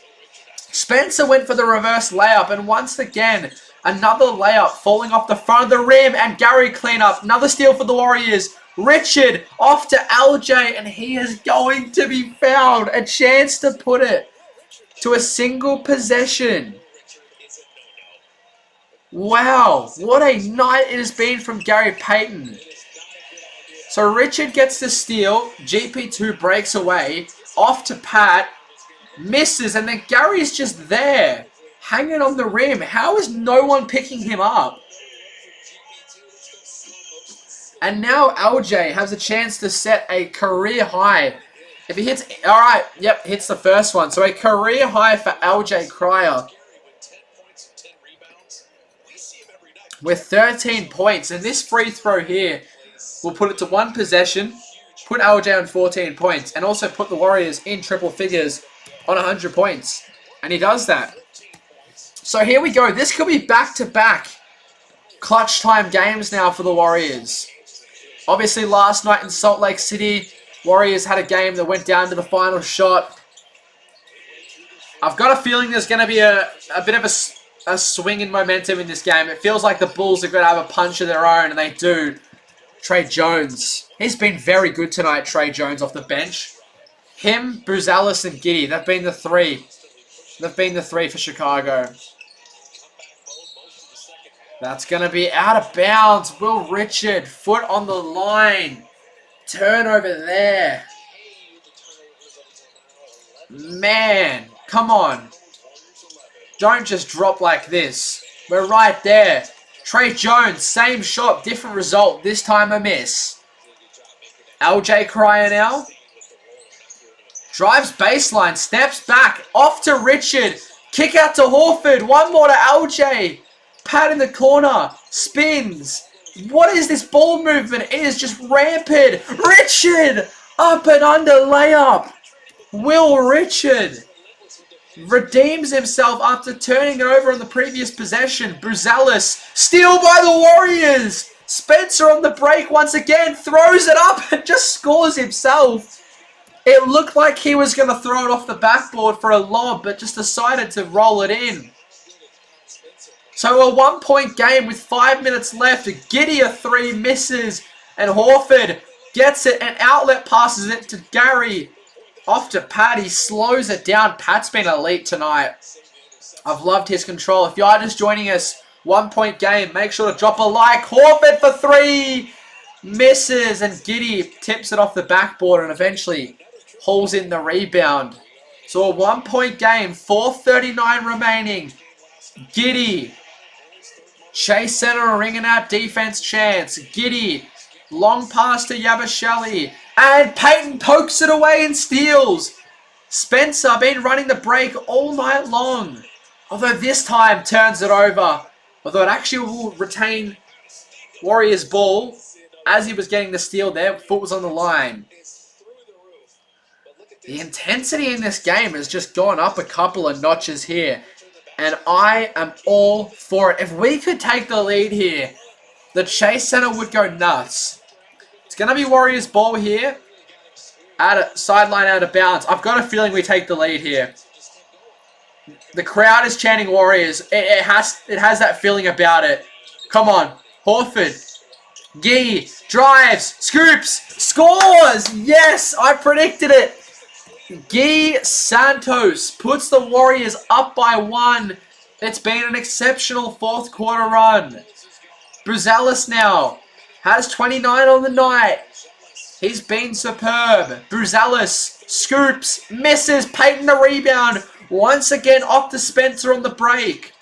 Spencer went for the reverse layup. And once again, another layup falling off the front of the rim. And Gary cleanup. Another steal for the Warriors. Richard off to LJ, and he is going to be fouled. A chance to put it to a single possession. Wow, what a night it has been from Gary Payton. So Richard gets the steal. GP2 breaks away. Off to Pat. Misses, and then Gary's just there, hanging on the rim. How is no one picking him up? And now LJ has a chance to set a career high. If he hits... Alright, yep, hits the first one. So a career high for LJ Cryer. With 13 points. And this free throw here will put it to one possession. Put LJ on 14 points. And also put the Warriors in triple figures on 100 points. And he does that. So here we go. This could be back-to-back clutch time games now for the Warriors. Obviously, last night in Salt Lake City, Warriors had a game that went down to the final shot. I've got a feeling there's going to be a bit of a swing in momentum in this game. It feels like the Bulls are going to have a punch of their own, and they do. Trey Jones. He's been very good tonight, Trey Jones, off the bench. Him, Buzalis, and Giddey. They've been the three. They've been the three for Chicago. That's going to be out of bounds. Will Richard, foot on the line. Turnover there. Man, come on. Don't just drop like this. We're right there. Trey Jones, same shot, different result. This time a miss. LJ Cryer now. Drives baseline, steps back. Off to Richard. Kick out to Horford. One more to LJ. Pat in the corner. Spins. What is this ball movement? It is just rampant. Richard. Up and under layup. Will Richard redeems himself after turning it over on the previous possession. Buzalis. Steal by the Warriors. Spencer on the break once again. Throws it up and just scores himself. It looked like he was going to throw it off the backboard for a lob, but just decided to roll it in. So a 1-point game with 5 minutes left. Giddey a three, misses. And Horford gets it and outlet passes it to Gary. Off to Pat. He slows it down. Pat's been elite tonight. I've loved his control. If you are just joining us, 1-point game. Make sure to drop a like. Horford for three. Misses. And Giddey tips it off the backboard and eventually hauls in the rebound. So a 1-point game. 4:39 remaining. Giddey. Chase Center ringing out defense chance. Giddey. Long pass to Yabashali. And Payton pokes it away and steals. Spencer been running the break all night long. Although this time turns it over. Although it actually will retain Warriors ball. As he was getting the steal there, foot was on the line. The intensity in this game has just gone up a couple of notches here. And I am all for it. If we could take the lead here, the Chase Center would go nuts. It's going to be Warriors ball here. Sideline out of bounds. I've got a feeling we take the lead here. The crowd is chanting Warriors. It has that feeling about it. Come on. Horford. Gee. Drives. Scoops. Scores. Yes, I predicted it. Guy Santos puts the Warriors up by one. It's been an exceptional fourth quarter run. Buzalis now has 29 on the night. He's been superb. Buzalis scoops, misses, Payton the rebound. Once again off to Spencer on the break.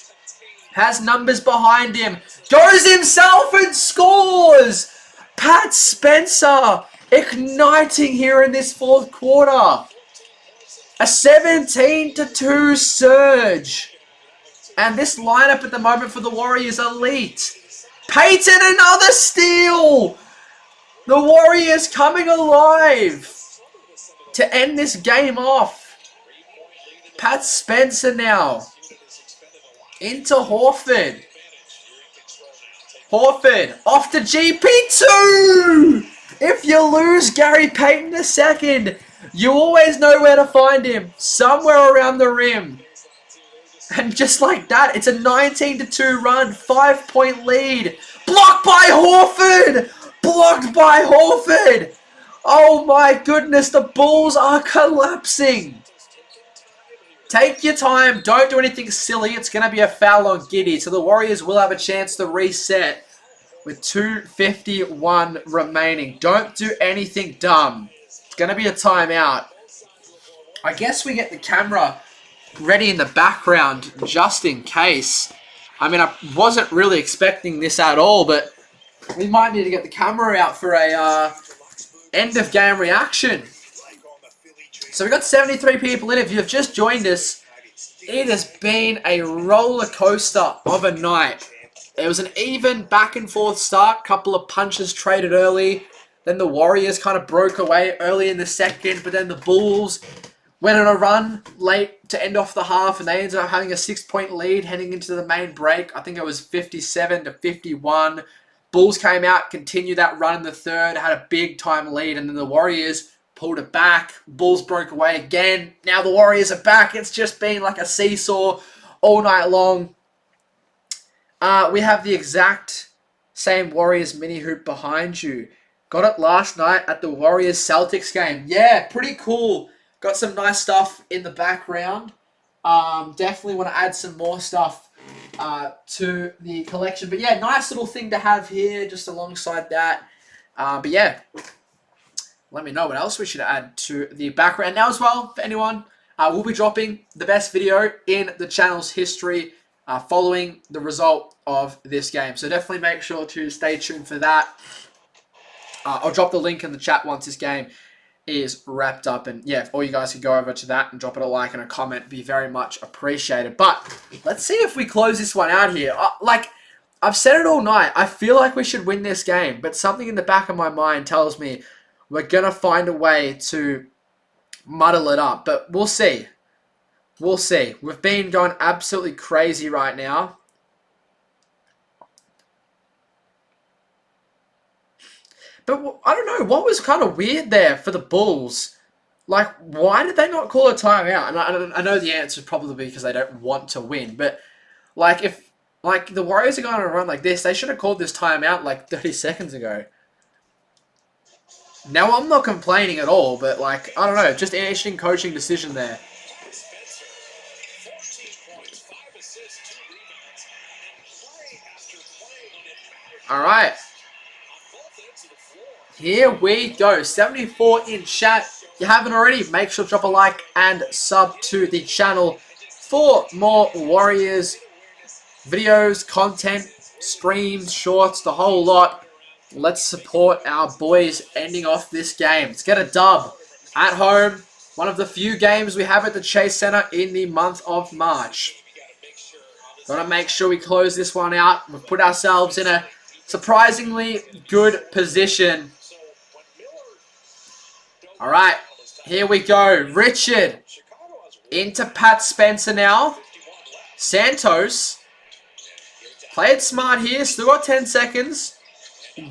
Has numbers behind him. Goes himself and scores. Pat Spencer igniting here in this fourth quarter. A 17-2 surge. And this lineup at the moment for the Warriors, elite. Payton, another steal. The Warriors coming alive to end this game off. Pat Spencer now. Into Horford. Horford off to GP2. If you lose Gary Payton a second, you always know where to find him. Somewhere around the rim. And just like that, it's a 19-2 run. 5-point lead. Blocked by Horford. Blocked by Horford. Oh my goodness, the Bulls are collapsing. Take your time. Don't do anything silly. It's going to be a foul on Giddey. So the Warriors will have a chance to reset with 2:51 remaining. Don't do anything dumb. It's going to be a timeout. I guess we get the camera ready in the background just in case. I mean, I wasn't really expecting this at all, but we might need to get the camera out for a end of game reaction. So we got 73 people in. If you've just joined us, it has been a roller coaster of a night. It was an even back and forth start. Couple of punches traded early. Then the Warriors kind of broke away early in the second, but then the Bulls went on a run late to end off the half, and they ended up having a 6-point lead heading into the main break. I think it was 57-51. Bulls came out, continued that run in the third, had a big time lead, and then the Warriors pulled it back. Bulls broke away again. Now the Warriors are back. It's just been like a seesaw all night long. We have the exact same Warriors mini hoop behind you. Got it last night at the Warriors-Celtics game. Yeah, pretty cool. Got some nice stuff in the background. Definitely want to add some more stuff to the collection. But yeah, nice little thing to have here just alongside that. But yeah, let me know what else we should add to the background now as well. For anyone, we'll be dropping the best video in the channel's history following the result of this game. So definitely make sure to stay tuned for that. I'll drop the link in the chat once this game is wrapped up. And yeah, if all you guys could go over to that and drop it a like and a comment, be very much appreciated. But let's see if we close this one out here. Like, I've said it all night. I feel like we should win this game. But something in the back of my mind tells me we're going to find a way to muddle it up. But we'll see. We'll see. We've been going absolutely crazy right now. But I don't know, what was kind of weird there for the Bulls? Like, why did they not call a timeout? And I know the answer is probably because they don't want to win. But, like, if the Warriors are going on a run like this, they should have called this timeout like 30 seconds ago. Now, I'm not complaining at all, but, like, I don't know, just an interesting coaching decision there. All right. Here we go. 74 in chat. If you haven't already, make sure to drop a like and sub to the channel for more Warriors videos, content, streams, shorts, the whole lot. Let's support our boys ending off this game. Let's get a dub at home. One of the few games we have at the Chase Center in the month of March. Gotta make sure we close this one out. We've put ourselves in a surprisingly good position. All right, here we go. Richard into Pat Spencer now. Santos played smart here. Still got 10 seconds.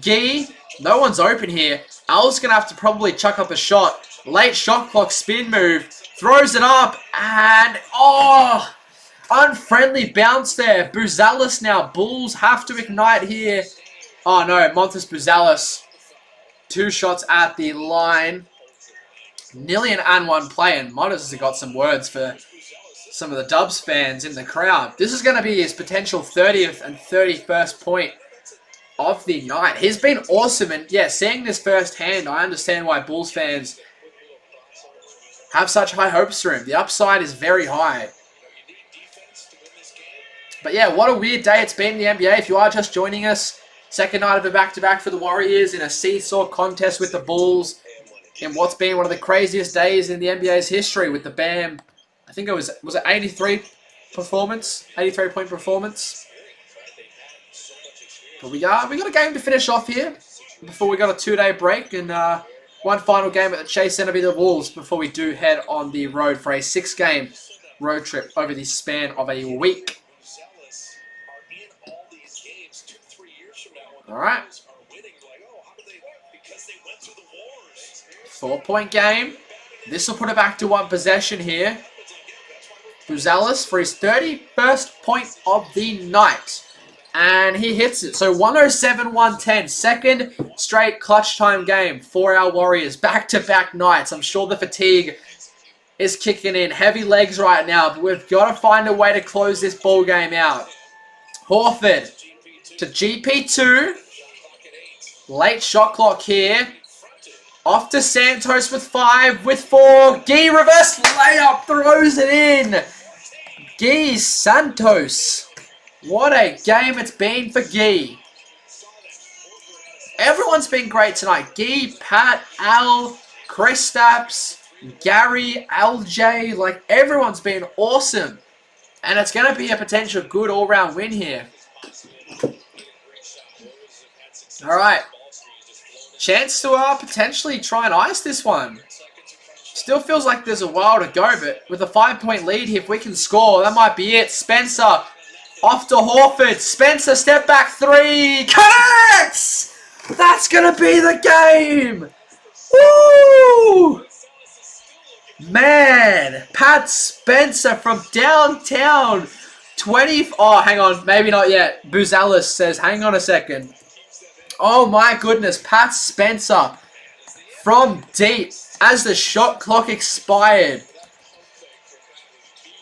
Gee, no one's open here. Al's going to have to probably chuck up a shot. Late shot clock spin move. Throws it up. And, oh, unfriendly bounce there. Buzalis now. Bulls have to ignite here. Oh, no. Montes Buzalis. 2 shots at the line. Nearly an and one play, and Montes has got some words for some of the Dubs fans in the crowd. This is going to be his potential 30th and 31st point of the night. He's been awesome, and yeah, seeing this firsthand, I understand why Bulls fans have such high hopes for him. The upside is very high. But yeah, what a weird day it's been in the NBA. If you are just joining us, Second night of a back-to-back for the Warriors in a seesaw contest with the Bulls in what's been one of the craziest days in the NBA's history with the Bam. I think it was it 83 performance? 83-point performance. But we got a game to finish off here before we got a 2-day break and one final game at the Chase Center be the Wolves before we do head on the road for a 6-game road trip over the span of a week. All right. 4-point game. This will put it back to 1 possession here. Buzelis for his 31st point of the night. And he hits it. So 107-110. Second straight clutch time game for our Warriors. Back-to-back nights. I'm sure the fatigue is kicking in. Heavy legs right now. But we've got to find a way to close this ball game out. Horford to GP2. Late shot clock here. Off to Santos with 5, with 4. Gee, reverse layup, throws it in. Gee Santos. What a game it's been for Gee. Everyone's been great tonight. Gee, Pat, Al, Kristaps, Gary, LJ. Like, everyone's been awesome. And it's going to be a potential good all-round win here. All right. Chance to potentially try and ice this one. Still feels like there's a while to go, but with a 5-point lead here, if we can score, that might be it. Spencer off to Horford. Spencer, step back 3. Connects! That's going to be the game! Woo! Man, Pat Spencer from downtown. 20... Oh, hang on. Maybe not yet. Buzelis says, hang on a second. Oh my goodness, Pat Spencer from deep as the shot clock expired.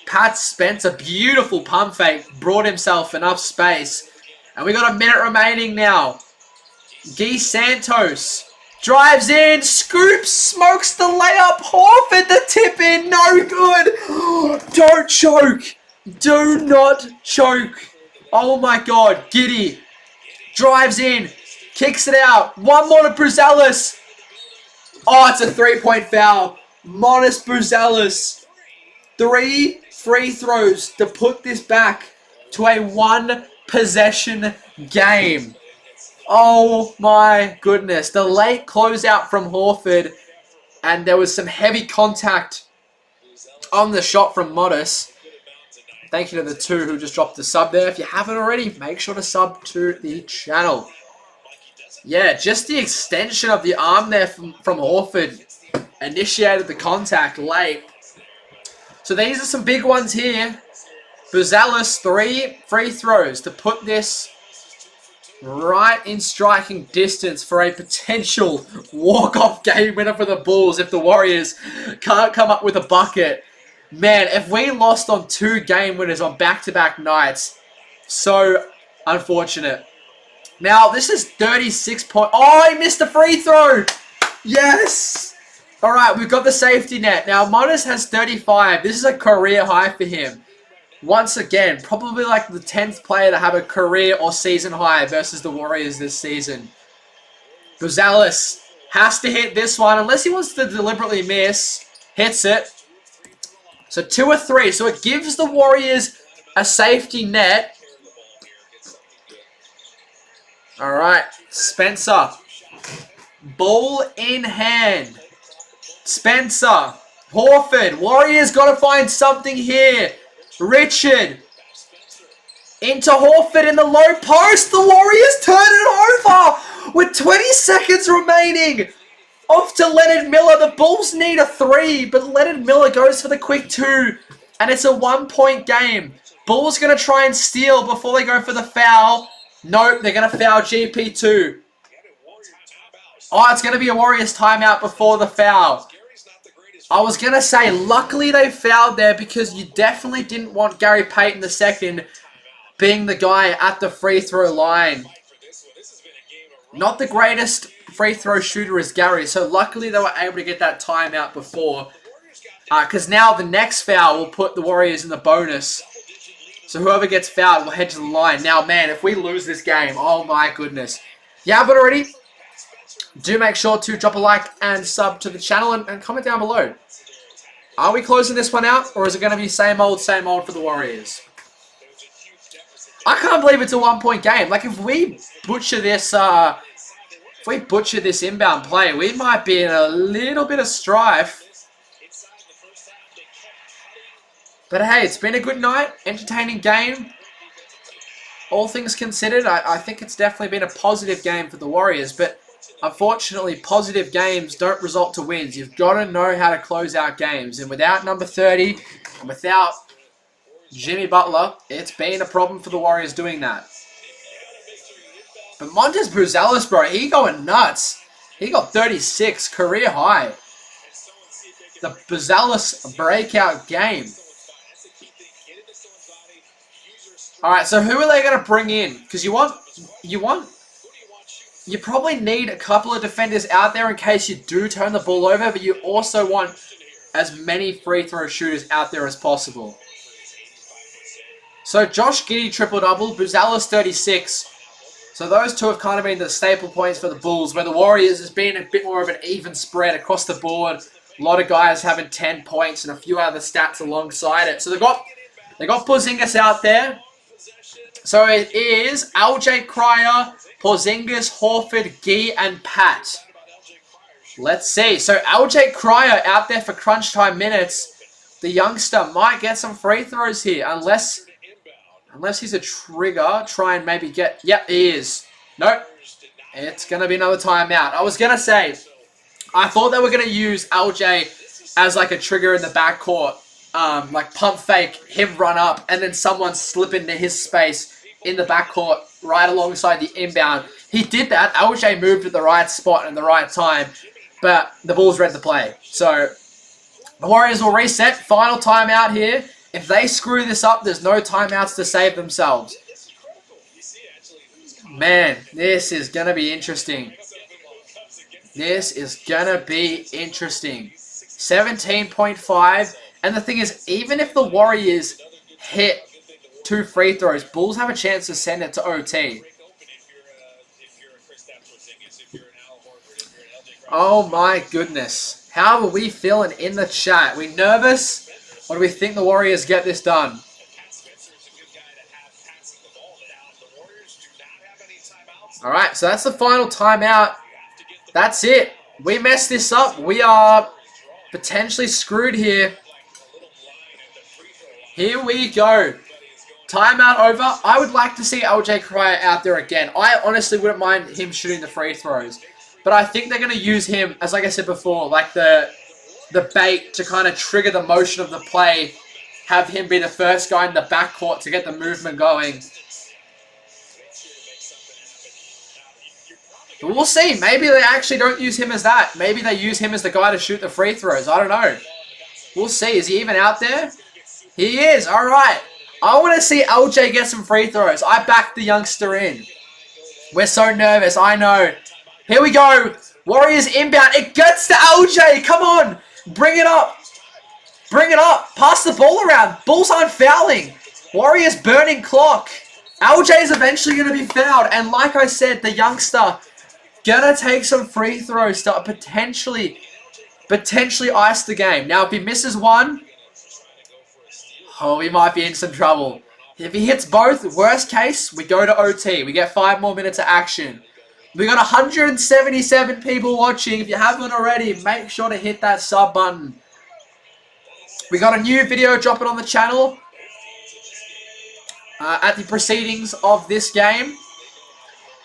Pat Spencer, beautiful pump fake, brought himself enough space. And we got a minute remaining now. Gee Santos drives in, scoops, smokes the layup. Horford the tip in, no good. Don't choke. Do not choke. Oh my God, Giddy drives in. Kicks it out. One more to Buzelis. Oh, it's a 3-point foul. Monis Buzelis. 3 free throws to put this back to a 1-possession game. Oh my goodness. The late closeout from Horford. And there was some heavy contact on the shot from Modis. Thank you to the 2 who just dropped the sub there. If you haven't already, make sure to sub to the channel. Yeah, just the extension of the arm there from Horford initiated the contact late. So these are some big ones here. Buzelis, 3 free throws to put this right in striking distance for a potential walk-off game winner for the Bulls if the Warriors can't come up with a bucket. Man, if we lost on 2 game winners on back-to-back nights, so unfortunate. Now, this is 36 points. Oh, he missed a free throw. Yes. All right, we've got the safety net. Now, Monis has 35. This is a career high for him. Once again, probably like the 10th player to have a career or season high versus the Warriors this season. Buzelis has to hit this one. Unless he wants to deliberately miss. Hits it. So 2 or 3. So it gives the Warriors a safety net. All right, Spencer. Ball in hand. Spencer. Horford. Warriors got to find something here. Richard. Into Horford in the low post. The Warriors turn it over with 20 seconds remaining. Off to Leonard Miller. The Bulls need a 3, but Leonard Miller goes for the quick 2. And it's a 1-point game. Bulls going to try and steal before they go for the foul. Nope, they're going to foul GP2. Oh, it's going to be a Warriors timeout before the foul. I was going to say, luckily they fouled there because you definitely didn't want Gary Payton II being the guy at the free throw line. Not the greatest free throw shooter is Gary, so luckily they were able to get that timeout before. Because now the next foul will put the Warriors in the bonus. So whoever gets fouled will head to the line. Now, man, if we lose this game, oh my goodness. If you haven't already, do make sure to drop a like and sub to the channel and comment down below. Are we closing this one out, or is it going to be same old for the Warriors? I can't believe it's a 1-point game. Like, if we butcher this, inbound play, we might be in a little bit of strife. But hey, it's been a good night, entertaining game. All things considered, I think it's definitely been a positive game for the Warriors. But unfortunately, positive games don't result to wins. You've got to know how to close out games. And without number 30, and without Jimmy Butler, it's been a problem for the Warriors doing that. But Montez Buzelis, bro, he going nuts. He got 36, career high. The Buzelis breakout game. All right, so who are they going to bring in? Because you probably need a couple of defenders out there in case you do turn the ball over, but you also want as many free throw shooters out there as possible. So Josh Giddey triple-double, Buzelis 36. So those two have kind of been the staple points for the Bulls, where the Warriors has been a bit more of an even spread across the board. A lot of guys having 10 points and a few other stats alongside it. So they got Porzingis out there. So it is LJ Cryer, Porzingis, Horford, Gee, and Pat. Let's see. So LJ Cryer out there for crunch time minutes. The youngster might get some free throws here, unless he's a trigger. Try and maybe get... Yep, he is. Nope. It's going to be another timeout. I was going to say, I thought they were going to use LJ as like a trigger in the backcourt. Like pump fake, him run up, and then someone slip into his space in the backcourt right alongside the inbound. He did that. LJ moved at the right spot and the right time, but the Bulls read the play. So the Warriors will reset. Final timeout here. If they screw this up, there's no timeouts to save themselves. Man, this is going to be interesting. This is going to be interesting. 17.5. And the thing is, even if the Warriors hit 2 free throws, Bulls have a chance to send it to OT. Oh my goodness. How are we feeling in the chat? We nervous? Or do we think the Warriors get this done? Alright, so that's the final timeout. That's it. We messed this up. We are potentially screwed here. Here we go. Timeout over. I would like to see LJ Cryer out there again. I honestly wouldn't mind him shooting the free throws. But I think they're going to use him, as like I said before, like the bait to kind of trigger the motion of the play. Have him be the first guy in the backcourt to get the movement going. But we'll see. Maybe they actually don't use him as that. Maybe they use him as the guy to shoot the free throws. I don't know. We'll see. Is he even out there? He is. All right. I want to see LJ get some free throws. I backed the youngster in. We're so nervous. I know. Here we go. Warriors inbound. It gets to LJ. Come on. Bring it up. Bring it up. Pass the ball around. Bulls aren't fouling. Warriors burning clock. LJ is eventually going to be fouled. And like I said, the youngster going to take some free throws to potentially ice the game. Now, if he misses one, oh, we might be in some trouble. If he hits both, worst case, we go to OT. We get 5 more minutes of action. We got 177 people watching. If you haven't already, make sure to hit that sub button. We got a new video dropping on the channel at the proceedings of this game.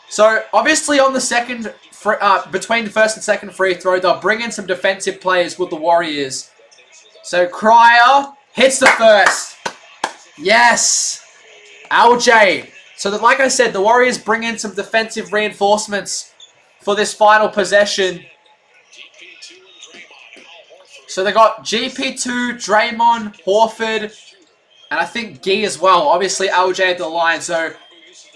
So, obviously on the second, between the first and second free throw, they'll bring in some defensive players with the Warriors. So, Cryer hits the first. Yes. LJ. So, that, like I said, the Warriors bring in some defensive reinforcements for this final possession. So, they got GP2, Draymond, Horford, and I think Gee as well. Obviously, LJ at the line. So,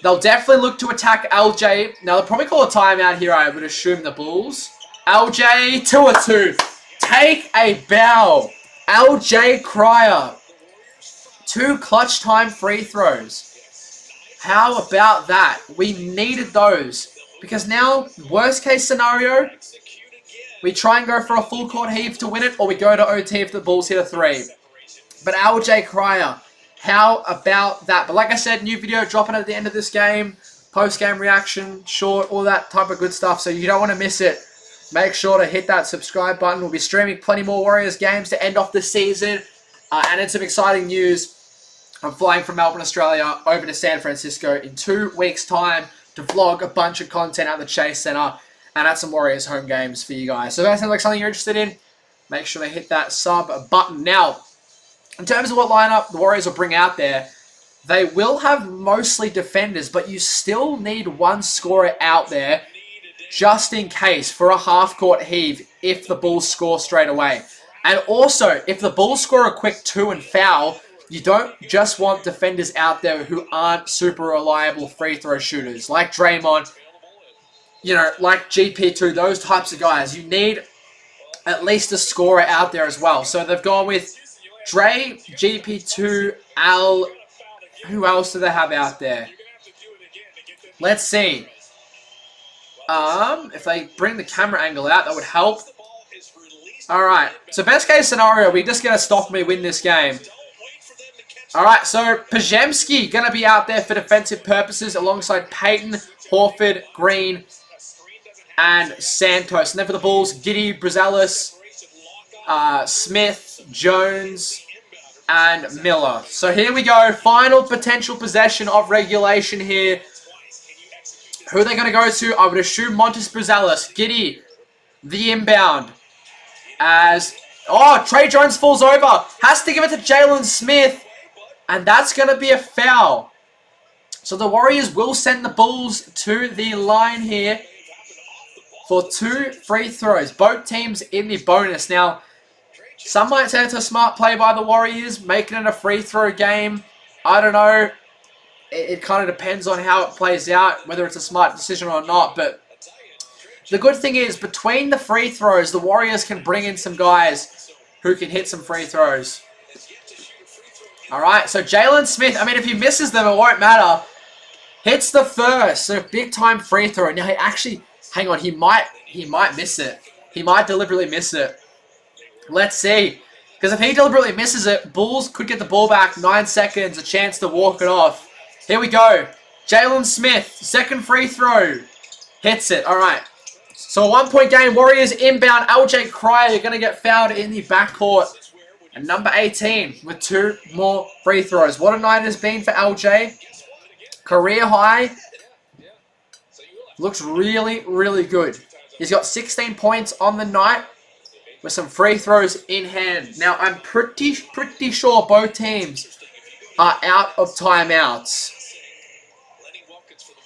they'll definitely look to attack LJ. Now, they'll probably call a timeout here, I would assume, the Bulls. LJ, 2-2. Take a bow. LJ Cryer. 2 clutch time free throws. How about that? We needed those. Because now, worst case scenario, we try and go for a full court heave to win it, or we go to OT if the Bulls hit a 3. But LJ Cryer, how about that? But like I said, new video dropping at the end of this game. Post-game reaction, short, all that type of good stuff. So you don't want to miss it. Make sure to hit that subscribe button. We'll be streaming plenty more Warriors games to end off the season. And in some exciting news, I'm flying from Melbourne, Australia, over to San Francisco in 2 weeks' time to vlog a bunch of content at the Chase Center and at some Warriors home games for you guys. So if that sounds like something you're interested in, make sure to hit that sub button. Now, in terms of what lineup the Warriors will bring out there, they will have mostly defenders, but you still need one scorer out there just in case for a half-court heave if the Bulls score straight away. And also, if the Bulls score a quick 2 and foul, you don't just want defenders out there who aren't super reliable free throw shooters, like Draymond, you know, like GP2, those types of guys. You need at least a scorer out there as well. So they've gone with Dre, GP2, Al. Who else do they have out there? Let's see. If they bring the camera angle out, that would help. Alright, so best case scenario, we just get a stop and we win this game. Alright, so Pajemski going to be out there for defensive purposes alongside Peyton, Horford, Green, and Santos. And then for the Bulls, Giddey, Brazelis, Smith, Jones, and Miller. So here we go. Final potential possession of regulation here. Who are they going to go to? I would assume Montes Brazelis. Giddey, the inbound. As, Trey Jones falls over. Has to give it to Jalen Smith. And that's going to be a foul. So the Warriors will send the Bulls to the line here for 2 free throws. Both teams in the bonus. Now, some might say it's a smart play by the Warriors, making it a free throw game. I don't know. It kind of depends on how it plays out, whether it's a smart decision or not. But the good thing is, between the free throws, the Warriors can bring in some guys who can hit some free throws. Alright, so Jalen Smith, I mean, if he misses them, it won't matter. Hits the first, so big time free throw. Now, he actually, hang on, he might miss it. He might deliberately miss it. Let's see. Because if he deliberately misses it, Bulls could get the ball back. 9 seconds, a chance to walk it off. Here we go. Jalen Smith, second free throw. Hits it. All right. So a 1-point game. Warriors inbound. LJ Cryer, you're going to get fouled in the backcourt. And number 18 with 2 more free throws. What a night it has been for LJ. Career high. Looks really, really good. He's got 16 points on the night with some free throws in hand. Now, I'm pretty sure both teams are out of timeouts.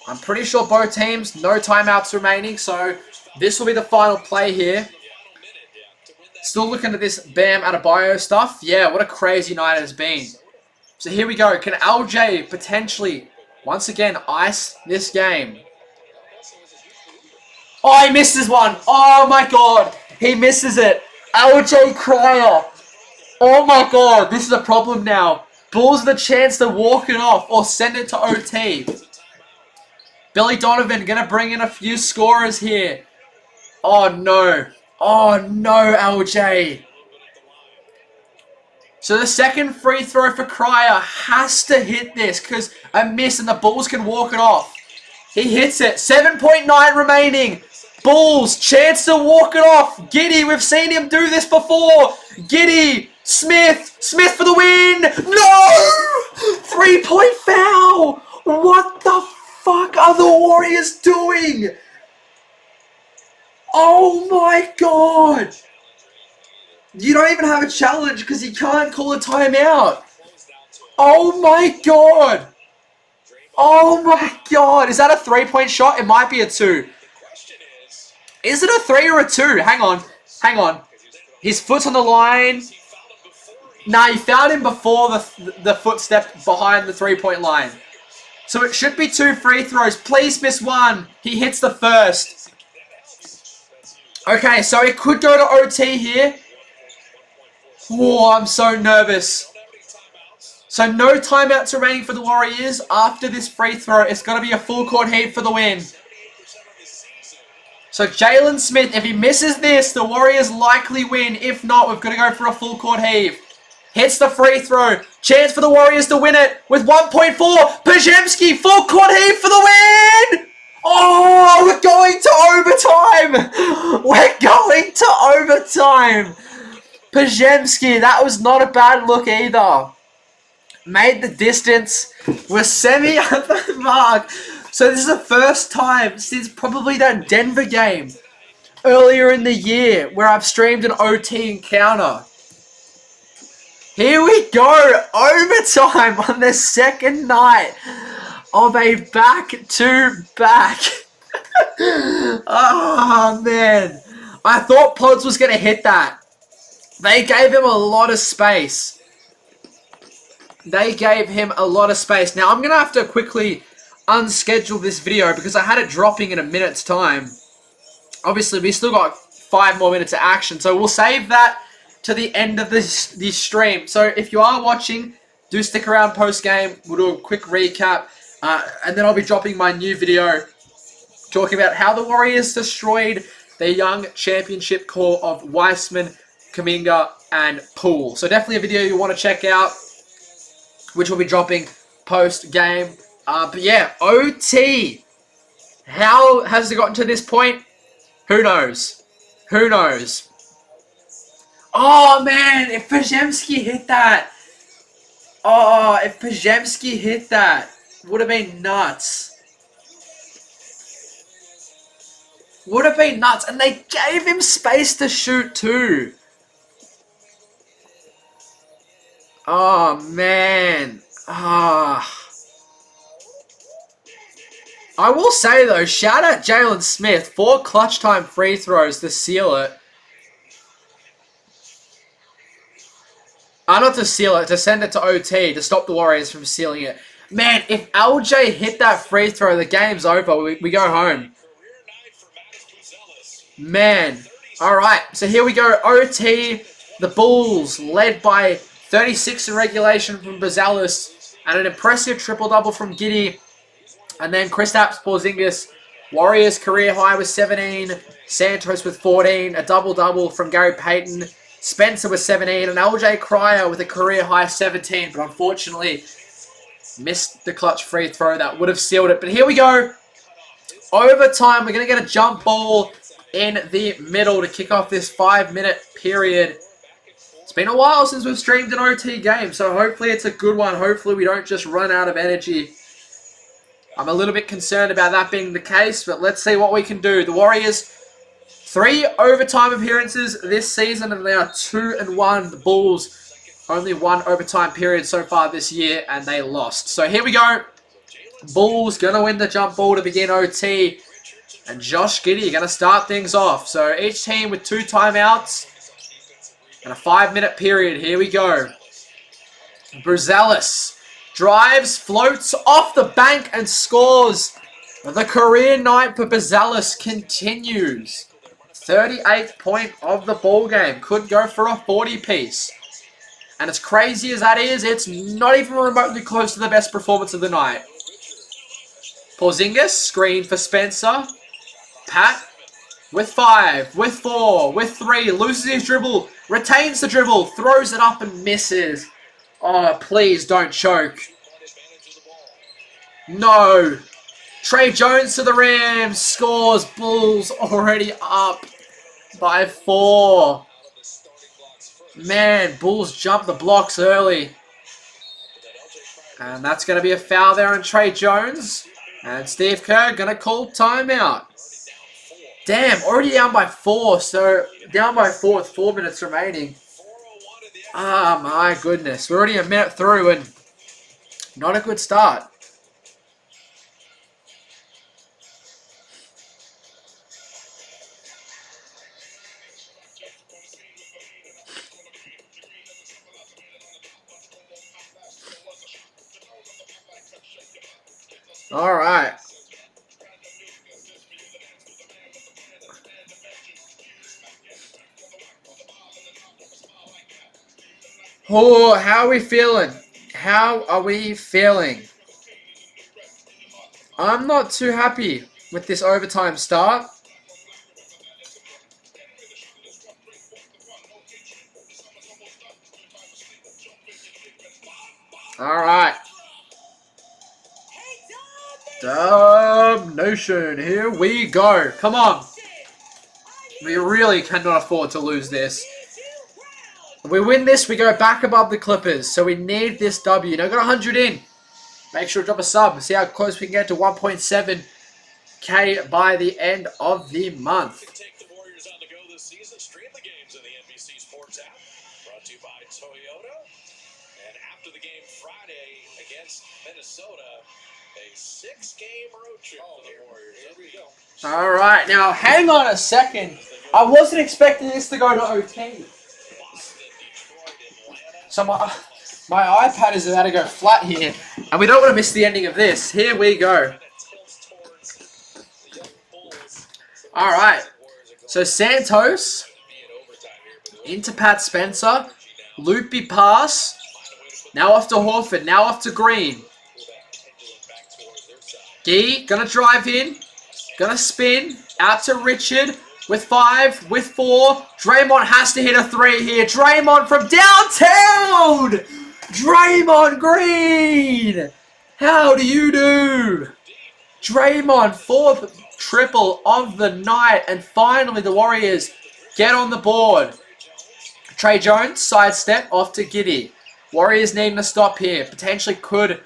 I'm pretty sure both teams, no timeouts remaining, so this will be the final play here. Still looking at this Bam Adebayo stuff. Yeah, what a crazy night it has been. So here we go. Can LJ potentially, once again, ice this game? Oh, he misses one. Oh, my God. He misses it. LJ Cryer. Oh, my God. This is a problem now. Bulls the chance to walk it off or send it to OT. Billy Donovan going to bring in a few scorers here. Oh, no. Oh, no, LJ. So the second free throw for Cryer has to hit this because a miss and the Bulls can walk it off. He hits it. 7.9 remaining. Bulls, chance to walk it off. Giddey, we've seen him do this before. Giddey, Smith for the win. No! 3-point foul. What the fuck are the Warriors doing? Oh my God. You don't even have a challenge because he can't call a timeout. Oh my God. Oh my God. Is that a 3-point shot? It might be a 2. Is it a 3 or a 2? Hang on. His foot's on the line. Nah, he fouled him before the footstep behind the 3-point line. So it should be 2 free throws. Please miss one. He hits the first. Okay, so it could go to OT here. Oh, I'm so nervous. So no timeouts remaining for the Warriors. After this free throw, it's going to be a full court heave for the win. So Jalen Smith, if he misses this, the Warriors likely win. If not, we've got to go for a full court heave. Hits the free throw. Chance for the Warriors to win it with 1.4. Pregame, full court heave for the win! Oh, we're going to overtime! We're going to overtime! Pregame, that was not a bad look either. Made the distance. We're semi at the mark. So this is the first time since probably that Denver game earlier in the year where I've streamed an OT encounter. Here we go. Overtime on the second night of a back-to-back. Oh, man. I thought Pods was going to hit that. They gave him a lot of space. Now, I'm going to have to quickly unschedule this video because I had it dropping in a minute's time. Obviously, we still got 5 more minutes of action, so we'll save that to the end of this stream. So if you are watching, do stick around post-game. We'll do a quick recap, and then I'll be dropping my new video talking about how the Warriors destroyed the young championship core of Weissman, Kuminga, and Poole. So definitely a video you want to check out, which will be dropping post-game. But yeah, OT. How has it gotten to this point? Who knows? Who knows? Oh, man, if Pregame hit that. Oh, if Pregame hit that, would have been nuts. Would have been nuts. And they gave him space to shoot too. Oh, man. Ah. I will say, though, shout out Jalen Smith. 4 clutch time free throws to seal it. Not to seal it, to send it to OT, to stop the Warriors from sealing it. Man, if LJ hit that free throw, the game's over. We go home. Man. Alright, so here we go. OT, the Bulls, led by 36 in regulation from Bozales, and an impressive triple-double from Giddey. And then Kristaps Porzingis, Warriors career high with 17, Santos with 14, a double-double from Gary Payton, Spencer with 17, and LJ Cryer with a career high 17, but unfortunately missed the clutch free throw that would have sealed it. But here we go. Overtime, we're going to get a jump ball in the middle to kick off this 5-minute period. It's been a while since we've streamed an OT game, so hopefully it's a good one. Hopefully we don't just run out of energy. I'm a little bit concerned about that being the case, but let's see what we can do. The Warriors, 3 overtime appearances this season, and they are 2-1. The Bulls, only 1 overtime period so far this year, and they lost. So here we go. Bulls going to win the jump ball to begin OT. And Josh Giddey going to start things off. So each team with 2 timeouts and a 5-minute period. Here we go. Bozales drives, floats off the bank, and scores. The career night for Bozales continues. 38th point of the ball game. Could go for a 40-piece. And as crazy as that is, it's not even remotely close to the best performance of the night. Porzingis, screen for Spencer. Pat with 5, with 4, with 3. Loses his dribble. Retains the dribble. Throws it up and misses. Oh, please don't choke. No. Trey Jones to the rim. Scores. Bulls already up by 4. Man, Bulls jump the blocks early. And that's going to be a foul there on Trey Jones. And Steve Kerr going to call timeout. Damn, already down by 4. So, down by 4 with 4 minutes remaining. Ah, my goodness. We're already a minute through and not a good start. All right. Oh, how are we feeling? How are we feeling? I'm not too happy with this overtime start. Alright. Damnation. Here we go. Come on. We really cannot afford to lose this. If we win this, we go back above the Clippers. So we need this W. Now, got 100 in. Make sure to drop a sub. See how close we can get to 1.7K by the end of the month. Take the Warriors on the go this season. Stream the games in the NBC Sports app. Brought to you by Toyota. And after the game Friday against Minnesota, a 6-game road trip for the Warriors. There we go. All right. Now, hang on a second. I wasn't expecting this to go to OT. So my iPad is about to go flat here. And we don't want to miss the ending of this. Here we go. All right. So Santos into Pat Spencer. Loopy pass. Now off to Horford. Now off to Green. Gee, gonna drive in. Gonna spin. Out to Richard. With 5, with 4. Draymond has to hit a 3 here. Draymond from downtown! Draymond Green! How do you do? Draymond, 4th triple of the night. And finally, the Warriors get on the board. Trey Jones, sidestep, off to Giddey. Warriors needing a stop here. Potentially could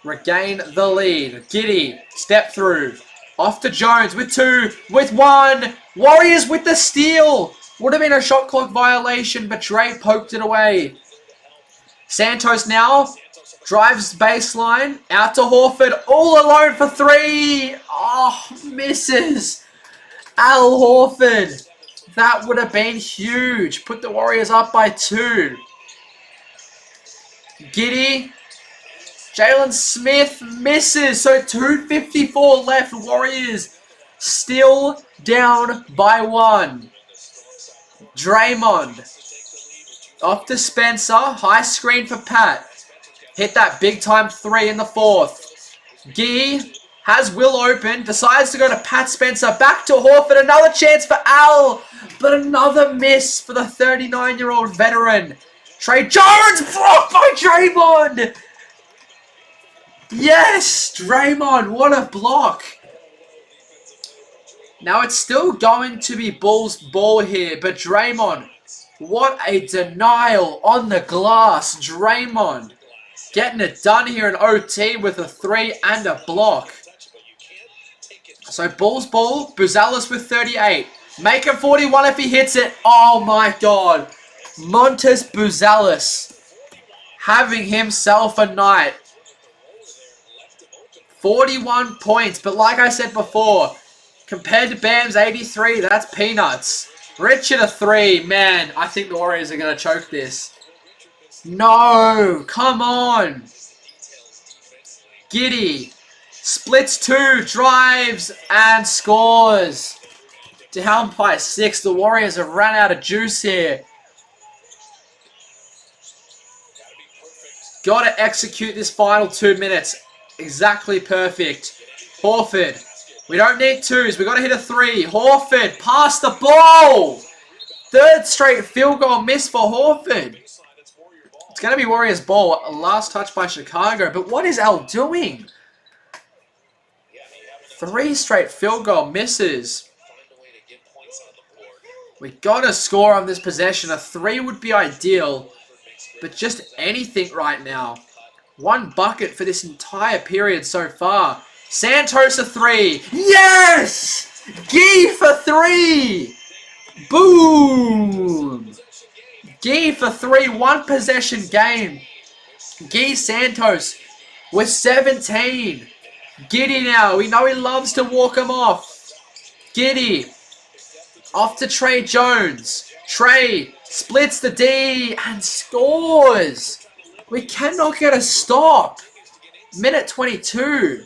regain the lead. Giddey, step through. Off to Jones with 2, with 1. Warriors with the steal. Would have been a shot clock violation, but Dre poked it away. Santos now drives baseline. Out to Horford. All alone for 3. Oh, misses. Al Horford. That would have been huge. Put the Warriors up by 2. Giddey. Jalen Smith misses. So 2:54 left. Warriors still down by 1. Draymond. Off to Spencer. High screen for Pat. Hit that big time 3 in the 4th. Gee has Will open. Decides to go to Pat Spencer. Back to Horford. Another chance for Al. But another miss for the 39-year-old veteran. Trey Jones blocked by Draymond. Yes, Draymond, what a block. Now it's still going to be Bulls ball here, but Draymond, what a denial on the glass. Draymond getting it done here in OT with a 3 and a block. So Bulls ball, Buzelis with 38. Make it 41 if he hits it. Oh my God. Montes Buzelis having himself a night. 41 points, but like I said before, compared to Bam's 83, that's peanuts. Richard a 3, man, I think the Warriors are going to choke this. No, come on. Giddey splits 2, drives, and scores. Down by 6, the Warriors have run out of juice here. Got to execute this final 2 minutes. Exactly perfect. Horford. We don't need 2s. We got to hit a 3. Horford. Pass the ball. 3rd straight field goal miss for Horford. It's going to be Warriors ball. Last touch by Chicago. But what is Al doing? 3 straight field goal misses. We got to score on this possession. A 3 would be ideal. But just anything right now. 1 bucket for this entire period so far. Santos a 3. Yes! Gee for 3. Boom! Gee for 3. 1 possession game. Gee Santos with 17. Giddey now. We know he loves to walk him off. Giddey. Off to Trey Jones. Trey splits the D and scores. We cannot get a stop. Minute 22.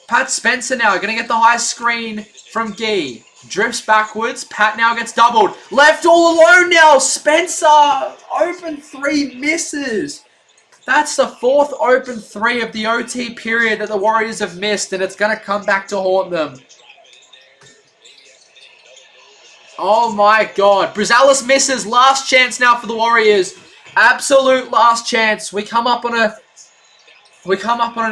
Pat Spencer now going to get the high screen from Gee. Drifts backwards. Pat now gets doubled. Left all alone now. Spencer. Open 3 misses. That's the fourth open three of the OT period that the Warriors have missed, and it's going to come back to haunt them. Oh my God. Brazelis misses. Last chance now for the Warriors. Absolute last chance. We come up on an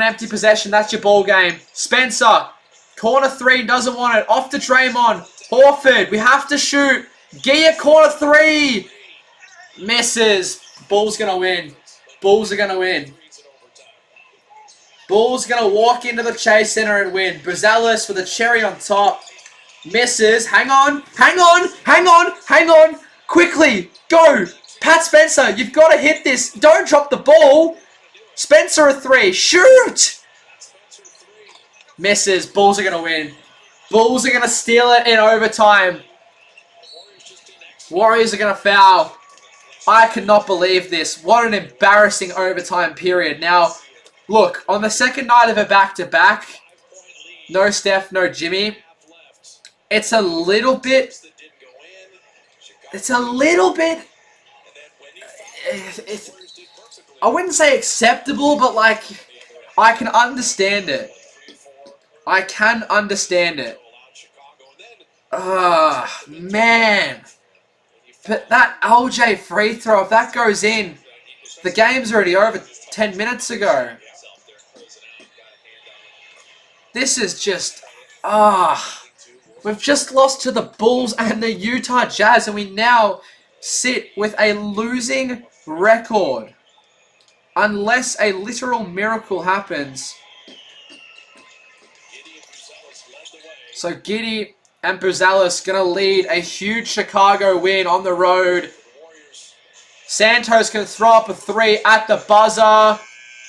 empty possession. That's your ball game. Spencer. Corner three. Doesn't want it. Off to Draymond. Horford. We have to shoot. Gia corner three. Misses. Bulls going to win. Bulls are going to win. Bulls going to walk into the Chase Center and win. Brazelis with a cherry on top. Misses. Hang on. Hang on. Hang on. Hang on. Quickly. Go. Pat Spencer, you've got to hit this. Don't drop the ball. Spencer a three. Shoot. Misses. Bulls are going to win. Bulls are going to steal it in overtime. Warriors are going to foul. I cannot believe this. What an embarrassing overtime period. Now, look, on the second night of a back-to-back, no Steph, no Jimmy. It's a little bit... I wouldn't say acceptable, but like, I can understand it. I can understand it. Ah, man. But that LJ free throw, if that goes in, the game's already over 10 minutes ago. This is just, we've just lost to the Bulls and the Utah Jazz, and we now sit with a losing record. Unless a literal miracle happens. So Giddey and Brazelis going to lead a huge Chicago win on the road. Santos can throw up a three at the buzzer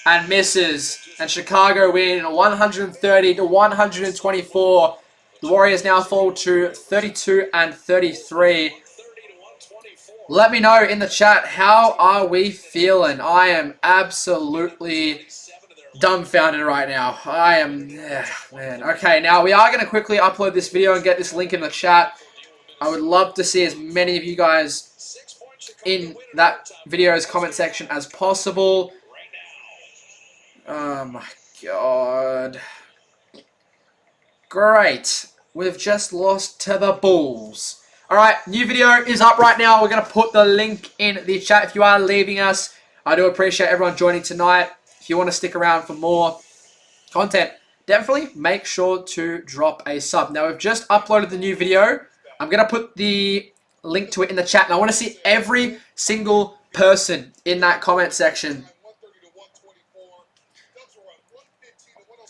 and misses. And Chicago win 130-124. The Warriors now fall to 32 and 33. Let me know in the chat, how are we feeling? I am absolutely dumbfounded right now. I am, man. Okay, now we are going to quickly upload this video and get this link in the chat. I would love to see as many of you guys in that video's comment section as possible. Oh my God. Great. We've just lost to the Bulls. Alright, new video is up right now. We're going to put the link in the chat if you are leaving us. I do appreciate everyone joining tonight. If you want to stick around for more content, definitely make sure to drop a sub. Now, we've just uploaded the new video. I'm going to put the link to it in the chat. And I want to see every single person in that comment section.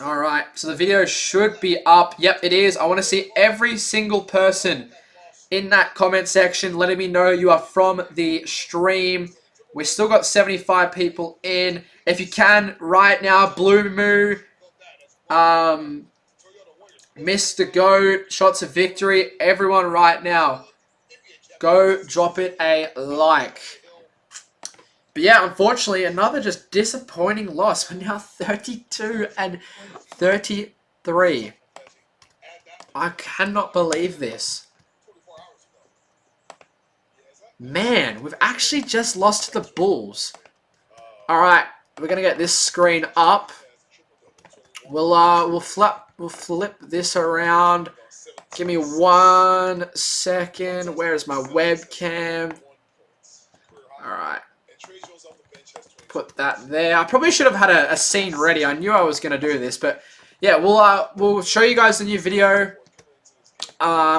Alright, so the video should be up. Yep, it is. I want to see every single person in that comment section letting me know you are from the stream. We've still got 75 people in. If you can, right now, Blue Moo, Mr. Goat, Shots of Victory, everyone right now, go drop it a like. But yeah, unfortunately, another just disappointing loss. We're now 32 and 33. I cannot believe this. Man, we've actually just lost to the Bulls. Alright, we're gonna get this screen up. We'll flip this around. Give me 1 second. Where's my webcam? Alright. Put that there. I probably should have had a scene ready. I knew I was gonna do this, but yeah, we'll show you guys the new video.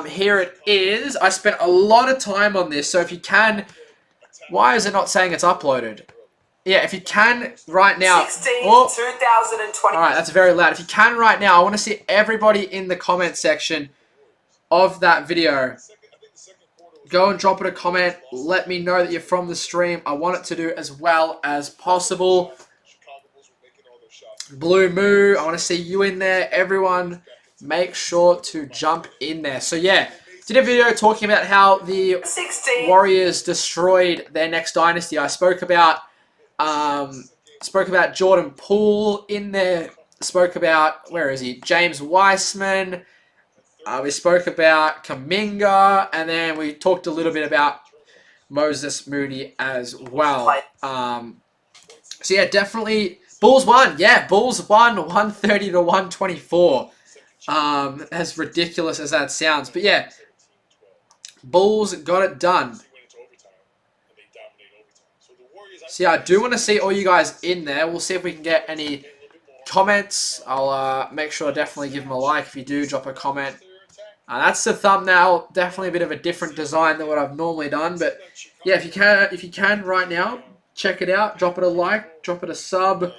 Here it is. I spent a lot of time on this, so if you can... Why is it not saying it's uploaded? Yeah, if you can right now... 2020. Alright, that's very loud. If you can right now, I want to see everybody in the comment section of that video. Go and drop it a comment. Let me know that you're from the stream. I want it to do as well as possible. Blue Moo, I want to see you in there. Everyone... make sure to jump in there. So yeah, did a video talking about how the Warriors destroyed their next dynasty. I spoke about Jordan Poole in there. Spoke about, where is he? James Weissman. We spoke about Kuminga, and then we talked a little bit about Moses Moody as well. So yeah, definitely Bulls won. Yeah, Bulls won 130 to 124. As ridiculous as that sounds, but yeah, Bulls got it done. So yeah, I do want to see all you guys in there. We'll see if we can get any comments. I'll make sure to definitely give them a like if you do drop a comment. That's the thumbnail. Definitely a bit of a different design than what I've normally done, but yeah, if you can right now, check it out. Drop it a like, drop it a sub,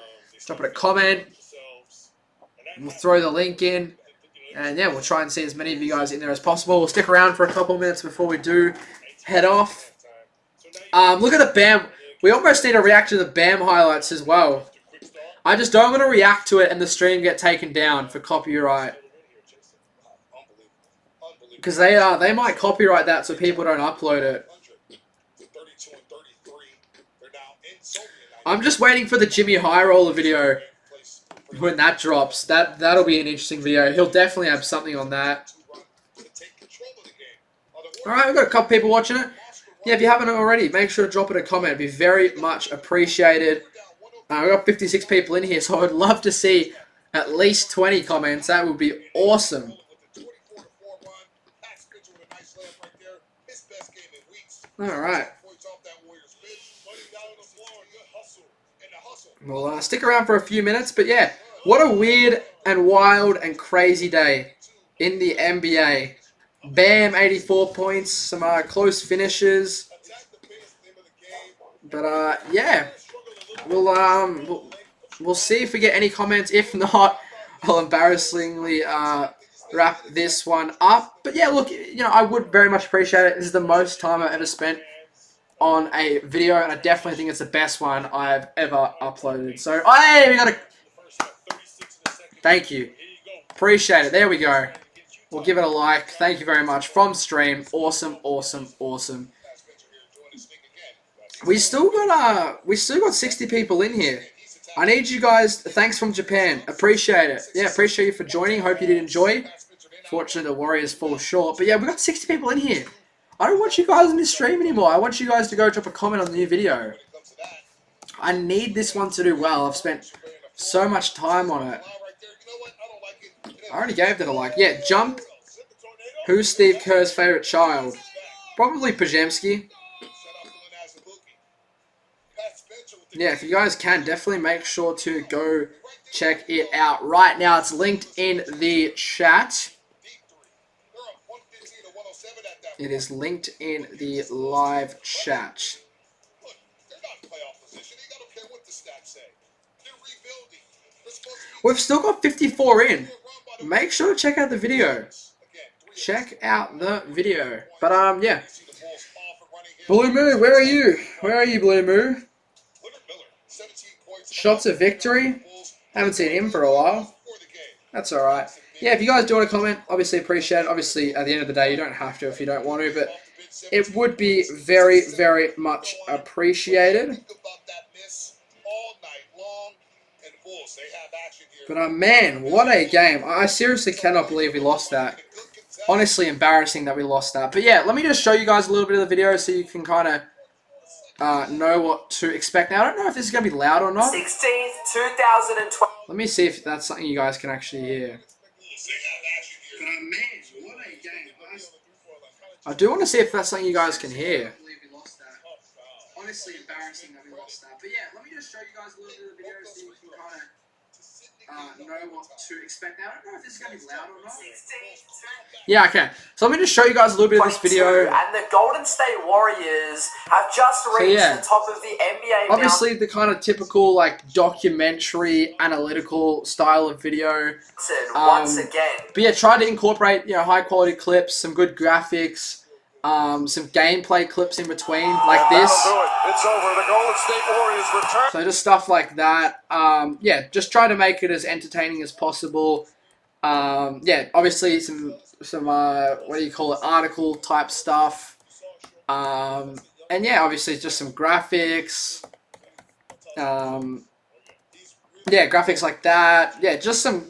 drop it a comment. We'll throw the link in, and yeah, we'll try and see as many of you guys in there as possible. We'll stick around for a couple minutes before we do head off. Look at the BAM. We almost need to react to the BAM highlights as well. I just don't want to react to it and the stream get taken down for copyright. Because they might copyright that so people don't upload it. I'm just waiting for the Jimmy High Roller video when that drops. That'll be an interesting video. He'll definitely have something on that. Alright, we've got a couple people watching it. Yeah, if you haven't already, make sure to drop it a comment. It'd be very much appreciated. We've got 56 people in here, so I would love to see at least 20 comments. That would be awesome. Alright. We'll stick around for a few minutes, but yeah, what a weird and wild and crazy day in the NBA. Bam, 84 points, some close finishes. But yeah, we'll see if we get any comments. If not, I'll embarrassingly wrap this one up. But yeah, look, I would very much appreciate it. This is the most time I've ever spent on a video, and I definitely think it's the best one I've ever uploaded. So, hey, we got a... Thank you. Appreciate it. There we go. We'll give it a like. Thank you very much. From stream. Awesome, awesome, awesome. We still got 60 people in here. I need you guys. Thanks from Japan. Appreciate it. Yeah, appreciate you for joining. Hope you did enjoy. Fortunately, the Warriors fall short. But yeah, we got 60 people in here. I don't want you guys in this stream anymore. I want you guys to go drop a comment on the new video. I need this one to do well. I've spent so much time on it. I already gave that a like. Yeah, jump. Who's Steve Kerr's favorite child? Probably Pajemski. Yeah, if you guys can, definitely make sure to go check it out. Right now, it's linked in the chat. It is linked in the live chat. We've still got 54 in. Make sure to check out the video. Check out the video. But yeah. Blue Moo, where are you? Where are you, Blue Moo? Shots of victory. Haven't seen him for a while. That's alright. Yeah, if you guys do want to comment, obviously appreciate it. Obviously, at the end of the day, you don't have to if you don't want to, but it would be very, very much appreciated. But man, what a game. I seriously cannot believe we lost that. Honestly embarrassing that we lost that. But yeah, let me just show you guys a little bit of the video so you can kind of know what to expect. Now, I don't know if this is going to be loud or not. 16th, 2012. Let me see if that's something you guys can actually hear. I do want to see if that's something you guys can hear. Honestly embarrassing that we lost that. But yeah, let me just show you guys a little bit of the video so you can kind of know what to expect. Now, I don't know if this is going to be loud or not. Yeah, okay. So let me just show you guys a little bit of this video. And the Golden State Warriors have just reached the top of the NBA. Obviously, the kind of typical like documentary, analytical style of video. Once again. But yeah, try to incorporate high quality clips, some good graphics. Some gameplay clips in between, like this. It's over. The Golden State Warriors return. So just stuff like that. Yeah, just try to make it as entertaining as possible. Yeah, obviously some what do you call it, article type stuff. And yeah, obviously just some graphics. Yeah, graphics like that. Yeah, just some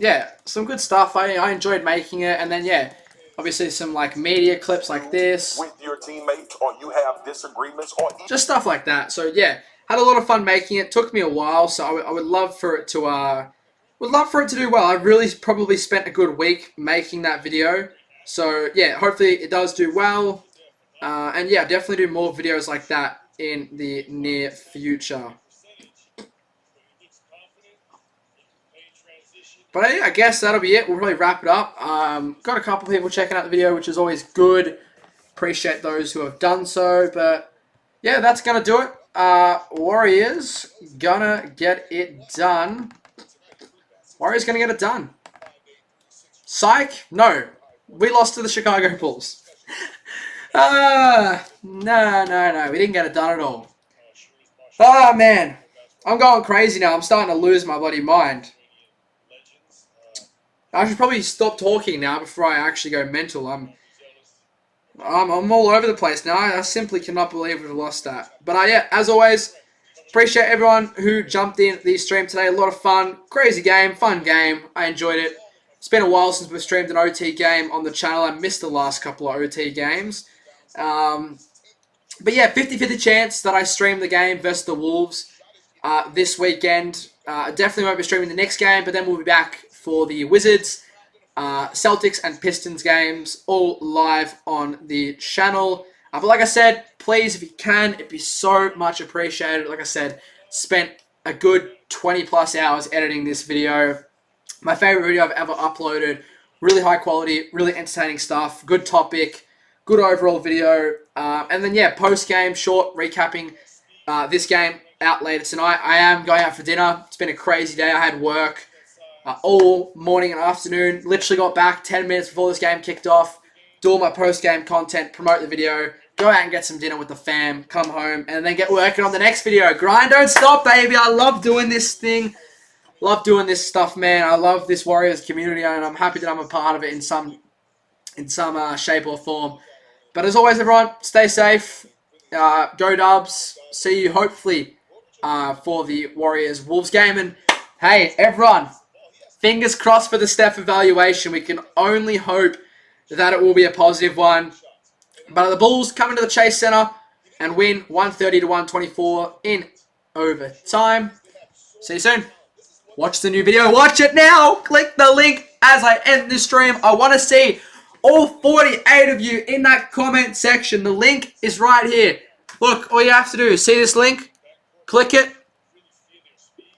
good stuff. I enjoyed making it, and then yeah. Obviously, some like media clips like this. With your teammates, or you have disagreements, or just stuff like that. So yeah, Had a lot of fun making it. Took me a while, so I would love for it to do well. I really probably spent a good week making that video. So yeah, hopefully it does do well. And yeah, definitely do more videos like that in the near future. But I guess that'll be it. We'll probably wrap it up. Got a couple people checking out the video, which is always good. Appreciate those who have done so. But yeah, that's going to do it. Warriors gonna get it done. Warriors gonna get it done. Psych? No. We lost to the Chicago Bulls. No. We didn't get it done at all. Oh, man. I'm going crazy now. I'm starting to lose my bloody mind. I should probably stop talking now before I actually go mental. I'm all over the place now. I simply cannot believe we've lost that. But yeah, as always, appreciate everyone who jumped in the stream today. A lot of fun. Crazy game. Fun game. I enjoyed it. It's been a while since we've streamed an OT game on the channel. I missed the last couple of OT games. But yeah, 50-50 chance that I stream the game versus the Wolves this weekend. Definitely won't be streaming the next game, but then we'll be back for the Wizards, Celtics, and Pistons games, all live on the channel. But like I said, please, if you can, it'd be so much appreciated. Like I said, spent a good 20 plus hours editing this video. My favorite video I've ever uploaded. Really high quality, really entertaining stuff. Good topic, good overall video. And then yeah, post-game, short recapping this game out later tonight. I am going out for dinner. It's been a crazy day. I had work all morning and afternoon. Literally got back 10 minutes before this game kicked off. Do all my post-game content, promote the video, go out and get some dinner with the fam, come home, and then get working on the next video. Grind don't stop, baby. I love doing this thing. Love doing this stuff, man. I love this Warriors community, and I'm happy that I'm a part of it in some shape or form. But as always, everyone, stay safe. Go Dubs. See you, hopefully, for the Warriors-Wolves game. And, hey, everyone, fingers crossed for the Steph evaluation. We can only hope that it will be a positive one. But the Bulls come into the Chase Center and win 130-124 in overtime. See you soon. Watch the new video. Watch it now. Click the link as I end this stream. I want to see all 48 of you in that comment section. The link is right here. Look, all you have to do is see this link, click it,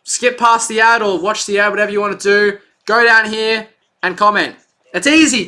skip past the ad or watch the ad, whatever you want to do. Go down here and comment. It's easy.